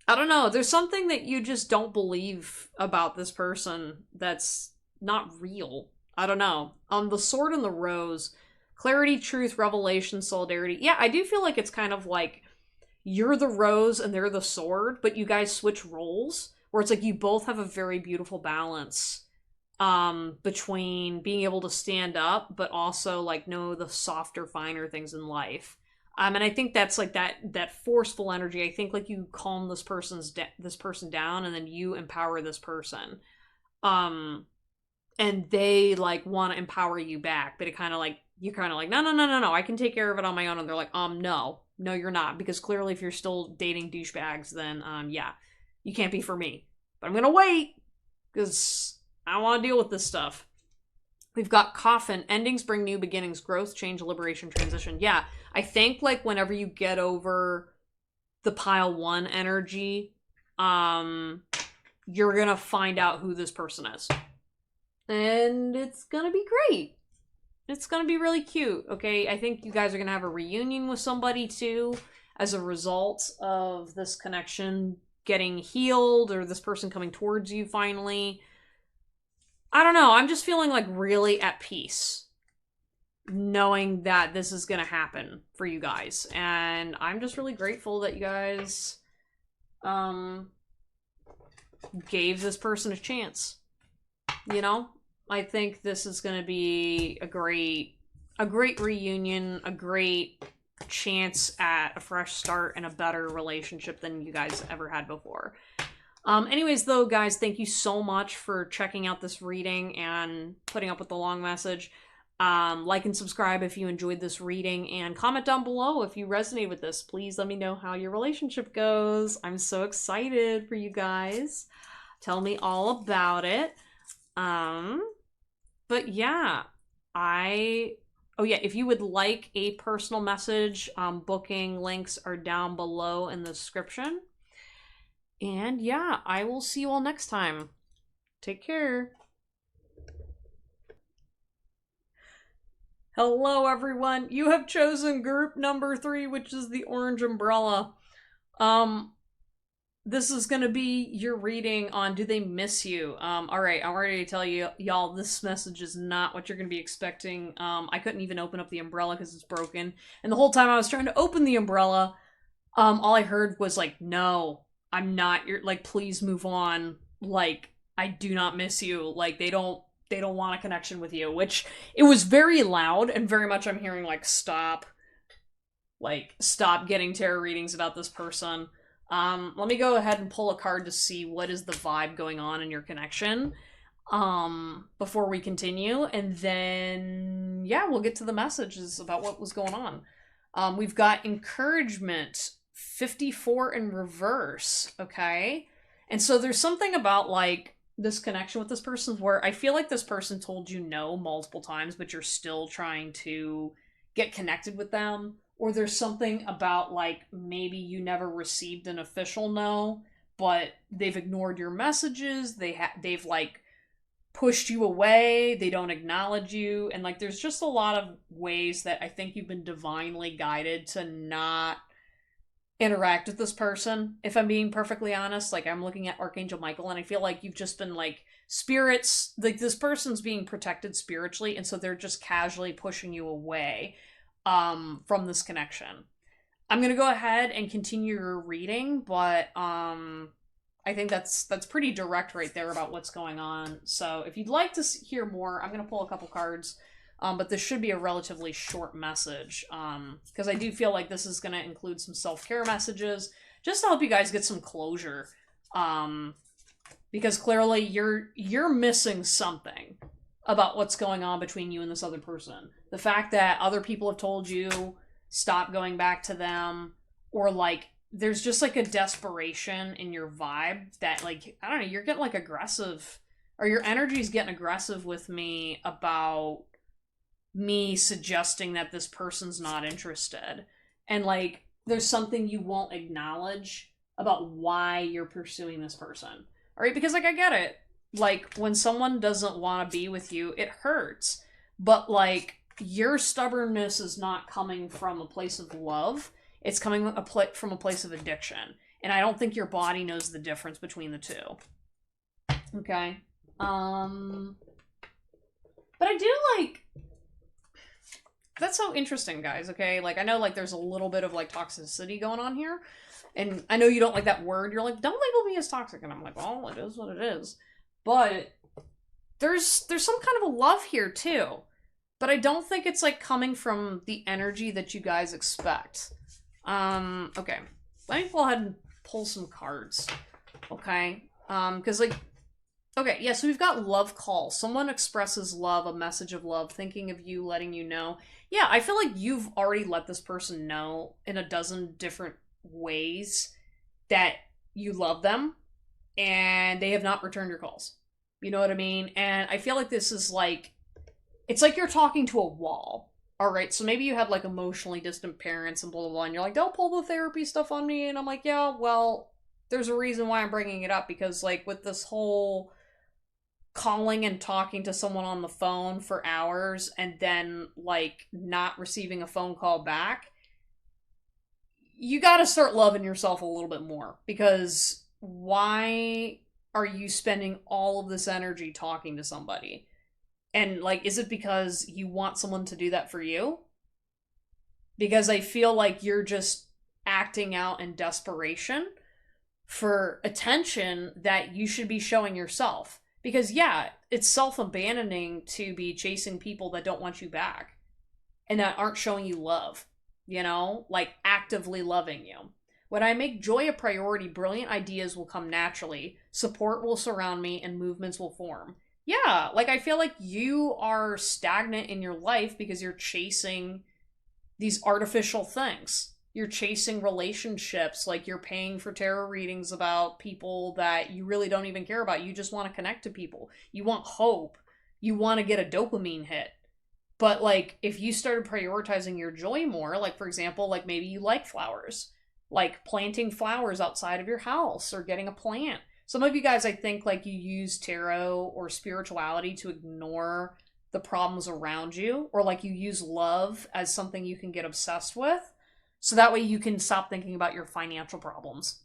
don't know, there's something that you just don't believe about this person that's not real. I don't know. The Sword and the Rose, clarity, truth, revelation, solidarity. Yeah, I do feel like it's kind of like you're the rose and they're the sword, but you guys switch roles, where it's like you both have a very beautiful balance between being able to stand up, but also, like, know the softer, finer things in life. And I think that's, like, that forceful energy. I think, like, you calm this person down, and then you empower this person. And they, like, want to empower you back, but it kind of, like, you're kind of like, no, I can take care of it on my own. And they're like, no, you're not, because clearly if you're still dating douchebags, then, yeah, you can't be for me. But I'm gonna wait, because I want to deal with this stuff. We've got coffin, endings bring new beginnings, growth, change, liberation, transition. Yeah, I think, like, whenever you get over the pile one energy, you're gonna find out who this person is. And it's gonna be great. It's gonna be really cute, okay? I think you guys are gonna have a reunion with somebody too as a result of this connection getting healed or this person coming towards you finally. I don't know, I'm just feeling like really at peace knowing that this is gonna happen for you guys. And I'm just really grateful that you guys gave this person a chance. You know? I think this is gonna be a great reunion, a great chance at a fresh start and a better relationship than you guys ever had before. Anyways, though, guys, thank you so much for checking out this reading and putting up with the long message. Like and subscribe if you enjoyed this reading, and comment down below if you resonate with this. Please let me know how your relationship goes. I'm so excited for you guys. Tell me all about it. But yeah, oh yeah, if you would like a personal message, booking links are down below in the description. And yeah, I will see you all next time. Take care. Hello everyone, you have chosen group number 3, which is the orange umbrella. This is gonna be your reading on Do They Miss You? Alright, I'm ready to tell you, y'all, this message is not what you're gonna be expecting. I couldn't even open up the umbrella because it's broken. And the whole time I was trying to open the umbrella, all I heard was like, no, I'm not your, like, please move on. Like, I do not miss you. Like, they don't want a connection with you, which it was very loud and very much I'm hearing like, stop getting tarot readings about this person. Let me go ahead and pull a card to see what is the vibe going on in your connection, before we continue, and then, yeah, we'll get to the messages about what was going on. We've got encouragement, 54 in reverse, okay? And so there's something about, like, this connection with this person where I feel like this person told you no multiple times, but you're still trying to get connected with them. Or there's something about, like, maybe you never received an official no, but they've ignored your messages, they've like, pushed you away, they don't acknowledge you, and, like, there's just a lot of ways that I think you've been divinely guided to not interact with this person, if I'm being perfectly honest. Like, I'm looking at Archangel Michael, and I feel like you've just been, like, spirits, like, this person's being protected spiritually, and so they're just casually pushing you away from this connection. I'm gonna go ahead and continue your reading, but I think that's pretty direct right there about what's going on. So if you'd like to hear more, I'm gonna pull a couple cards, but this should be a relatively short message, because I do feel like this is gonna include some self-care messages just to help you guys get some closure, because clearly you're missing something about what's going on between you and this other person. The fact that other people have told you stop going back to them, or, like, there's just, like, a desperation in your vibe that, like, I don't know, you're getting, like, aggressive, or your energy's getting aggressive with me about me suggesting that this person's not interested. And, like, there's something you won't acknowledge about why you're pursuing this person. Alright, because, like, I get it. Like, when someone doesn't want to be with you, it hurts. But, like, your stubbornness is not coming from a place of love. It's coming from a place of addiction. And I don't think your body knows the difference between the two. Okay? But I do, like... That's so interesting, guys, okay? Like, I know, like, there's a little bit of, like, toxicity going on here. And I know you don't like that word. You're like, don't label me as toxic. And I'm like, well, it is what it is. But there's some kind of a love here, too. But I don't think it's, like, coming from the energy that you guys expect. Okay. Let me go ahead and pull some cards. Okay? Because, like... Okay, yeah, so we've got love call. Someone expresses love, a message of love, thinking of you, letting you know. Yeah, I feel like you've already let this person know in a dozen different ways that you love them, and they have not returned your calls. You know what I mean? And I feel like this is like, it's like you're talking to a wall. Alright, so maybe you had, like, emotionally distant parents and blah, blah, blah, and you're like, don't pull the therapy stuff on me, and I'm like, yeah, well, there's a reason why I'm bringing it up, because like with this whole calling and talking to someone on the phone for hours and then like not receiving a phone call back, you got to start loving yourself a little bit more, because why are you spending all of this energy talking to somebody? And like, is it because you want someone to do that for you? Because I feel like you're just acting out in desperation for attention that you should be showing yourself. Because yeah, it's self-abandoning to be chasing people that don't want you back and that aren't showing you love, you know, like actively loving you. When I make joy a priority, brilliant ideas will come naturally, support will surround me, and movements will form. Yeah, like I feel like you are stagnant in your life because you're chasing these artificial things. You're chasing relationships, like you're paying for tarot readings about people that you really don't even care about. You just want to connect to people. You want hope. You want to get a dopamine hit. But like if you started prioritizing your joy more, like for example, like maybe you like flowers, like planting flowers outside of your house or getting a plant. Some of you guys, I think, like you use tarot or spirituality to ignore the problems around you, or like you use love as something you can get obsessed with, so that way you can stop thinking about your financial problems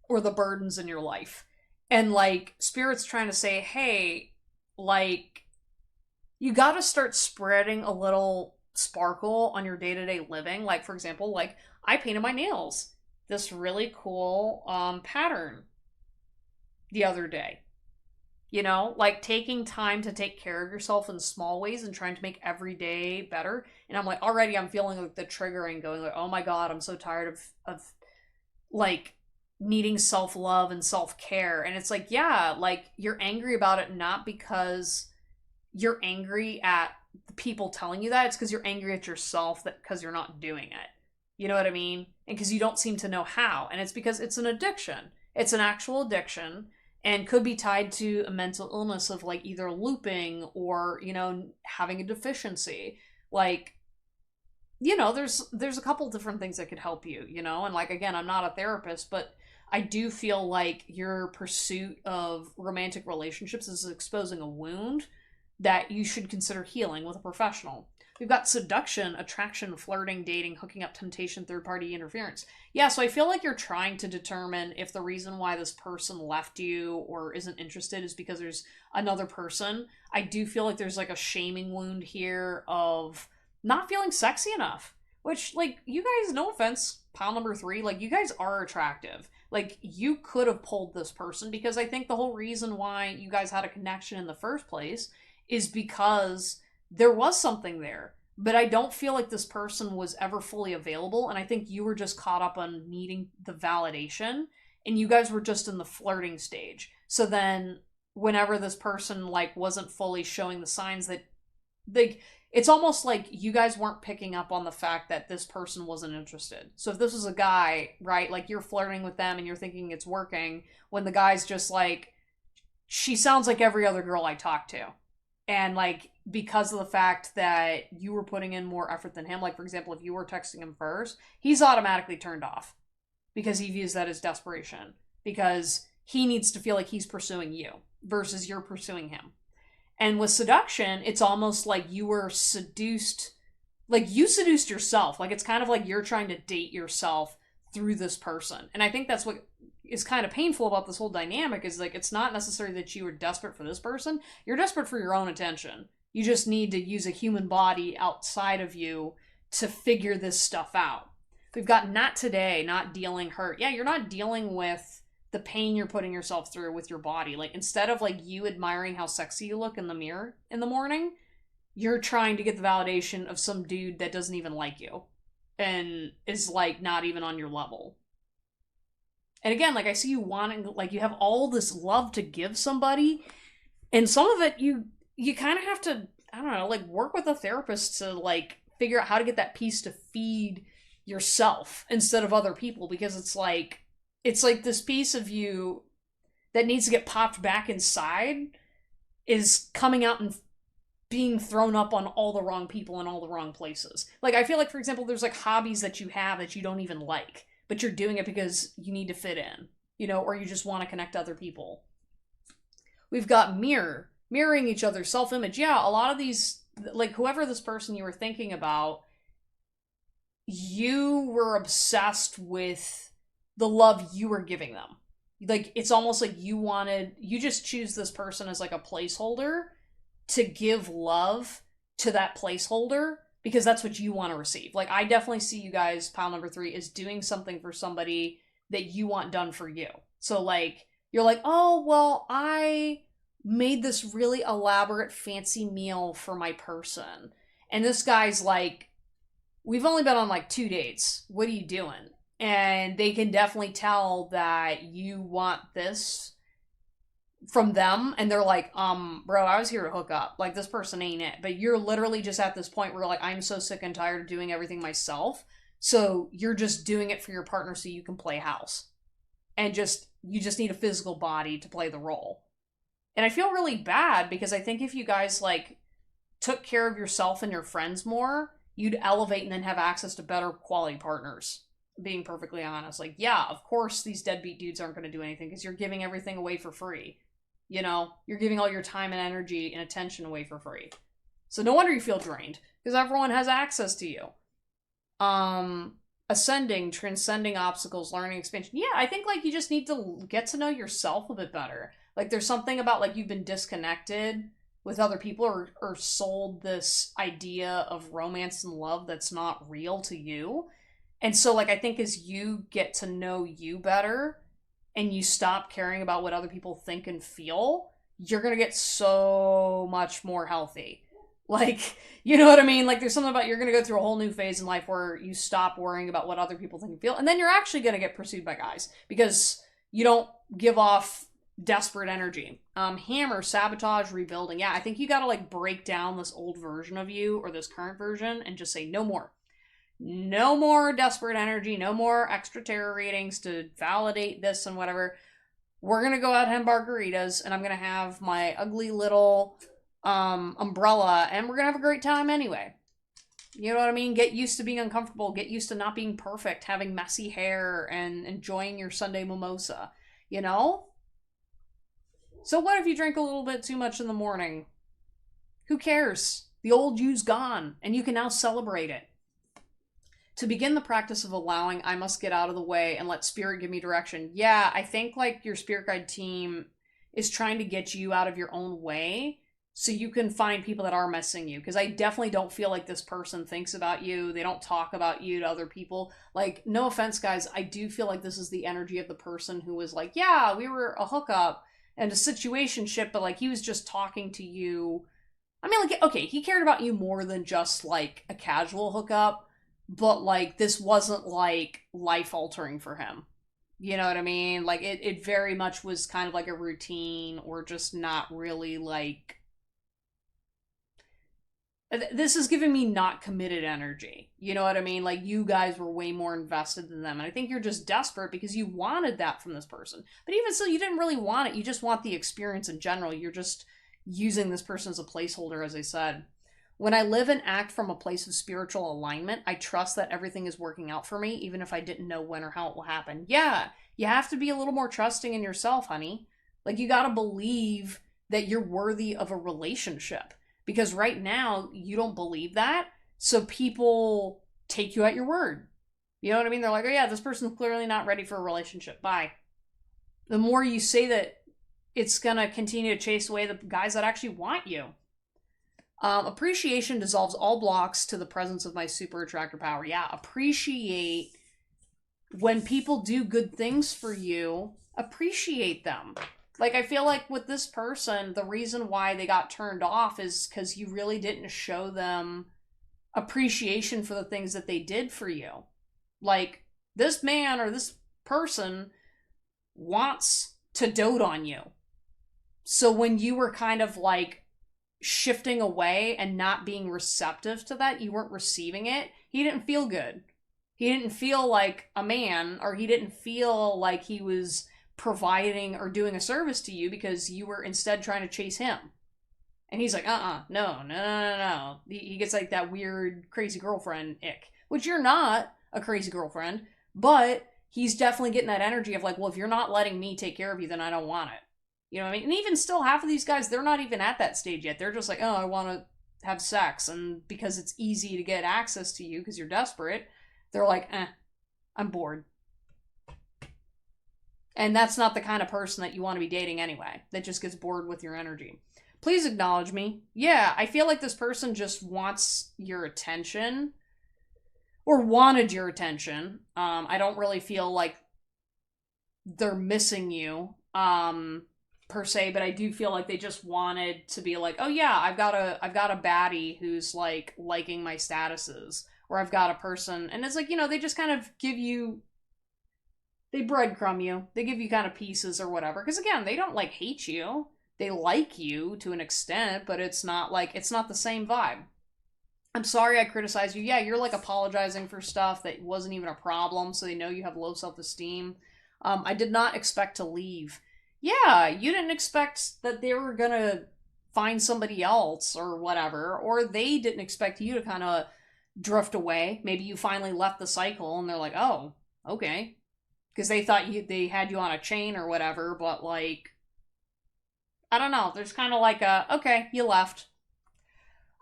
or the burdens in your life. And like Spirit's trying to say, hey, like you got to start spreading a little sparkle on your day-to-day living. Like for example, like I painted my nails this really cool pattern the other day. You know, like taking time to take care of yourself in small ways and trying to make every day better. And I'm like, already I'm feeling like the triggering going like, oh my God, I'm so tired of like needing self-love and self-care. And it's like, yeah, like you're angry about it, not because you're angry at the people telling you that. It's because you're angry at yourself, that because you're not doing it. You know what I mean? And because you don't seem to know how. And it's because it's an addiction. It's an actual addiction. And could be tied to a mental illness of like either looping or, you know, having a deficiency. Like, you know, there's a couple different things that could help you, you know? And like, again, I'm not a therapist, but I do feel like your pursuit of romantic relationships is exposing a wound that you should consider healing with a professional. We've got seduction, attraction, flirting, dating, hooking up, temptation, third-party interference. Yeah, so I feel like you're trying to determine if the reason why this person left you or isn't interested is because there's another person. I do feel like there's like a shaming wound here of not feeling sexy enough. Which, like, you guys, no offense, pile number 3, like, you guys are attractive. Like, you could have pulled this person, because I think the whole reason why you guys had a connection in the first place is because there was something there, but I don't feel like this person was ever fully available, and I think you were just caught up on needing the validation, and you guys were just in the flirting stage. So then, whenever this person, like, wasn't fully showing the signs that, like, it's almost like you guys weren't picking up on the fact that this person wasn't interested. So if this was a guy, right, like, you're flirting with them and you're thinking it's working, when the guy's just like, she sounds like every other girl I talk to. And, like, because of the fact that you were putting in more effort than him, like, for example, if you were texting him first, he's automatically turned off because he views that as desperation, because he needs to feel like he's pursuing you versus you're pursuing him. And with seduction, it's almost like you were seduced, like, you seduced yourself. Like, it's kind of like you're trying to date yourself through this person. And I think that's what is kind of painful about this whole dynamic, is like, it's not necessarily that you were desperate for this person. You're desperate for your own attention. You just need to use a human body outside of you to figure this stuff out. We've got not today, not dealing hurt. Yeah, you're not dealing with the pain you're putting yourself through with your body. Like, instead of like you admiring how sexy you look in the mirror in the morning, you're trying to get the validation of some dude that doesn't even like you and is like not even on your level. And again, like, I see you wanting, like, you have all this love to give somebody, and some of it you kind of have to, I don't know, like, work with a therapist to, like, figure out how to get that piece to feed yourself instead of other people, because it's like this piece of you that needs to get popped back inside is coming out and being thrown up on all the wrong people in all the wrong places. Like, I feel like, for example, there's like hobbies that you have that you don't even like, but you're doing it because you need to fit in. or you just want to connect to other people. We've got mirroring each other's self-image. Yeah, a lot of these, like whoever this person you were thinking about, you were obsessed with the love you were giving them. Like, it's almost like you just choose this person as like a placeholder to give love to that placeholder because that's what you want to receive. Like, I definitely see you guys, pile number 3, is doing something for somebody that you want done for you. So, like, you're like, oh, well, I made this really elaborate, fancy meal for my person. And this guy's like, we've only been on like 2 dates. What are you doing? And they can definitely tell that you want this from them, and they're like, bro, I was here to hook up. Like, this person ain't it. But you're literally just at this point where you're like, I'm so sick and tired of doing everything myself. So you're just doing it for your partner so you can play house. And you just need a physical body to play the role. And I feel really bad because I think if you guys, like, took care of yourself and your friends more, you'd elevate and then have access to better quality partners. Being perfectly honest. Like, yeah, of course these deadbeat dudes aren't going to do anything because you're giving everything away for free. You're giving all your time and energy and attention away for free. So no wonder you feel drained because everyone has access to you. Ascending, transcending obstacles, learning, expansion. Yeah, I think, like, you just need to get to know yourself a bit better. Like, there's something about, like, you've been disconnected with other people or sold this idea of romance and love that's not real to you. And so, like, I think as you get to know you better and you stop caring about what other people think and feel, you're going to get so much more healthy. Like, you know what I mean? Like, there's something about you're going to go through a whole new phase in life where you stop worrying about what other people think and feel. And then you're actually going to get pursued by guys because you don't give off desperate energy. Hammer, sabotage, rebuilding. Yeah, I think you got to, like, break down this old version of you or this current version and just say no more. No more desperate energy, no more extra tarot readings to validate this and whatever. We're going to go out and have margaritas, and I'm going to have my ugly little umbrella, and we're going to have a great time anyway. You know what I mean? Get used to being uncomfortable. Get used to not being perfect, having messy hair, and enjoying your Sunday mimosa. So what if you drink a little bit too much in the morning? Who cares? The old you's gone, and you can now celebrate it. To begin the practice of allowing, I must get out of the way and let spirit give me direction. Yeah, I think, like, your spirit guide team is trying to get you out of your own way so you can find people that are messing you. Because I definitely don't feel like this person thinks about you. They don't talk about you to other people. Like, no offense, guys, I do feel like this is the energy of the person who was like, yeah, we were a hookup and a situationship, but, like, he was just talking to you. I mean, like, okay, he cared about you more than just, like, a casual hookup. But, like, this wasn't, like, life-altering for him. You know what I mean? Like, it very much was kind of like a routine or just not really, like... This is giving me not committed energy. You know what I mean? Like, you guys were way more invested than them. And I think you're just desperate because you wanted that from this person. But even so, you didn't really want it. You just want the experience in general. You're just using this person as a placeholder, as I said. When I live and act from a place of spiritual alignment, I trust that everything is working out for me, even if I didn't know when or how it will happen. Yeah, you have to be a little more trusting in yourself, honey. Like, you gotta believe that you're worthy of a relationship. Because right now, you don't believe that, so people take you at your word. You know what I mean? They're like, oh yeah, this person's clearly not ready for a relationship. Bye. The more you say that, it's gonna continue to chase away the guys that actually want you. Appreciation dissolves all blocks to the presence of my super attractor power. Yeah, appreciate when people do good things for you. Appreciate them. Like, I feel like with this person, the reason why they got turned off is because you really didn't show them appreciation for the things that they did for you. Like, this man or this person wants to dote on you. So when you were kind of, like, shifting away and not being receptive to that, you weren't receiving it, he didn't feel good. He didn't feel like a man, or he didn't feel like he was providing or doing a service to you because you were instead trying to chase him. And he's like, no. He gets like that weird crazy girlfriend ick, which you're not a crazy girlfriend, but he's definitely getting that energy of like, well, if you're not letting me take care of you, then I don't want it. You know what I mean? And even still, half of these guys, they're not even at that stage yet. They're just like, oh, I want to have sex. And because it's easy to get access to you because you're desperate, they're like, I'm bored. And that's not the kind of person that you want to be dating anyway, that just gets bored with your energy. Please acknowledge me. Yeah, I feel like this person just wants your attention or wanted your attention. I don't really feel like they're missing you per se, but I do feel like they just wanted to be like, oh yeah, I've got a baddie who's like liking my statuses, or I've got a person, and it's like, you know, they just kind of give you, they breadcrumb you, they give you kind of pieces or whatever, because again, they don't like hate you, they like you to an extent, but it's not the same vibe. I'm sorry I criticized you. Yeah, you're like apologizing for stuff that wasn't even a problem, so they know you have low self-esteem. I did not expect to leave. Yeah, you didn't expect that they were gonna find somebody else or whatever, or they didn't expect you to kind of drift away. Maybe you finally left the cycle and they're like, oh, okay. Because they thought they had you on a chain or whatever, but like, I don't know. There's kind of like okay, you left.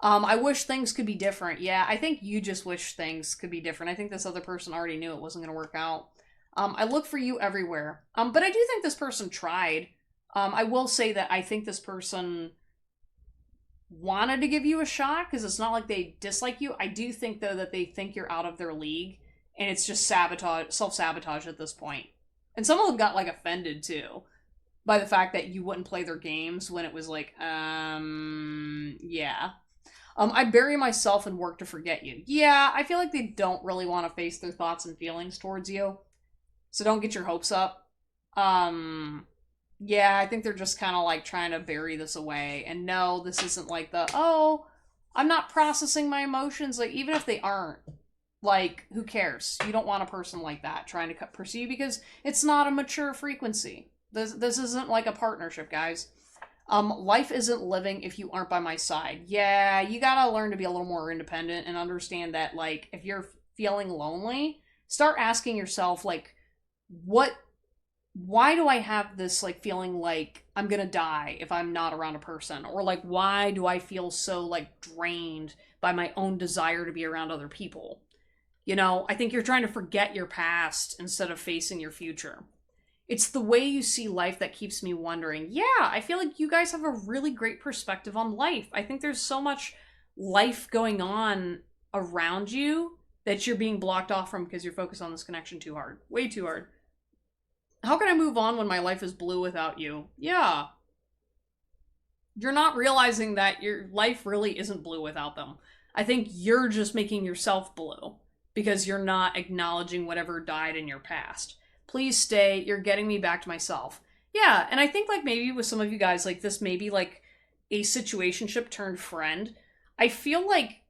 I wish things could be different. Yeah, I think you just wish things could be different. I think this other person already knew it wasn't going to work out. I look for you everywhere. But I do think this person tried. I will say that I think this person wanted to give you a shot, because it's not like they dislike you. I do think, though, that they think you're out of their league, and it's just self-sabotage at this point. And some of them got, like, offended, too, by the fact that you wouldn't play their games when it was like, yeah. I bury myself and work to forget you. Yeah, I feel like they don't really want to face their thoughts and feelings towards you. So don't get your hopes up. Yeah, I think they're just kind of like trying to bury this away. And no, this isn't like oh, I'm not processing my emotions. Like, even if they aren't, like, who cares? You don't want a person like that trying to pursue you, because it's not a mature frequency. This isn't like a partnership, guys. Life isn't living if you aren't by my side. Yeah, you gotta learn to be a little more independent and understand that, like, if you're feeling lonely, start asking yourself, like, why do I have this, like, feeling like I'm gonna die if I'm not around a person? Or, like, why do I feel so, like, drained by my own desire to be around other people? You know, I think you're trying to forget your past instead of facing your future. It's the way you see life that keeps me wondering. Yeah, I feel like you guys have a really great perspective on life. I think there's so much life going on around you that you're being blocked off from because you're focused on this connection too hard. Way too hard. How can I move on when my life is blue without you? Yeah. You're not realizing that your life really isn't blue without them. I think you're just making yourself blue because you're not acknowledging whatever died in your past. Please stay. You're getting me back to myself. Yeah, and I think, like, maybe with some of you guys, like, this may be, like, a situationship turned friend. I feel like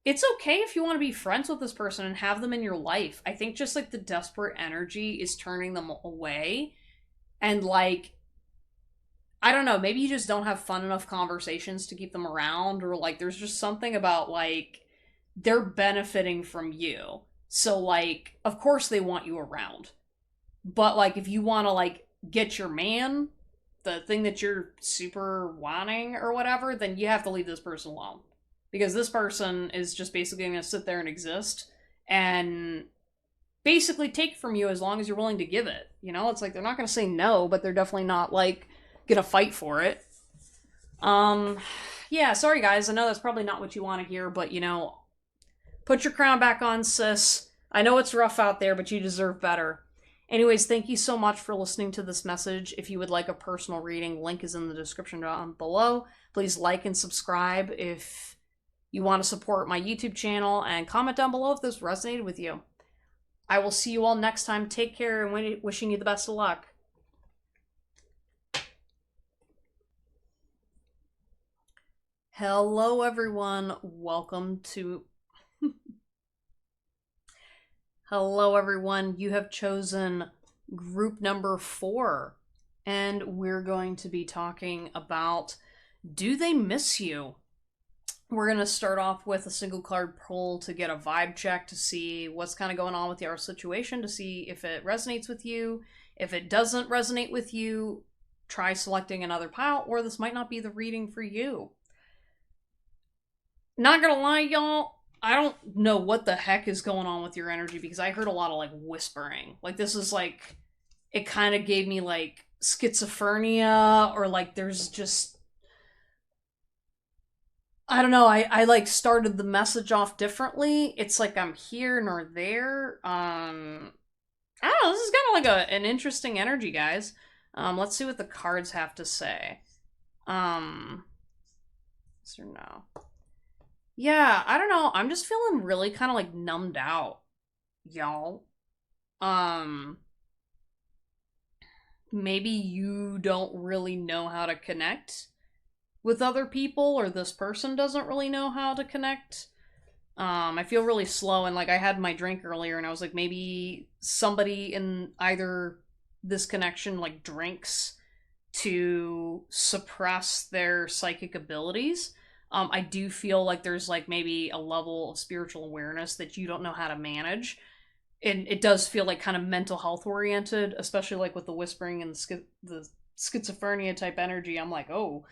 it's okay if you want to be friends with this person and have them in your life. I think just, like, the desperate energy is turning them away. And, like, I don't know, maybe you just don't have fun enough conversations to keep them around, or, like, there's just something about, like, they're benefiting from you. So, like, of course they want you around. But, like, if you want to, like, get your man, the thing that you're super wanting or whatever, then you have to leave this person alone. Because this person is just basically going to sit there and exist and basically take from you as long as you're willing to give it. You know, it's like they're not going to say no, but they're definitely not, like, going to fight for it. Yeah, sorry guys, I know that's probably not what you want to hear, but, you know, put your crown back on, sis. I know it's rough out there, but you deserve better. Anyways, thank you so much for listening to this message. If you would like a personal reading, link is in the description down below. Please like and subscribe if you want to support my YouTube channel, and comment down below if this resonated with you. I will see you all next time. Take care, and wishing you the best of luck. Hello, everyone. Welcome to... Hello, everyone. You have chosen group number 4, and we're going to be talking about, do they miss you? We're going to start off with a single card pull to get a vibe check to see what's kind of going on with your situation, to see if it resonates with you. If it doesn't resonate with you, try selecting another pile, or this might not be the reading for you. Not gonna lie, y'all, I don't know what the heck is going on with your energy, because I heard a lot of like whispering. Like, this is like, it kind of gave me like schizophrenia, or like there's just, I don't know, I like started the message off differently. It's like I'm here nor there. I don't know, this is kind of like an interesting energy, guys. Let's see what the cards have to say. Yes or no? Yeah, I don't know. I'm just feeling really kind of like numbed out, y'all. Um, Maybe you don't really know how to connect with other people, or this person doesn't really know how to connect. I feel really slow, and like I had my drink earlier, and I was like, maybe somebody in either this connection like drinks to suppress their psychic abilities. I do feel like there's like maybe a level of spiritual awareness that you don't know how to manage. And it does feel like kind of mental health oriented, especially like with the whispering and the schizophrenia type energy. I'm like, oh,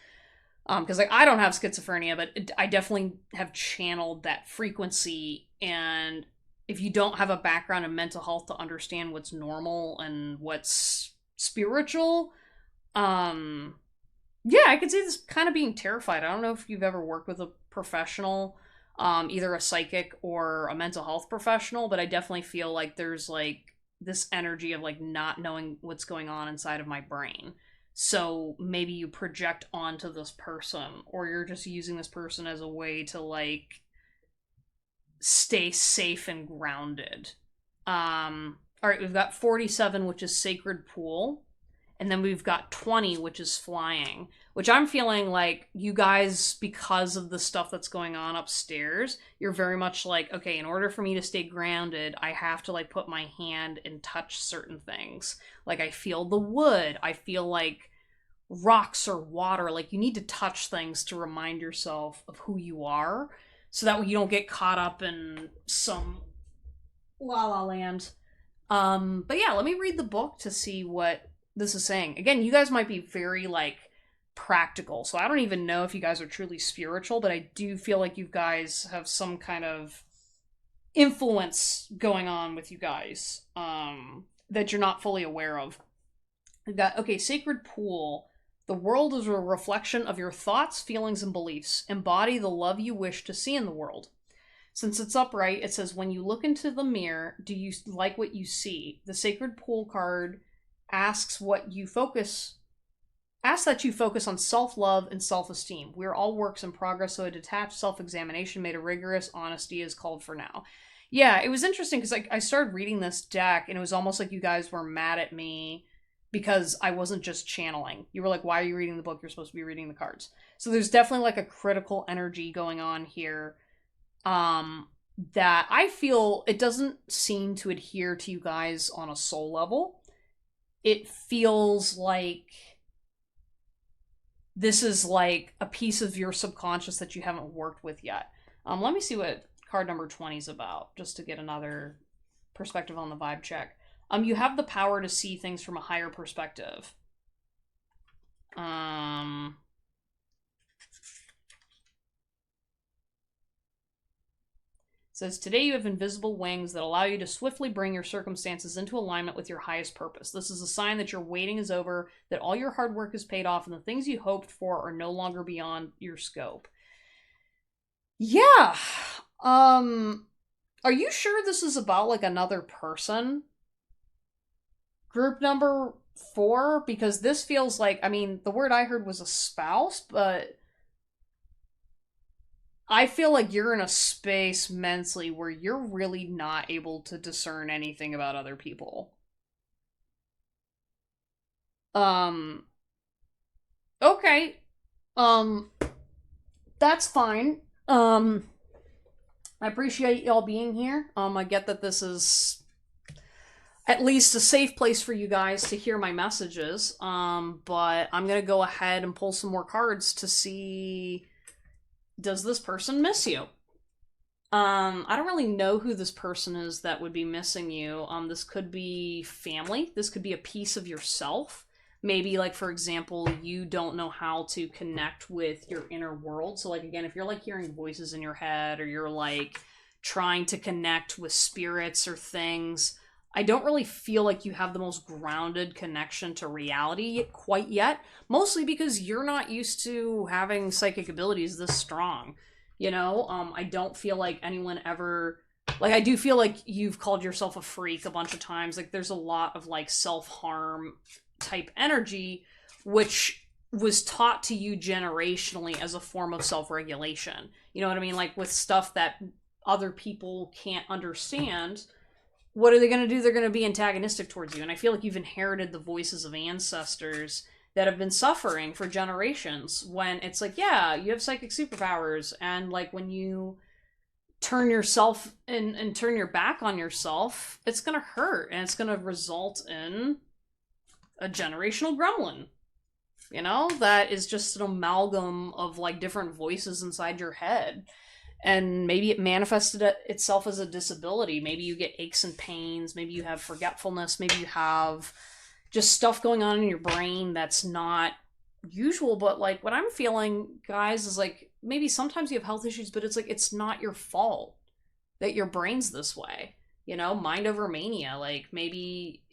because like I don't have schizophrenia, but I definitely have channeled that frequency. And if you don't have a background in mental health to understand what's normal and what's spiritual, yeah, I could see this kind of being terrified. I don't know if you've ever worked with a professional, either a psychic or a mental health professional, but I definitely feel like there's like this energy of like not knowing what's going on inside of my brain. So maybe you project onto this person, or you're just using this person as a way to like stay safe and grounded. All right, we've got 47, which is Sacred Pool. And then we've got 20, which is Flying, which I'm feeling like you guys, because of the stuff that's going on upstairs, you're very much like, okay, in order for me to stay grounded, I have to like put my hand and touch certain things. Like I feel the wood, I feel like rocks or water. Like you need to touch things to remind yourself of who you are, so that way you don't get caught up in some la la land. But yeah, let me read the book to see what this is saying. Again, you guys might be very like practical, so I don't even know if you guys are truly spiritual, but I do feel like you guys have some kind of influence going on with you guys, that you're not fully aware of. We've got, okay, Sacred Pool. The world is a reflection of your thoughts, feelings, and beliefs. Embody the love you wish to see in the world. Since it's upright, it says, when you look into the mirror, do you like what you see? The Sacred Pool card asks that you focus on self-love and self-esteem. We're all works in progress, so a detached self-examination made a rigorous honesty is called for now. Yeah, it was interesting because I started reading this deck, and it was almost like you guys were mad at me because I wasn't just channeling. You were like, why are you reading the book? You're supposed to be reading the cards. So there's definitely like a critical energy going on here, that I feel it doesn't seem to adhere to you guys on a soul level. It feels like this is like a piece of your subconscious that you haven't worked with yet. Let me see what card number 20 is about, just to get another perspective on the vibe check. You have the power to see things from a higher perspective. It says, today you have invisible wings that allow you to swiftly bring your circumstances into alignment with your highest purpose. This is a sign that your waiting is over, that all your hard work is paid off, and the things you hoped for are no longer beyond your scope. Yeah. Are you sure this is about like another person? Group number 4? Because this feels like, I mean, the word I heard was a spouse, but I feel like you're in a space mentally where you're really not able to discern anything about other people. Okay. That's fine. I appreciate y'all being here. I get that this is at least a safe place for you guys to hear my messages. But I'm gonna go ahead and pull some more cards to see does this person miss you? I don't really know who this person is that would be missing you. This could be family. This could be a piece of yourself. Maybe, like, for example, you don't know how to connect with your inner world. So, like, again, if you're, like, hearing voices in your head or you're, like, trying to connect with spirits or things, I don't really feel like you have the most grounded connection to reality quite yet. Mostly because you're not used to having psychic abilities this strong. I don't feel like anyone ever, like, I do feel like you've called yourself a freak a bunch of times. Like, there's a lot of, like, self-harm type energy, which was taught to you generationally as a form of self-regulation. You know what I mean? Like, with stuff that other people can't understand, what are they going to do? They're going to be antagonistic towards you. And I feel like you've inherited the voices of ancestors that have been suffering for generations, when it's like, yeah, you have psychic superpowers, and, like, when you turn yourself and turn your back on yourself, it's gonna hurt, and it's gonna result in a generational gremlin, that is just an amalgam of, like, different voices inside your head. And maybe it manifested itself as a disability. Maybe you get aches and pains, maybe you have forgetfulness, maybe you have just stuff going on in your brain that's not usual. But, like, what I'm feeling, guys, is like, maybe sometimes you have health issues, but it's like, it's not your fault that your brain's this way. Mind over mania. Like, maybe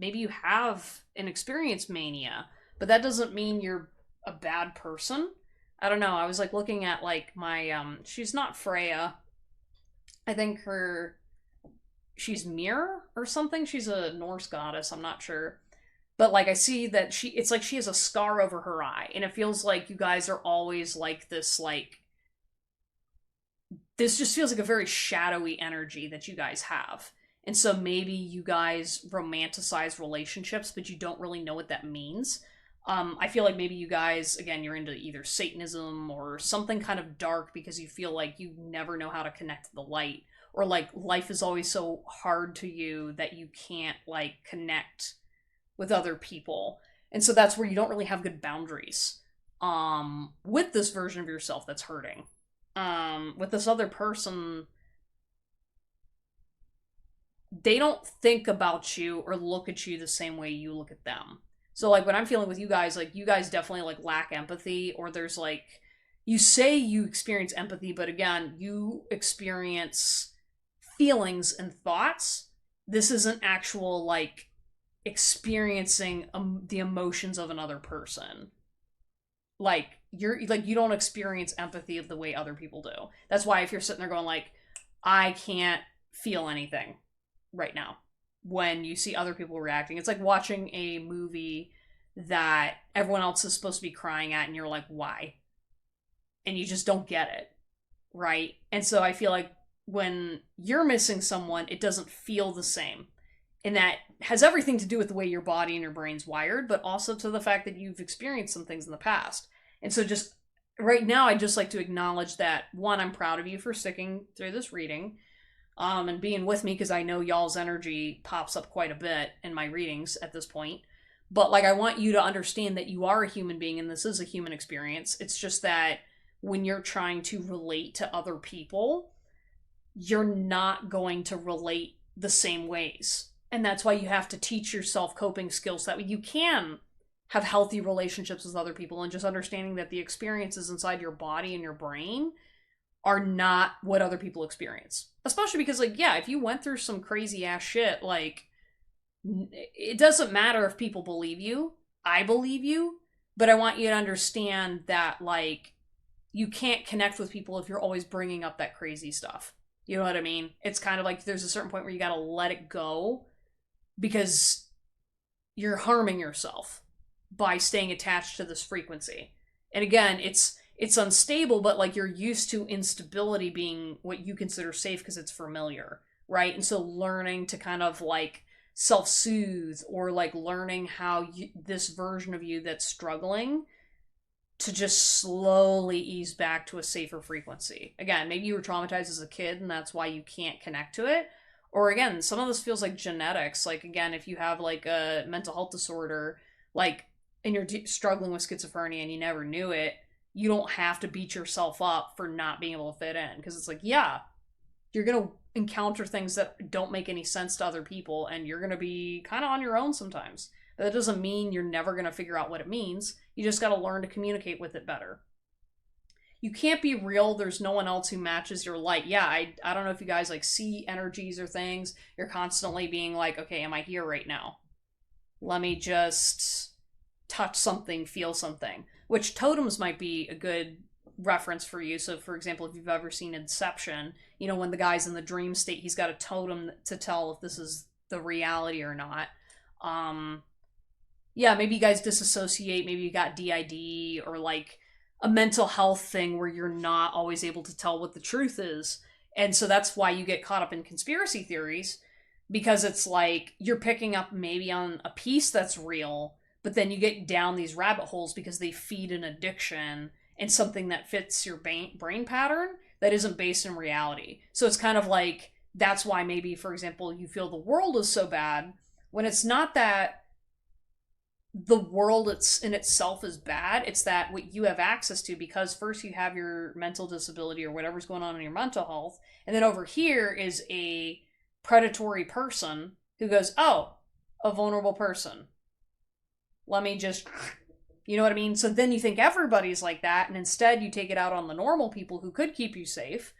you have an experience mania, but that doesn't mean you're a bad person. I don't know. I was, like, looking at, like, my she's not Freya. I think she's Mir or something. She's a Norse goddess, I'm not sure. But, like, I see that it's like she has a scar over her eye, and it feels like you guys are always, like, this just feels like a very shadowy energy that you guys have. And so maybe you guys romanticize relationships, but you don't really know what that means. I feel like maybe you guys, again, you're into either Satanism or something kind of dark because you feel like you never know how to connect to the light, or, like, life is always so hard to you that you can't, like, connect with other people. And so that's where you don't really have good boundaries with this version of yourself that's hurting. With this other person, they don't think about you or look at you the same way you look at them. So, like, what I'm feeling with you guys, like, you guys definitely, like, lack empathy, or there's, like, you say you experience empathy, but again, you experience feelings and thoughts. This isn't actual, like, experiencing the emotions of another person. Like, you don't experience empathy of the way other people do. That's why if you're sitting there going, like, I can't feel anything right now, when you see other people reacting, it's like watching a movie that everyone else is supposed to be crying at, and you're like, why? And you just don't get it, right? And so I feel like when you're missing someone, it doesn't feel the same. And that has everything to do with the way your body and your brain's wired, but also to the fact that you've experienced some things in the past. And so just right now, I'd just like to acknowledge that, one, I'm proud of you for sticking through this reading, and being with me, because I know y'all's energy pops up quite a bit in my readings at this point. But, like, I want you to understand that you are a human being and this is a human experience. It's just that when you're trying to relate to other people, you're not going to relate the same ways. And that's why you have to teach yourself coping skills so that you can have healthy relationships with other people, and just understanding that the experiences inside your body and your brain are not what other people experience. Especially because, like, yeah, if you went through some crazy ass shit, like, it doesn't matter if people believe you. I believe you. But I want you to understand that, like, you can't connect with people if you're always bringing up that crazy stuff. You know what I mean? It's kind of like there's a certain point where you gotta let it go, because you're harming yourself by staying attached to this frequency. And again, it's unstable, but, like, you're used to instability being what you consider safe because it's familiar, right? And so learning to kind of, like, self-soothe, or, like, learning how this version of you that's struggling to just slowly ease back to a safer frequency. Again, maybe you were traumatized as a kid and that's why you can't connect to it. Or, again, some of this feels like genetics. Like, again, if you have, like, a mental health disorder, like, and you're struggling with schizophrenia and you never knew it, you don't have to beat yourself up for not being able to fit in. Because it's like, yeah, you're going to encounter things that don't make any sense to other people, and you're going to be kind of on your own sometimes. That doesn't mean you're never going to figure out what it means. You just got to learn to communicate with it better. You can't be real. There's no one else who matches your light. Yeah, I don't know if you guys like see energies or things. You're constantly being like, okay, am I here right now? Let me just touch something, feel something. Which totems might be a good reference for you. So, for example, if you've ever seen Inception, you know, when the guy's in the dream state, he's got a totem to tell if this is the reality or not. Yeah, maybe you guys disassociate. Maybe you got DID or like a mental health thing where you're not always able to tell what the truth is. And so that's why you get caught up in conspiracy theories, because it's like you're picking up maybe on a piece that's real, but then you get down these rabbit holes because they feed an addiction and something that fits your brain pattern that isn't based in reality. So it's kind of like that's why maybe, for example, you feel the world is so bad when it's not that the world it's in itself is bad. It's that what you have access to, because first you have your mental disability or whatever's going on in your mental health, and then over here is a predatory person who goes, oh, a vulnerable person, let me just, you know what I mean? So then you think everybody's like that, and instead you take it out on the normal people who could keep you safe,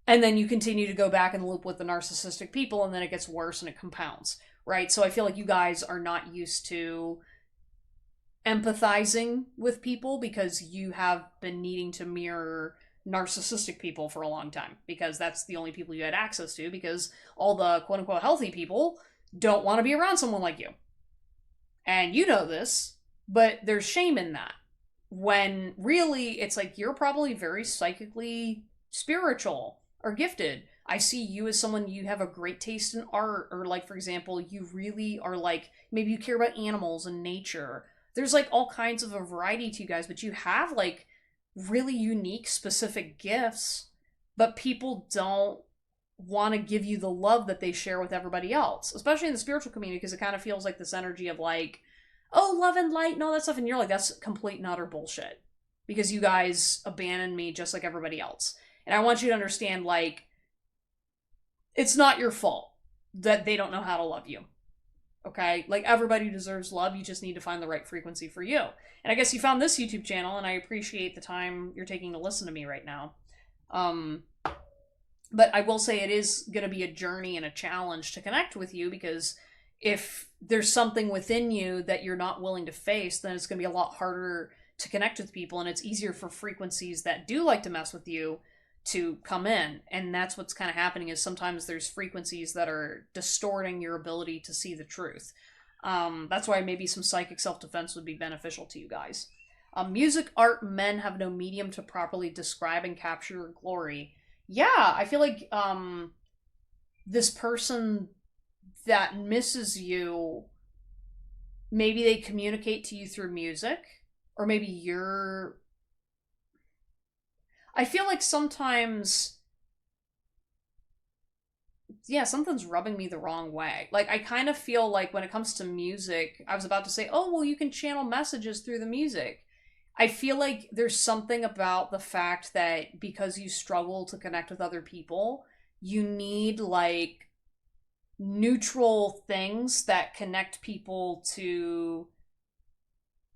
and then you continue to go back and loop with the narcissistic people, and then it gets worse and it compounds, right? So I feel like you guys are not used to empathizing with people because you have been needing to mirror narcissistic people for a long time, because that's the only people you had access to, because all the quote-unquote healthy people don't want to be around someone like you. And you know this, but there's shame in that, when really it's like you're probably very psychically spiritual or gifted. I see you as someone, you have a great taste in art, or like, for example, you really are like, maybe you care about animals and nature. There's like all kinds of a variety to you guys, but you have like really unique, specific gifts, but people don't want to give you the love that they share with everybody else, especially in the spiritual community, because it kind of feels like this energy of like, oh, love and light and all that stuff. And you're like, that's complete and utter bullshit, because you guys abandoned me just like everybody else. And I want you to understand, like, it's not your fault that they don't know how to love you. Okay? Like, everybody deserves love. You just need to find the right frequency for you. And I guess you found this YouTube channel, and I appreciate the time you're taking to listen to me right now. But I will say it is going to be a journey and a challenge to connect with you, because if there's something within you that you're not willing to face, then it's going to be a lot harder to connect with people, and it's easier for frequencies that do like to mess with you to come in. And that's what's kind of happening, is sometimes there's frequencies that are distorting your ability to see the truth. That's why maybe some psychic self-defense would be beneficial to you guys. Music, art, men have no medium to properly describe and capture your glory. Yeah, I feel like this person that misses you, maybe they communicate to you through music, or maybe you're... I feel like sometimes, yeah, something's rubbing me the wrong way. Like, I kind of feel like when it comes to music, I was about to say, oh, well, you can channel messages through the music. I feel like there's something about the fact that because you struggle to connect with other people, you need, like, neutral things that connect people to,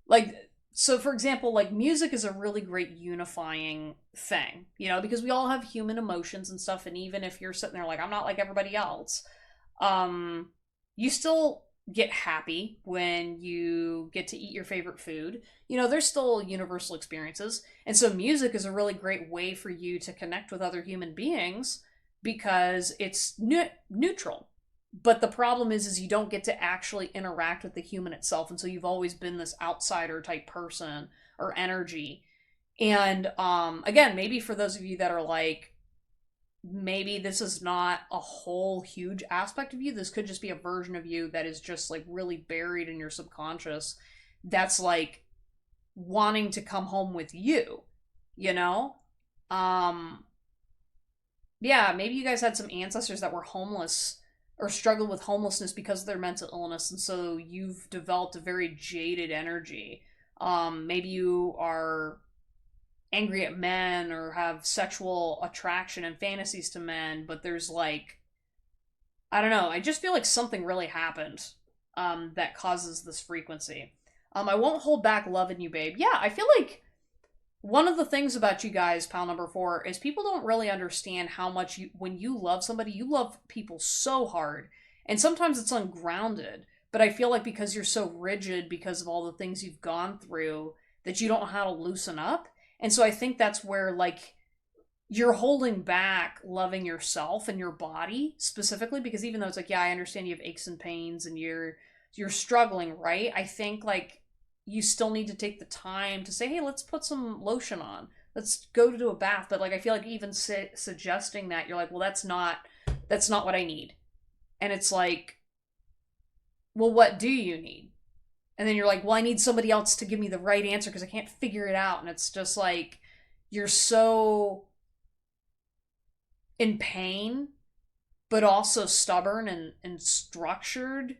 like... So, for example, like, music is a really great unifying thing, you know, because we all have human emotions and stuff, and even if you're sitting there like, I'm not like everybody else, you still get happy when you get to eat your favorite food. You know, there's still universal experiences, and so music is a really great way for you to connect with other human beings, because it's neutral. But the problem is you don't get to actually interact with the human itself, and so you've always been this outsider type person or energy. And again, maybe for those of you that are like, maybe this is not a whole huge aspect of you, this could just be a version of you that is just like really buried in your subconscious, that's like wanting to come home with you, you know? Yeah, maybe you guys had some ancestors that were homeless or struggled with homelessness because of their mental illness, and so you've developed a very jaded energy. Maybe you are angry at men or have sexual attraction and fantasies to men, but there's like, I don't know, I just feel like something really happened that causes this frequency. I won't hold back loving you, babe. Yeah, I feel like one of the things about you guys, pal number 4, is people don't really understand how much when you love somebody, you love people so hard. And sometimes it's ungrounded. But I feel like because you're so rigid because of all the things you've gone through, that you don't know how to loosen up. And so I think that's where, like, you're holding back loving yourself and your body specifically, because even though it's like, yeah, I understand you have aches and pains and you're struggling, right? I think, like, you still need to take the time to say, hey, let's put some lotion on. Let's go to do a bath. But like, I feel like even suggesting that, you're like, well, that's not what I need. And it's like, well, what do you need? And then you're like, well, I need somebody else to give me the right answer because I can't figure it out. And it's just like, you're so in pain, but also stubborn and structured.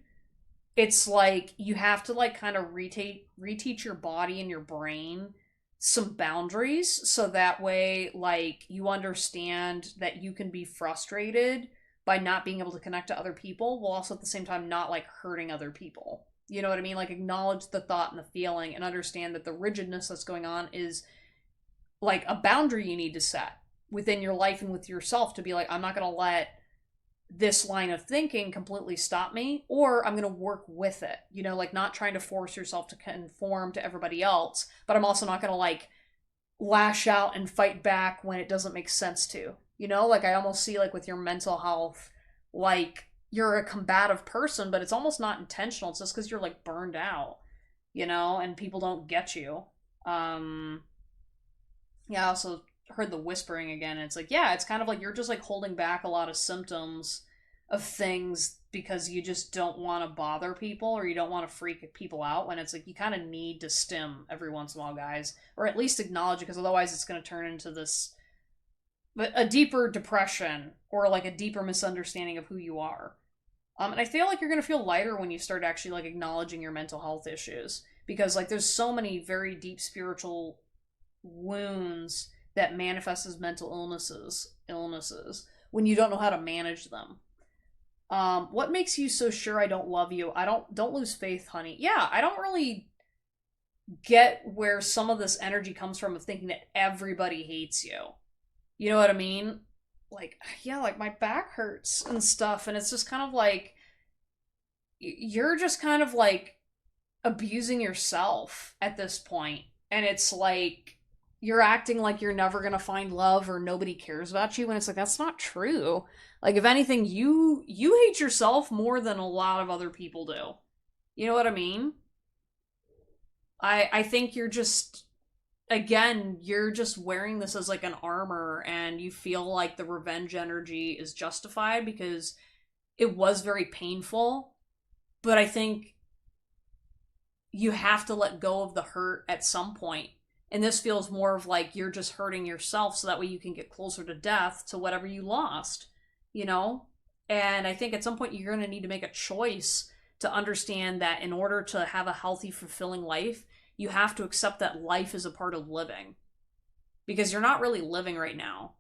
It's like you have to like kind of reteach your body and your brain some boundaries, so that way like you understand that you can be frustrated by not being able to connect to other people, while also at the same time not like hurting other people. You know what I mean? Like, acknowledge the thought and the feeling and understand that the rigidness that's going on is like a boundary you need to set within your life and with yourself, to be like, I'm not going to let this line of thinking completely stop me, or I'm going to work with it. You know, like, not trying to force yourself to conform to everybody else, but I'm also not going to like lash out and fight back when it doesn't make sense to. You know, like, I almost see like with your mental health, like, you're a combative person, but it's almost not intentional. It's just because you're like burned out, you know, and people don't get you. Yeah, I also heard the whispering again. It's like, yeah, it's kind of like you're just like holding back a lot of symptoms of things because you just don't want to bother people, or you don't want to freak people out, when it's like you kind of need to stim every once in a while, guys, or at least acknowledge it, because otherwise it's going to turn into this a deeper depression or like a deeper misunderstanding of who you are. And I feel like you're going to feel lighter when you start actually like acknowledging your mental health issues, because like there's so many very deep spiritual wounds that manifest as mental illnesses when you don't know how to manage them. What makes you so sure I don't love you? Don't lose faith, honey. Yeah, I don't really get where some of this energy comes from, of thinking that everybody hates you. You know what I mean? Like, yeah, like my back hurts and stuff, and it's just kind of like you're just kind of like abusing yourself at this point. And it's like you're acting like you're never going to find love or nobody cares about you, and it's like, that's not true. Like, if anything, you hate yourself more than a lot of other people do. You know what I mean? I think you're just, again, you're just wearing this as like an armor, and you feel like the revenge energy is justified because it was very painful. But I think you have to let go of the hurt at some point. And this feels more of like you're just hurting yourself so that way you can get closer to death, to whatever you lost, you know? And I think at some point you're going to need to make a choice to understand that in order to have a healthy, fulfilling life, you have to accept that life is a part of living. Because you're not really living right now.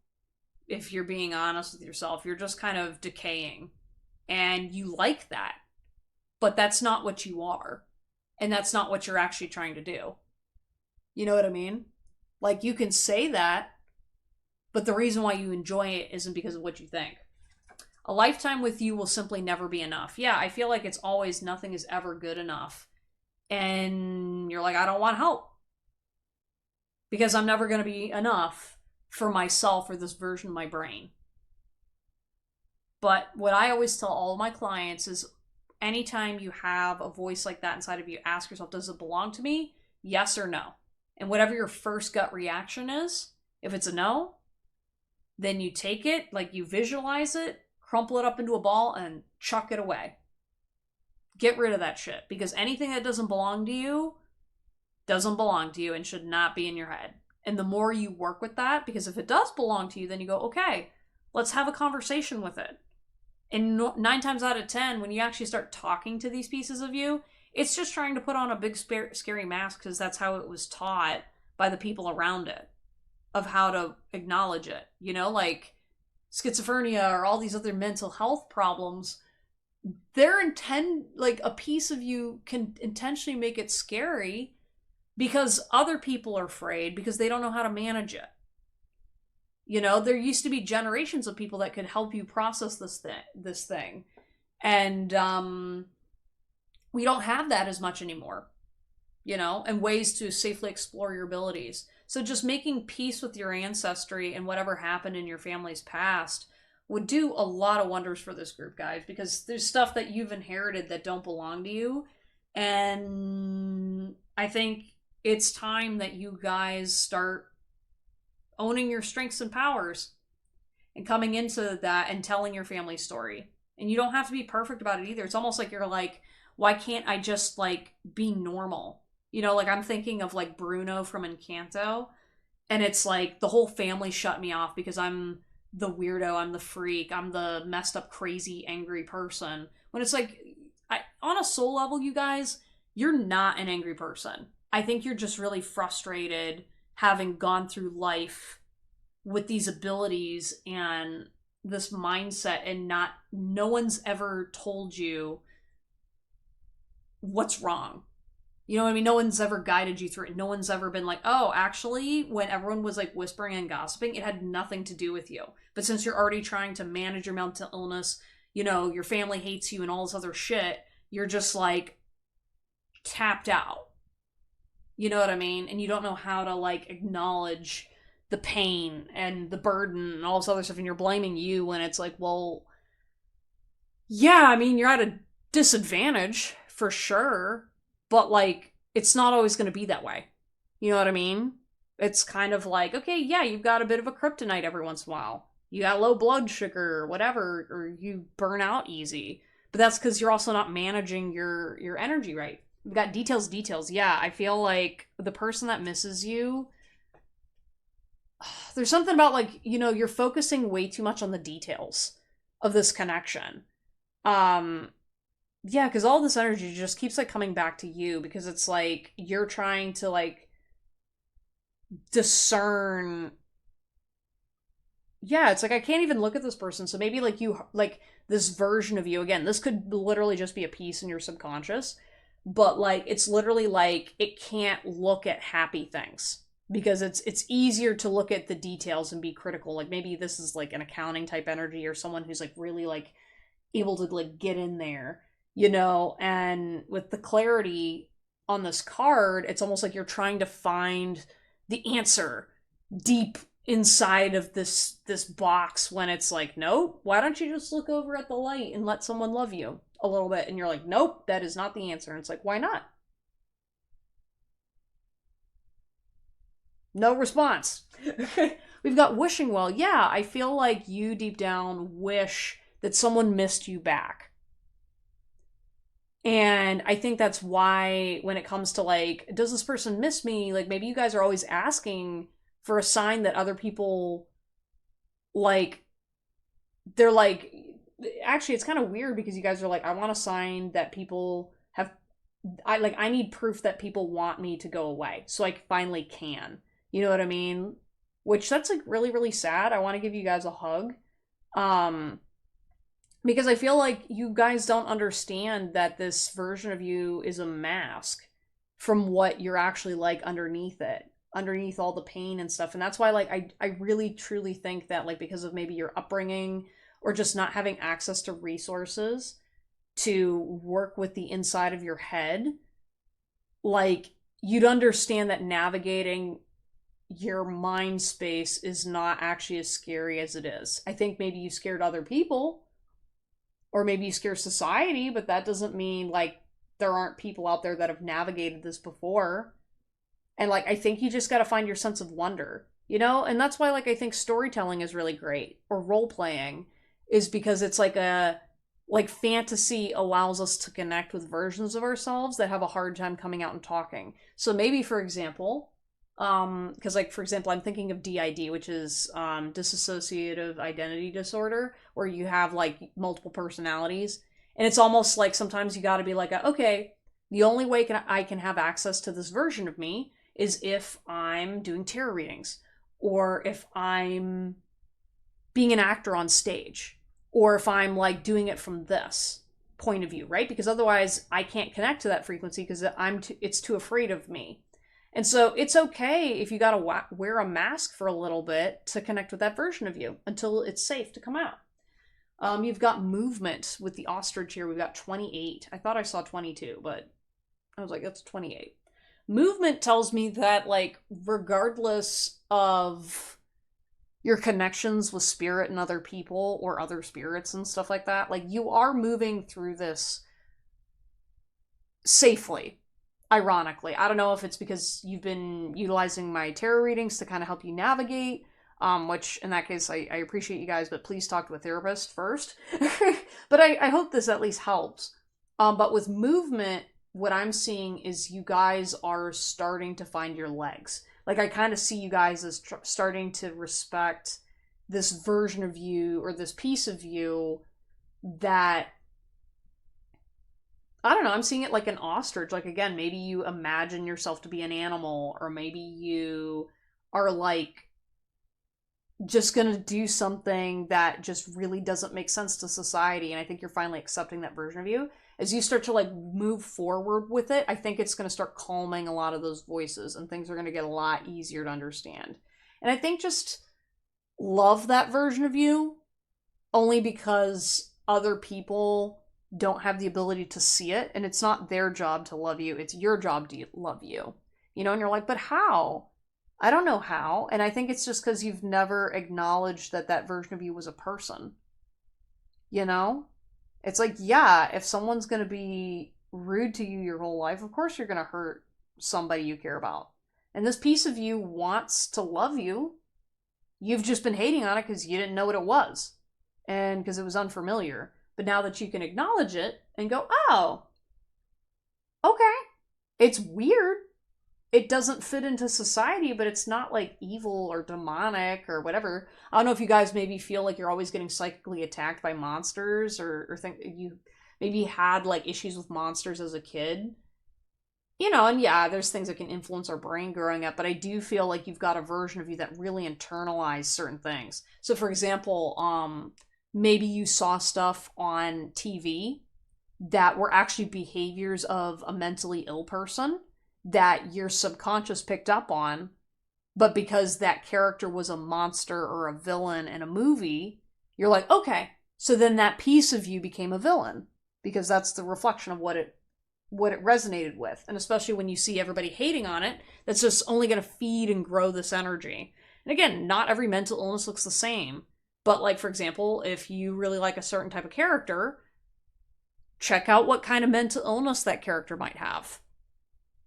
If you're being honest with yourself, you're just kind of decaying. And you like that. But that's not what you are. And that's not what you're actually trying to do. You know what I mean? Like, you can say that, but the reason why you enjoy it isn't because of what you think. A lifetime with you will simply never be enough. Yeah, I feel like it's always, nothing is ever good enough. And you're like, I don't want help. Because I'm never going to be enough for myself or this version of my brain. But what I always tell all of my clients is, anytime you have a voice like that inside of you, ask yourself, does it belong to me? Yes or no? And whatever your first gut reaction is, if it's a no, then you take it, like you visualize it, crumple it up into a ball, and chuck it away. Get rid of that shit. Because anything that doesn't belong to you and should not be in your head. And the more you work with that, because if it does belong to you, then you go, okay, let's have a conversation with it. And 9 times out of 10, when you actually start talking to these pieces of you, it's just trying to put on a big scary mask, because that's how it was taught by the people around it. of how to acknowledge it. You know, like schizophrenia or all these other mental health problems, like a piece of you can intentionally make it scary because other people are afraid because they don't know how to manage it. You know, there used to be generations of people that could help you process this thing. And we don't have that as much anymore, you know, and ways to safely explore your abilities. So just making peace with your ancestry and whatever happened in your family's past would do a lot of wonders for this group, guys, because there's stuff that you've inherited that don't belong to you. And I think it's time that you guys start owning your strengths and powers and coming into that and telling your family story. And you don't have to be perfect about it either. It's almost like you're like, why can't I just like be normal? You know, like I'm thinking of like Bruno from Encanto, and it's like the whole family shut me off because I'm the weirdo, I'm the freak, I'm the messed up, crazy, angry person. When it's like, on a soul level, you guys, you're not an angry person. I think you're just really frustrated having gone through life with these abilities and this mindset, and no one's ever told you what's wrong. You know what I mean? No one's ever guided you through it. No one's ever been like, oh, actually, when everyone was like whispering and gossiping, it had nothing to do with you. But since you're already trying to manage your mental illness, you know, your family hates you and all this other shit, you're just like tapped out. You know what I mean? And you don't know how to like acknowledge the pain and the burden and all this other stuff, and you're blaming you when it's like, well, yeah, I mean, you're at a disadvantage for sure, but like, it's not always going to be that way. You know what I mean? It's kind of like, okay, yeah, you've got a bit of a kryptonite every once in a while. You got low blood sugar or whatever, or you burn out easy. But that's because you're also not managing your energy right. We've got details. Yeah, I feel like the person that misses you, there's something about like, you know, you're focusing way too much on the details of this connection. Um, yeah, because all this energy just keeps like coming back to you because it's like you're trying to like discern. Yeah, it's like I can't even look at this person. So maybe like you like this version of you again. This could literally just be a piece in your subconscious, but like it's literally like it can't look at happy things because it's easier to look at the details and be critical. Like maybe this is like an accounting type energy or someone who's like really like able to like get in there, you know, and with the clarity on this card, it's almost like you're trying to find the answer deep inside of this box when it's like, nope, why don't you just look over at the light and let someone love you a little bit? And you're like, nope, that is not the answer. And it's like, why not? No response. We've got wishing well. Yeah, I feel like you deep down wish that someone missed you back. And I think that's why when it comes to like, does this person miss me? Like maybe you guys are always asking for a sign that other people like, they're like, actually it's kind of weird because you guys are like, I want a sign that people have, I need proof that people want me to go away so I finally can. You know what I mean? Which that's like really, really sad. I want to give you guys a hug. Um, because I feel like you guys don't understand that this version of you is a mask from what you're actually like underneath it, underneath all the pain and stuff. And that's why like I really truly think that like because of maybe your upbringing or just not having access to resources to work with the inside of your head, like you'd understand that navigating your mind space is not actually as scary as it is. I think maybe you scared other people or maybe you scare society, but that doesn't mean like there aren't people out there that have navigated this before. And like I think you just got to find your sense of wonder, you know? And that's why like I think storytelling is really great or role playing is because it's like a like fantasy allows us to connect with versions of ourselves that have a hard time coming out and talking. So maybe for example, because like for example I'm thinking of DID, which is dissociative identity disorder, where you have like multiple personalities, and it's almost like sometimes you got to be like okay, the only way I can have access to this version of me is if I'm doing tarot readings, or if I'm being an actor on stage, or if I'm like doing it from this point of view, right? Because otherwise I can't connect to that frequency because it's too afraid of me. And so it's okay if you got to wear a mask for a little bit to connect with that version of you until it's safe to come out. You've got movement with the ostrich here. We've got 28. I thought I saw 22, but I was like, that's 28. Movement tells me that, like, regardless of your connections with spirit and other people or other spirits and stuff like that, like, you are moving through this safely. Ironically, I don't know if it's because you've been utilizing my tarot readings to kind of help you navigate, which in that case, I appreciate you guys, but please talk to a therapist first. But I hope this at least helps. But with movement, what I'm seeing is you guys are starting to find your legs. Like, I kind of see you guys as starting to respect this version of you or this piece of you that, I don't know, I'm seeing it like an ostrich. Like, again, maybe you imagine yourself to be an animal, or maybe you are like just gonna do something that just really doesn't make sense to society. And I think you're finally accepting that version of you. As you start to like move forward with it, I think it's gonna start calming a lot of those voices and things are gonna get a lot easier to understand. And I think just love that version of you, only because other people don't have the ability to see it, and it's not their job to love you, it's your job to love you. You know, and you're like, but how? I don't know how. And I think it's just because you've never acknowledged that that version of you was a person. You know? It's like, yeah, if someone's going to be rude to you your whole life, of course you're going to hurt somebody you care about. And this piece of you wants to love you. You've just been hating on it because you didn't know what it was. And because it was unfamiliar. But now that you can acknowledge it and go, oh, okay, it's weird. It doesn't fit into society, but it's not like evil or demonic or whatever. I don't know if you guys maybe feel like you're always getting psychically attacked by monsters, or think you maybe had like issues with monsters as a kid. You know, and yeah, there's things that can influence our brain growing up, but I do feel like you've got a version of you that really internalized certain things. So for example, maybe you saw stuff on TV that were actually behaviors of a mentally ill person that your subconscious picked up on, but because that character was a monster or a villain in a movie, you're like, okay, so then that piece of you became a villain because that's the reflection of what it resonated with. And especially when you see everybody hating on it, that's just only going to feed and grow this energy. And again, not every mental illness looks the same. But like, for example, if you really like a certain type of character, check out what kind of mental illness that character might have.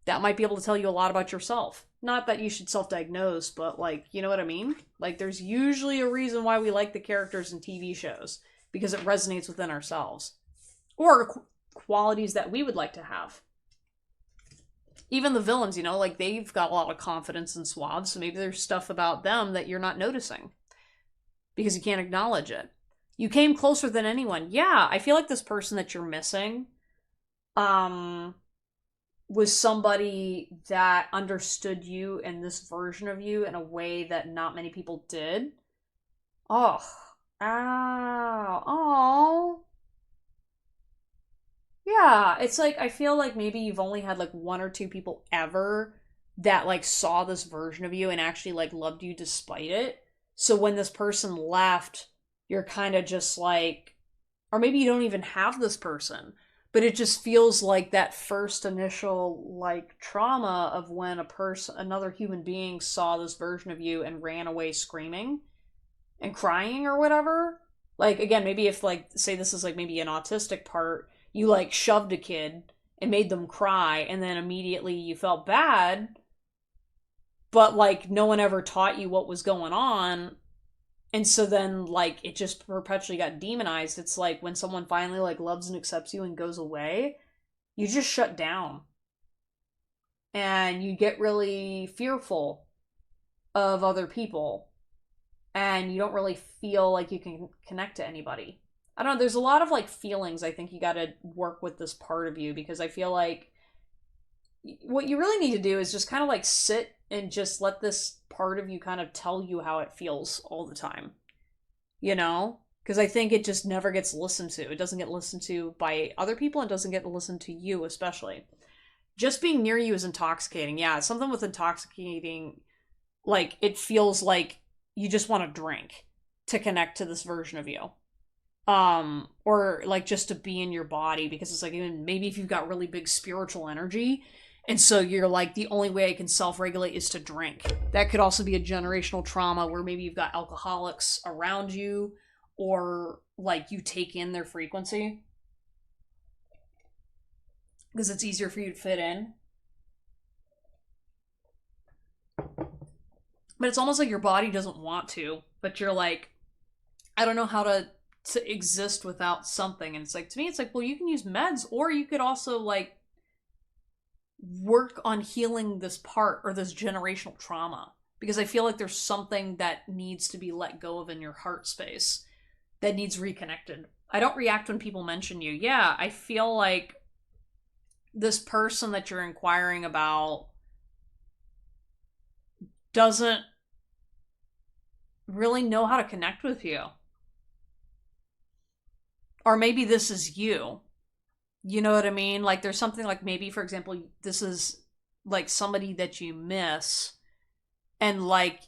That might be able to tell you a lot about yourself. Not that you should self-diagnose, but like, you know what I mean? Like, there's usually a reason why we like the characters in TV shows, because it resonates within ourselves. Or qualities that we would like to have. Even the villains, you know, like they've got a lot of confidence and suave, so maybe there's stuff about them that you're not noticing because you can't acknowledge it. You came closer than anyone. Yeah, I feel like this person that you're missing was somebody that understood you and this version of you in a way that not many people did. Oh, ow, oh. Yeah, it's like, I feel like maybe you've only had like one or two people ever that like saw this version of you and actually like loved you despite it. So when this person left, you're kind of just like, or maybe you don't even have this person, but it just feels like that first initial like trauma of when another human being saw this version of you and ran away screaming and crying or whatever. Like, again, maybe if like, say this is like maybe an autistic part, you like shoved a kid and made them cry and then immediately you felt bad, but like no one ever taught you what was going on. And so then like it just perpetually got demonized. It's like when someone finally like loves and accepts you and goes away, you just shut down. And you get really fearful of other people. And you don't really feel like you can connect to anybody. I don't know, there's a lot of like feelings I think you gotta work with this part of you, because I feel like what you really need to do is just kind of like sit and just let this part part of you kind of tell you how it feels all the time. You know? Because I think it just never gets listened to. It doesn't get listened to by other people, and doesn't get listened to you, especially. Just being near you is intoxicating. Yeah, something with intoxicating, like, it feels like you just want to drink to connect to this version of you. Or like just to be in your body, because it's like, even maybe if you've got really big spiritual energy, and so you're like, the only way I can self-regulate is to drink. That could also be a generational trauma where maybe you've got alcoholics around you, or like you take in their frequency because it's easier for you to fit in. But it's almost like your body doesn't want to, but you're like, I don't know how to exist without something. And it's like, to me, it's like, well, you can use meds, or you could also like work on healing this part or this generational trauma, because I feel like there's something that needs to be let go of in your heart space that needs reconnected. I don't react when people mention you. Yeah, I feel like this person that you're inquiring about doesn't really know how to connect with you. Or maybe this is you. You know what I mean? Like, there's something like, maybe, for example, this is like somebody that you miss, and like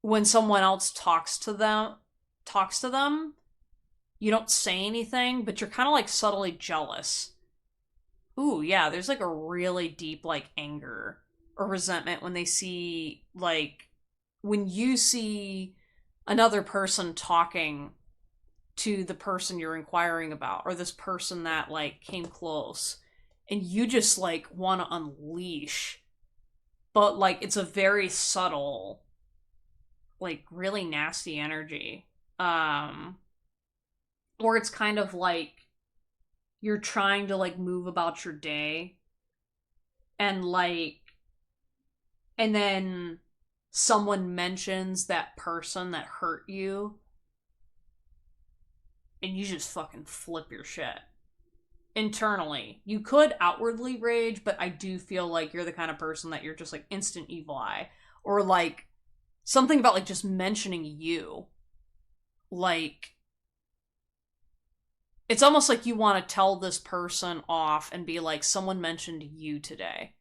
when someone else talks to them, you don't say anything, but you're kind of like subtly jealous. Ooh, yeah, there's like a really deep like anger or resentment when they see, like, when you see another person talking to the person you're inquiring about, or this person that like came close, and you just like want to unleash, but like it's a very subtle, like really nasty energy. Or it's kind of like you're trying to like move about your day, and like, and then someone mentions that person that hurt you, and you just fucking flip your shit internally. You could outwardly rage, but I do feel like you're the kind of person that you're just like instant evil eye, or like something about like just mentioning you, like it's almost like you want to tell this person off and be like, someone mentioned you today,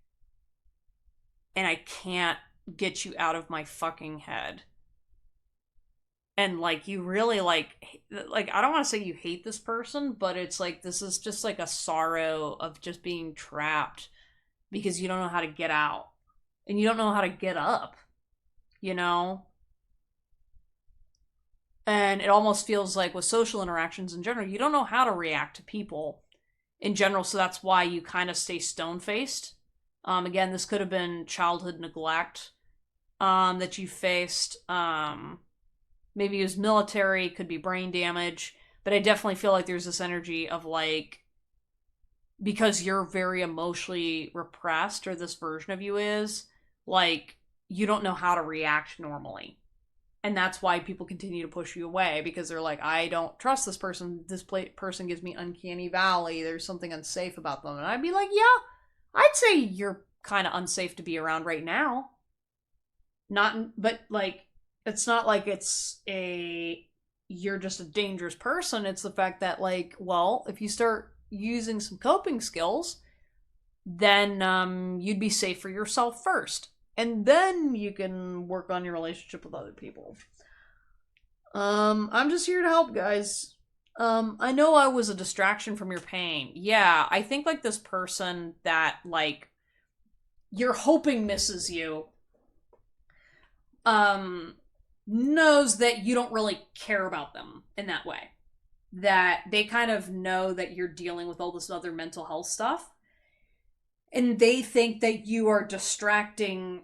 and I can't get you out of my fucking head. And like, you really like I don't want to say you hate this person, but it's like, this is just like a sorrow of just being trapped because you don't know how to get out, and you don't know how to get up, you know? And it almost feels like with social interactions in general, you don't know how to react to people in general, so that's why you kind of stay stone-faced. Again, this could have been childhood neglect that you faced. Maybe it was military, could be brain damage, but I definitely feel like there's this energy of like, because you're very emotionally repressed, or this version of you is, like, you don't know how to react normally. And that's why people continue to push you away, because they're like, I don't trust this person. This person gives me uncanny valley. There's something unsafe about them. And I'd be like, yeah, I'd say you're kind of unsafe to be around right now. But like, it's not like you're just a dangerous person. It's the fact that like, well, if you start using some coping skills, then you'd be safe for yourself first, and then you can work on your relationship with other people. I'm just here to help, guys. I know I was a distraction from your pain. Yeah, I think like this person that like you're hoping misses you knows that you don't really care about them in that way. That they kind of know that you're dealing with all this other mental health stuff, and they think that you are distracting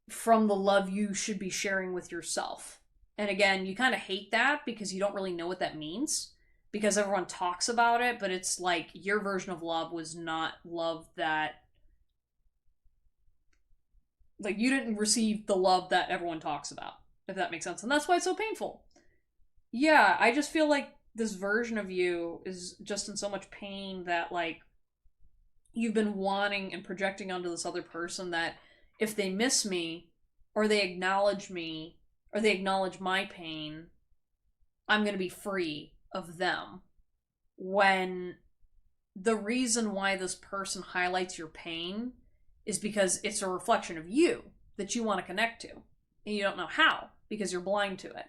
from the love you should be sharing with yourself. And again, you kind of hate that because you don't really know what that means, because everyone talks about it, but it's like your version of love was not love that, like, you didn't receive the love that everyone talks about, if that makes sense. And that's why it's so painful. Yeah, I just feel like this version of you is just in so much pain that, like, you've been wanting and projecting onto this other person that if they miss me, or they acknowledge me, or they acknowledge my pain, I'm going to be free of them. When the reason why this person highlights your pain is because it's a reflection of you that you want to connect to. And you don't know how, because you're blind to it.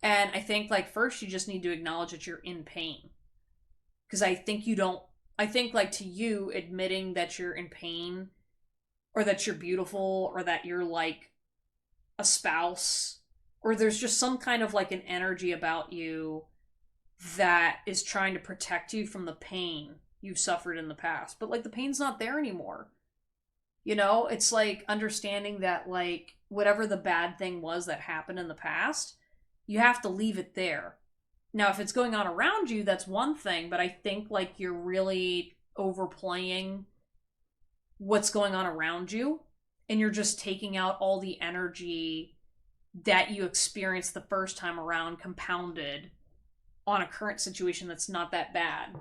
And I think, like, first you just need to acknowledge that you're in pain. Because I think like, to you, admitting that you're in pain, or that you're beautiful, or that you're, like, a spouse, or there's just some kind of, like, an energy about you that is trying to protect you from the pain you've suffered in the past. But, like, the pain's not there anymore. You know, it's like understanding that, like, whatever the bad thing was that happened in the past, you have to leave it there. Now, if it's going on around you, that's one thing, but I think, like, you're really overplaying what's going on around you, and you're just taking out all the energy that you experienced the first time around, compounded on a current situation that's not that bad,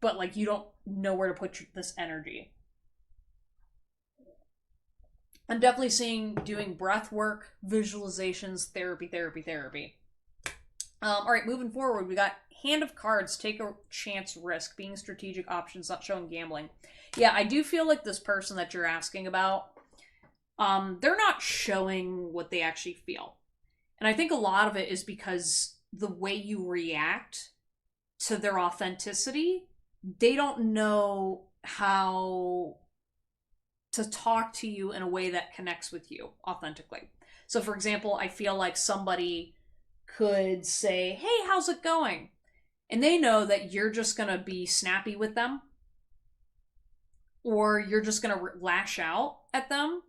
but, like, you don't know where to put this energy. I'm definitely seeing doing breath work, visualizations, therapy. All right, moving forward, we got Hand of Cards, take a chance, risk, being strategic options, not showing gambling. Yeah, I do feel like this person that you're asking about, they're not showing what they actually feel. And I think a lot of it is because the way you react to their authenticity, they don't know how to talk to you in a way that connects with you authentically. So, for example, I feel like somebody could say, hey, how's it going? And they know that you're just going to be snappy with them, or you're just going to lash out at them.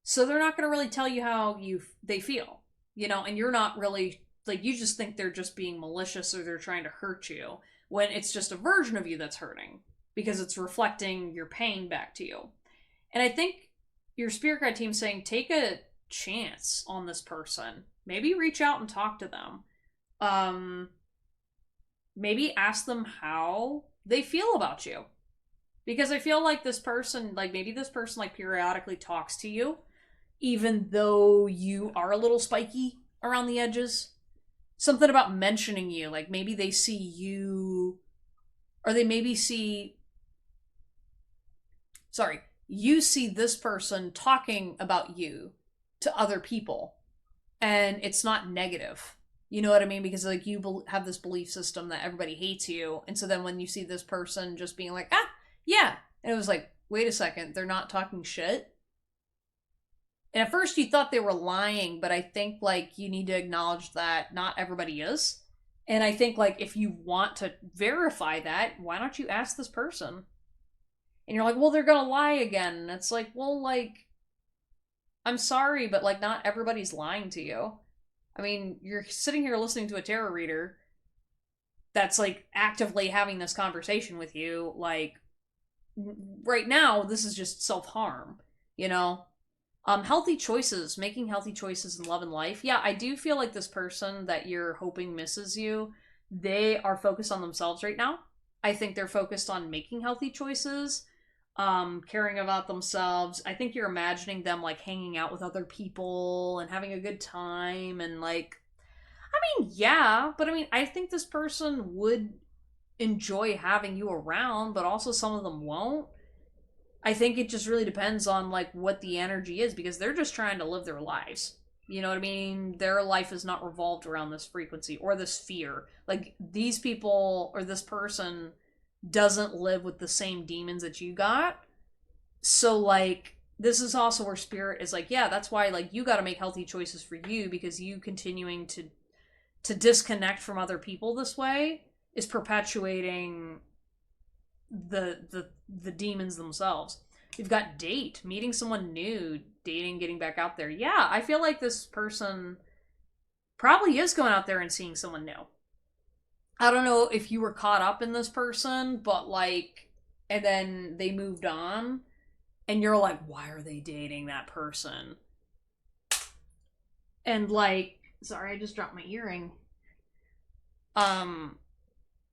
So they're not going to really tell you how they feel, you know, and you're not really, like, you just think they're just being malicious or they're trying to hurt you, when it's just a version of you that's hurting because it's reflecting your pain back to you. And I think your spirit guide team's saying, take a chance on this person. Maybe reach out and talk to them. Maybe ask them how they feel about you. Because I feel like this person, like, maybe this person, like, periodically talks to you, even though you are a little spiky around the edges. Something about mentioning you, like, maybe they see you, or they maybe see, you see this person talking about you to other people, and it's not negative. You know what I mean? Because, like, you have this belief system that everybody hates you, and so then when you see this person just being like, yeah, and it was like, wait a second, they're not talking shit? And at first you thought they were lying, but I think, like, you need to acknowledge that not everybody is. And I think, like, if you want to verify that, why don't you ask this person? And you're like, well, they're gonna lie again. And it's like, well, like, I'm sorry, but, like, not everybody's lying to you. I mean, you're sitting here listening to a tarot reader that's, like, actively having this conversation with you. Like, right now, this is just self-harm, you know? Healthy choices, making healthy choices in love and life. Yeah, I do feel like this person that you're hoping misses you, they are focused on themselves right now. I think they're focused on making healthy choices, caring about themselves. I think you're imagining them, like, hanging out with other people and having a good time, and, like, I mean, yeah, but I mean, I think this person would enjoy having you around, but also some of them won't. I think it just really depends on, like, what the energy is, because they're just trying to live their lives. You know what I mean? Their life is not revolved around this frequency or this fear. Like, these people, or this person, doesn't live with the same demons that you got. So, like, this is also where spirit is like, yeah, that's why, like, you got to make healthy choices for you, because you continuing to disconnect from other people this way is perpetuating the demons themselves. You've got date, meeting someone new, dating, getting back out there. Yeah, I feel like this person probably is going out there and seeing someone new. I don't know if you were caught up in this person, but, like, and then they moved on, and you're like, why are they dating that person? And, like, sorry, I just dropped my earring.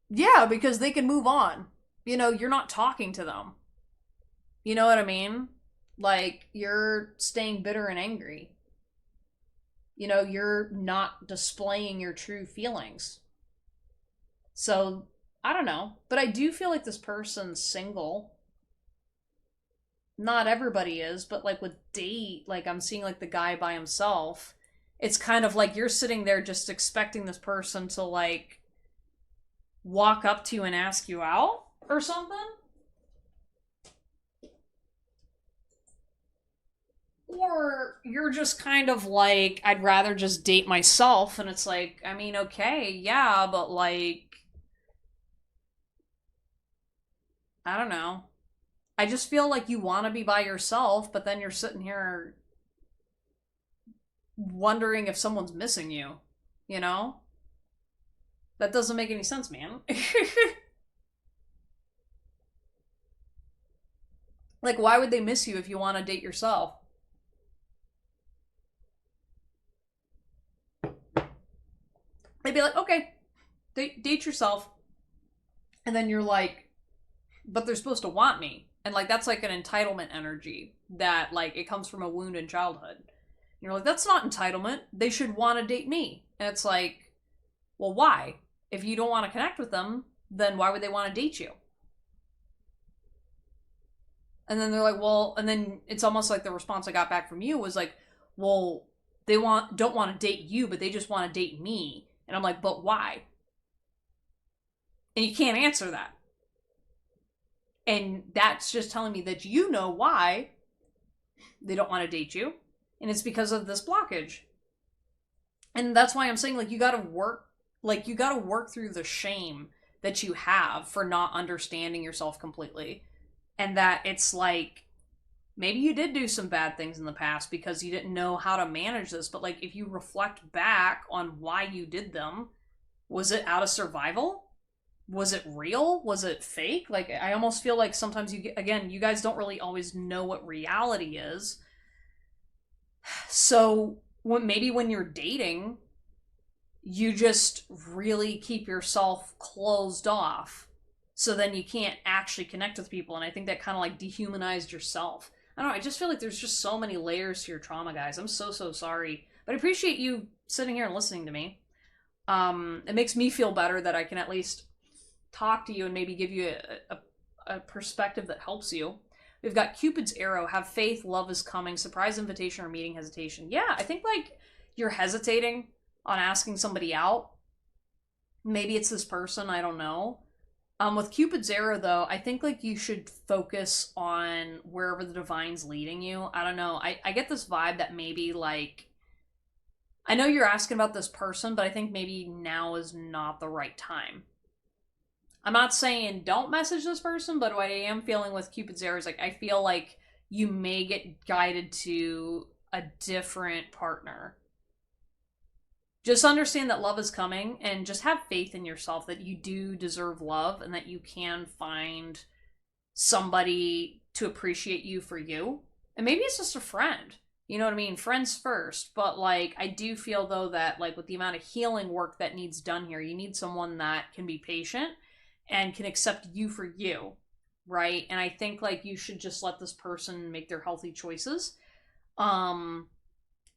Yeah, because they can move on. You know, you're not talking to them. You know what I mean? Like, you're staying bitter and angry. you're not displaying your true feelings. So, I don't know. But I do feel like this person's single. Not everybody is, but like with date, like I'm seeing like the guy by himself. It's kind of like you're sitting there just expecting this person to like walk up to you and ask you out or something. Or you're just kind of like, I'd rather just date myself. And it's like, I mean, okay, yeah, but like, I don't know. I just feel like you want to be by yourself, but then you're sitting here wondering if someone's missing you, you know? That doesn't make any sense, man. Like, why would they miss you if you want to date yourself? They'd be like, okay, date yourself. And then you're like, but they're supposed to want me. And like, that's like an entitlement energy that like, it comes from a wound in childhood. And you're like, that's not entitlement. They should want to date me. And it's like, well, why? If you don't want to connect with them, then why would they want to date you? And then they're like, well, and then it's almost like the response I got back from you was like, well, they don't want to date you, but they just want to date me. And I'm like, but why? And you can't answer that. And that's just telling me that you know why they don't want to date you. And it's because of this blockage. And that's why I'm saying, like, you gotta work through the shame that you have for not understanding yourself completely. And that it's like, maybe you did do some bad things in the past because you didn't know how to manage this. But like, if you reflect back on why you did them, was it out of survival? Was it real? Was it fake? Like, I almost feel like sometimes you guys don't really always know what reality is. So maybe when you're dating, you just really keep yourself closed off. So then you can't actually connect with people. And I think that kind of like dehumanized yourself. I don't know. I just feel like there's just so many layers to your trauma, guys. I'm so sorry. But I appreciate you sitting here and listening to me. It makes me feel better that I can at least talk to you and maybe give you a perspective that helps you. We've got Cupid's arrow. Have faith. Love is coming. Surprise invitation or meeting hesitation. Yeah, I think like you're hesitating on asking somebody out. Maybe it's this person. I don't know. With Cupid's arrow, though, I think like you should focus on wherever the divine's leading you. I don't know. I get this vibe that maybe like, I know you're asking about this person, but I think maybe now is not the right time. I'm not saying don't message this person, but what I am feeling with Cupid's arrow is like, I feel like you may get guided to a different partner. Just understand that love is coming and just have faith in yourself that you do deserve love and that you can find somebody to appreciate you for you. And maybe it's just a friend. You know what I mean? Friends first. But like, I do feel though that like with the amount of healing work that needs done here, you need someone that can be patient and can accept you for you. Right? And I think like you should just let this person make their healthy choices.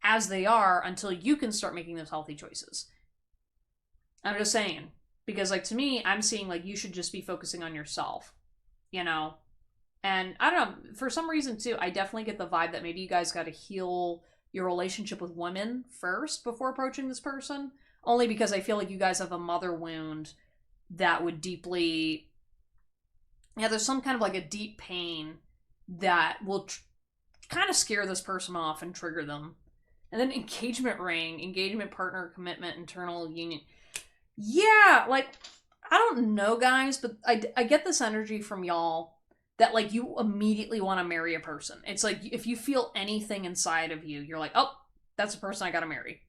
As they are until you can start making those healthy choices. I'm just saying. Because, like, to me, I'm seeing, like, you should just be focusing on yourself. You know? And, I don't know, for some reason, too, I definitely get the vibe that maybe you guys got to heal your relationship with women first before approaching this person. Only because I feel like you guys have a mother wound that would deeply... Yeah, there's some kind of, like, a deep pain that will kind of scare this person off and trigger them. And then engagement ring, engagement partner, commitment, internal union. Yeah, like, I don't know, guys, but I get this energy from y'all that, like, you immediately want to marry a person. It's like, if you feel anything inside of you, you're like, oh, that's a person I gotta marry.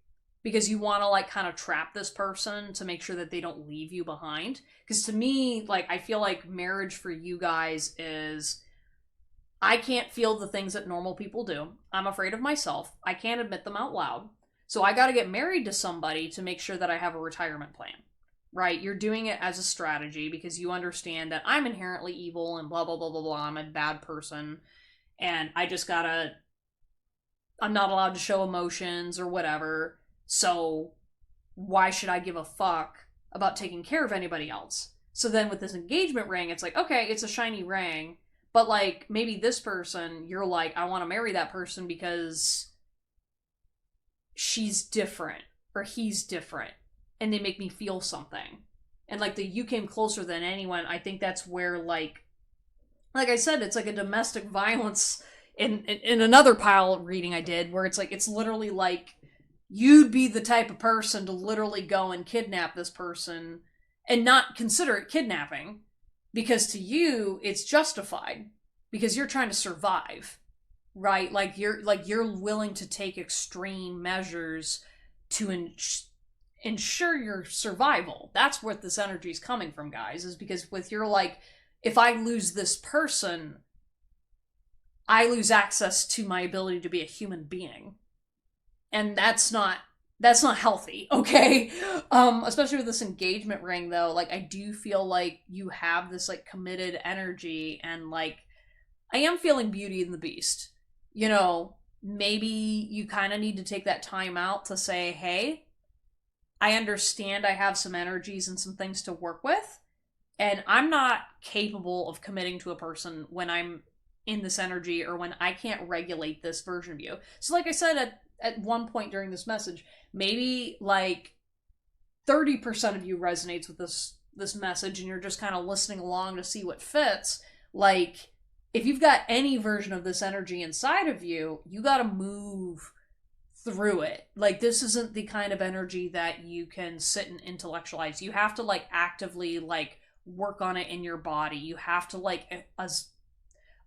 Because you want to, like, kind of trap this person to make sure that they don't leave you behind. Because to me, like, I feel like marriage for you guys is... I can't feel the things that normal people do. I'm afraid of myself. I can't admit them out loud. So I got to get married to somebody to make sure that I have a retirement plan. Right? You're doing it as a strategy because you understand that I'm inherently evil and blah, blah, blah, blah, blah. I'm a bad person. And I just gotta... I'm not allowed to show emotions or whatever. So why should I give a fuck about taking care of anybody else? So then with this engagement ring, it's like, okay, it's a shiny ring, but like maybe this person, you're like, I want to marry that person because she's different or he's different and they make me feel something. And like the you came closer than anyone, I think that's where like I said, it's like a domestic violence in another pile reading I did where it's like it's literally like you'd be the type of person to literally go and kidnap this person and not consider it kidnapping because to you it's justified because you're trying to survive, right? Like you're willing to take extreme measures to ensure your survival. That's what this energy is coming from, guys, is because with your like, if I lose this person, I lose access to my ability to be a human being. And that's not healthy, okay? Especially with this engagement ring though, like I do feel like you have this like committed energy and like I am feeling Beauty and the Beast. You know, maybe you kind of need to take that time out to say, hey, I understand I have some energies and some things to work with, and I'm not capable of committing to a person when I'm in this energy or when I can't regulate this version of you. So like I said at one point during this message, maybe like 30% of you resonates with this message and you're just kind of listening along to see what fits. Like if you've got any version of this energy inside of you, you got to move through it. Like this isn't the kind of energy that you can sit and intellectualize. You have to like actively like work on it in your body. You have to like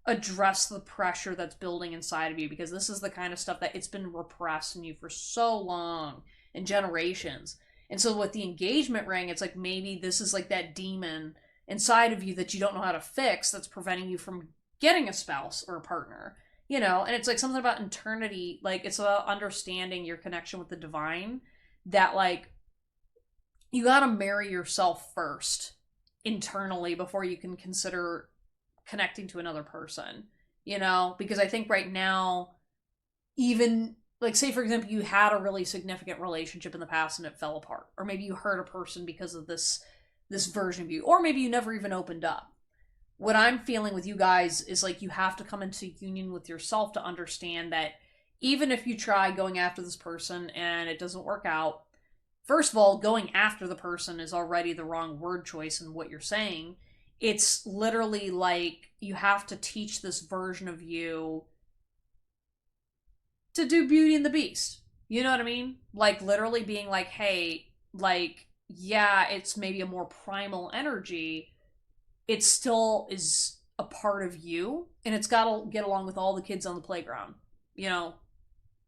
address the pressure that's building inside of you because this is the kind of stuff that it's been repressed in you for so long and generations. And so with the engagement ring, it's like maybe this is like that demon inside of you that you don't know how to fix that's preventing you from getting a spouse or a partner, you know. And it's like something about eternity, like it's about understanding your connection with the divine, that like you got to marry yourself first internally before you can consider connecting to another person, you know. Because I think right now, even like say for example you had a really significant relationship in the past and it fell apart, or maybe you hurt a person because of this version of you, or maybe you never even opened up. What I'm feeling with you guys is like you have to come into union with yourself to understand that even if you try going after this person and it doesn't work out, first of all, going after the person is already the wrong word choice in what you're saying. It's literally like you have to teach this version of you to do Beauty and the Beast. You know what I mean? Like literally being like, hey, like, yeah, it's maybe a more primal energy. It still is a part of you, and it's got to get along with all the kids on the playground, you know?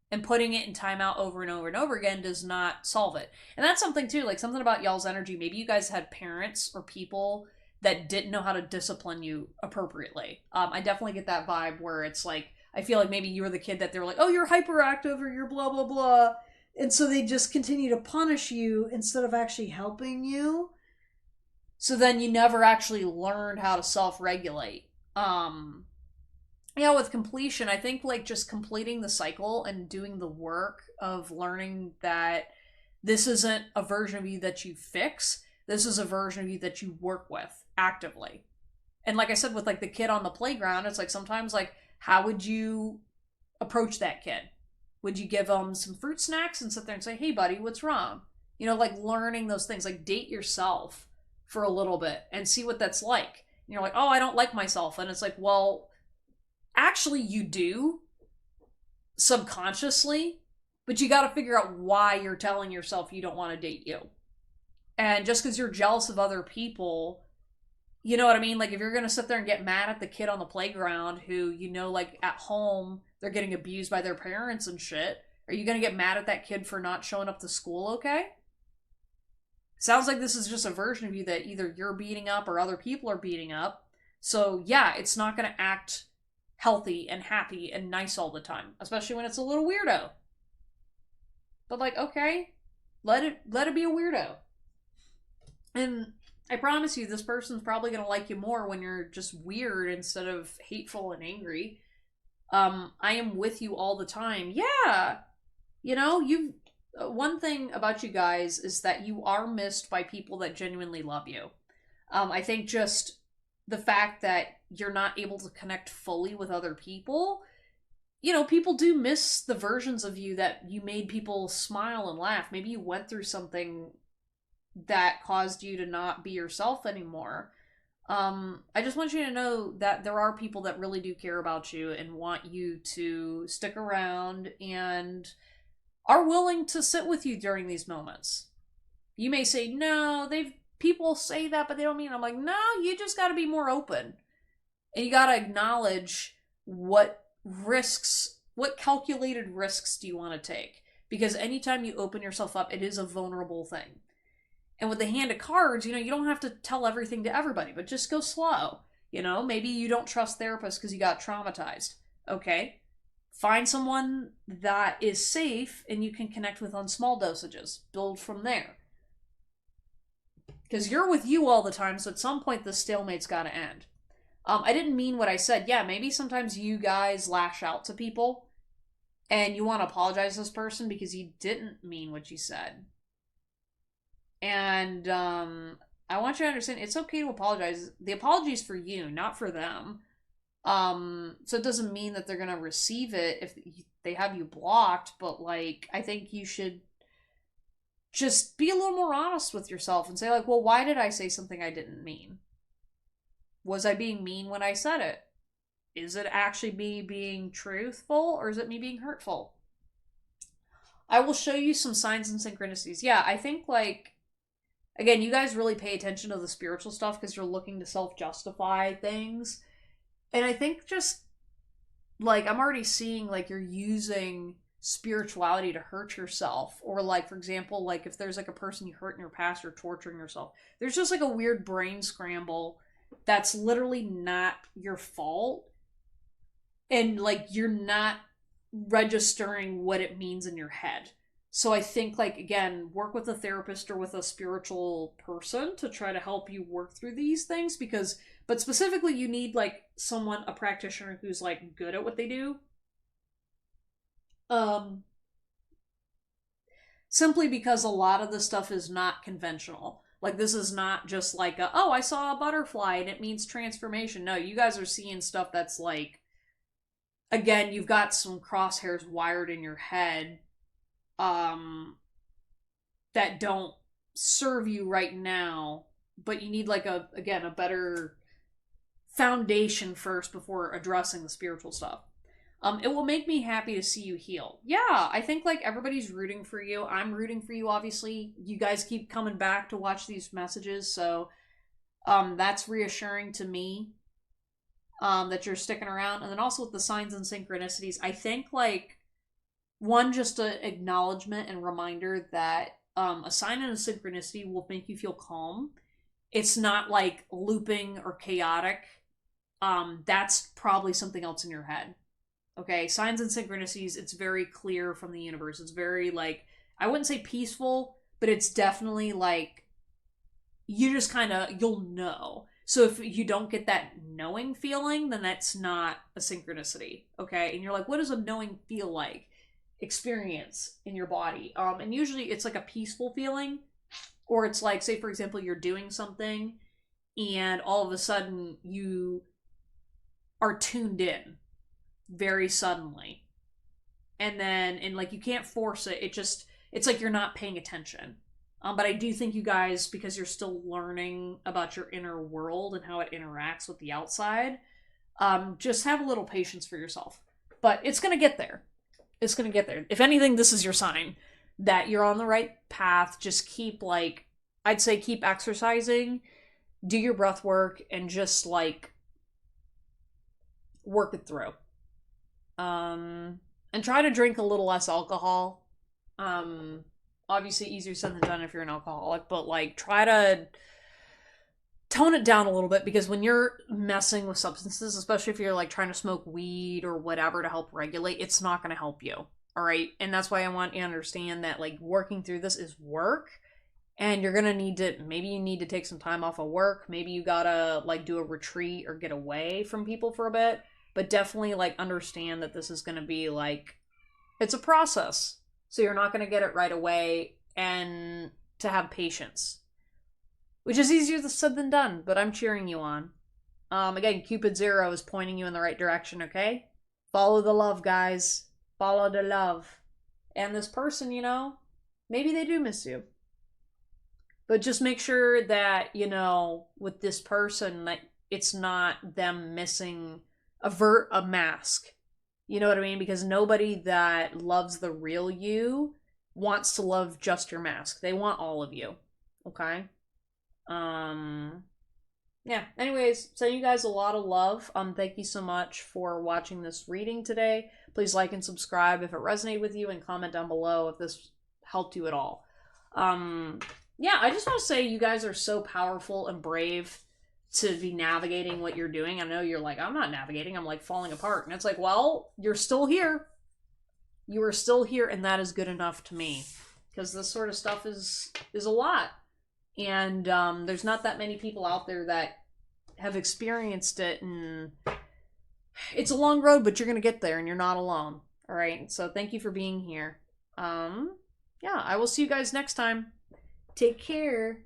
And putting it in timeout over and over and over again does not solve it. And that's something too, like something about y'all's energy. Maybe you guys had parents or people that didn't know how to discipline you appropriately. I definitely get that vibe where it's like, I feel like maybe you were the kid that they were like, oh, you're hyperactive or you're blah, blah, blah. And so they just continue to punish you instead of actually helping you. So then you never actually learned how to self-regulate. Yeah, with completion, I think like just completing the cycle and doing the work of learning that this isn't a version of you that you fix. This is a version of you that you work with actively. And like I said, with like the kid on the playground, it's like sometimes like, how would you approach that kid? Would you give them some fruit snacks and sit there and say, hey buddy, what's wrong? You know, like learning those things, like date yourself for a little bit and see what that's like. And you're like, oh, I don't like myself. And it's like, well, actually you do subconsciously, but you got to figure out why you're telling yourself you don't want to date you. And just because you're jealous of other people, you know what I mean? Like if you're going to sit there and get mad at the kid on the playground who, you know, like at home, they're getting abused by their parents and shit. Are you going to get mad at that kid for not showing up to school okay? Sounds like this is just a version of you that either you're beating up or other people are beating up. So yeah, it's not going to act healthy and happy and nice all the time, especially when it's a little weirdo. But like, okay, let it be a weirdo. And I promise you, this person's probably going to like you more when you're just weird instead of hateful and angry. I am with you all the time. Yeah. You know, one thing about you guys is that you are missed by people that genuinely love you. I think just the fact that you're not able to connect fully with other people, people do miss the versions of you that you made people smile and laugh. Maybe you went through something that caused you to not be yourself anymore. I just want you to know that there are people that really do care about you and want you to stick around and are willing to sit with you during these moments. You may say, no, people say that, but they don't mean it. I'm like, no, you just got to be more open. And you got to acknowledge what calculated risks do you want to take? Because anytime you open yourself up, it is a vulnerable thing. And with the hand of cards, you don't have to tell everything to everybody, but just go slow. Maybe you don't trust therapists because you got traumatized. Okay. Find someone that is safe and you can connect with on small dosages. Build from there. Because you're with you all the time, so at some point the stalemate's got to end. I didn't mean what I said. Yeah, maybe sometimes you guys lash out to people and you want to apologize to this person because you didn't mean what you said. And I want you to understand it's okay to apologize. The apology is for you, not for them. So it doesn't mean that they're going to receive it if they have you blocked, but I think you should just be a little more honest with yourself and say well, why did I say something I didn't mean? Was I being mean when I said it? Is it actually me being truthful or is it me being hurtful? I will show you some signs and synchronicities. Yeah, I think again, you guys really pay attention to the spiritual stuff because you're looking to self-justify things. And I think just, I'm already seeing, you're using spirituality to hurt yourself. Or, for example, if there's, a person you hurt in your past, you're torturing yourself. There's just, a weird brain scramble that's literally not your fault. And, you're not registering what it means in your head. So I think, again, work with a therapist or with a spiritual person to try to help you work through these things but specifically you need, a practitioner who's, good at what they do. Simply because a lot of the stuff is not conventional. This is not just I saw a butterfly and it means transformation. No, you guys are seeing stuff that's again, you've got some crosshairs wired in your head that don't serve you right now, but you need a better foundation first before addressing the spiritual stuff. It will make me happy to see you heal. Yeah, I think everybody's rooting for you. I'm rooting for you, obviously. You guys keep coming back to watch these messages, so that's reassuring to me that you're sticking around. And then also with the signs and synchronicities, I think one, just an acknowledgement and reminder that a sign and a synchronicity will make you feel calm. It's not looping or chaotic. That's probably something else in your head. Okay, signs and synchronicities, it's very clear from the universe. It's very I wouldn't say peaceful, but it's definitely you just you'll know. So if you don't get that knowing feeling, then that's not a synchronicity. Okay, and you're what does a knowing feel like? Experience in your body. And usually it's a peaceful feeling, or it's say for example you're doing something and all of a sudden you are tuned in very suddenly, and then you can't force it. It's you're not paying attention. But I do think you guys, because you're still learning about your inner world and how it interacts with the outside, just have a little patience for yourself. But it's gonna get there. It's gonna get there. If anything, this is your sign that you're on the right path. Just keep I'd say keep exercising, do your breath work, and just work it through. And try to drink a little less alcohol. Obviously easier said than done if you're an alcoholic, but try to tone it down a little bit, because when you're messing with substances, especially if you're trying to smoke weed or whatever to help regulate, it's not going to help you. All right. And that's why I want you to understand that working through this is work, and you're going to maybe you need to take some time off of work. Maybe you gotta do a retreat or get away from people for a bit, but definitely understand that this is going to be it's a process. So you're not going to get it right away, and to have patience, which is easier said than done, but I'm cheering you on. Again, Cupid's arrow is pointing you in the right direction, okay? Follow the love, guys. Follow the love. And this person, you know, maybe they do miss you. But just make sure that, you know, with this person, that it's not them missing a mask. You know what I mean? Because nobody that loves the real you wants to love just your mask. They want all of you. Okay? Yeah, anyways, sending you guys a lot of love. Thank you so much for watching this reading today. Please like and subscribe if it resonated with you, and comment down below if this helped you at all. Yeah, I just want to say you guys are so powerful and brave to be navigating what you're doing. I know you're like, I'm not navigating, I'm like falling apart. And it's like, well, you're still here. You are still here, and that is good enough to me. Because this sort of stuff is a lot. And there's not that many people out there that have experienced it, and it's a long road, but you're going to get there, and you're not alone. All right, so thank you for being here. Yeah, I will see you guys next time. Take care.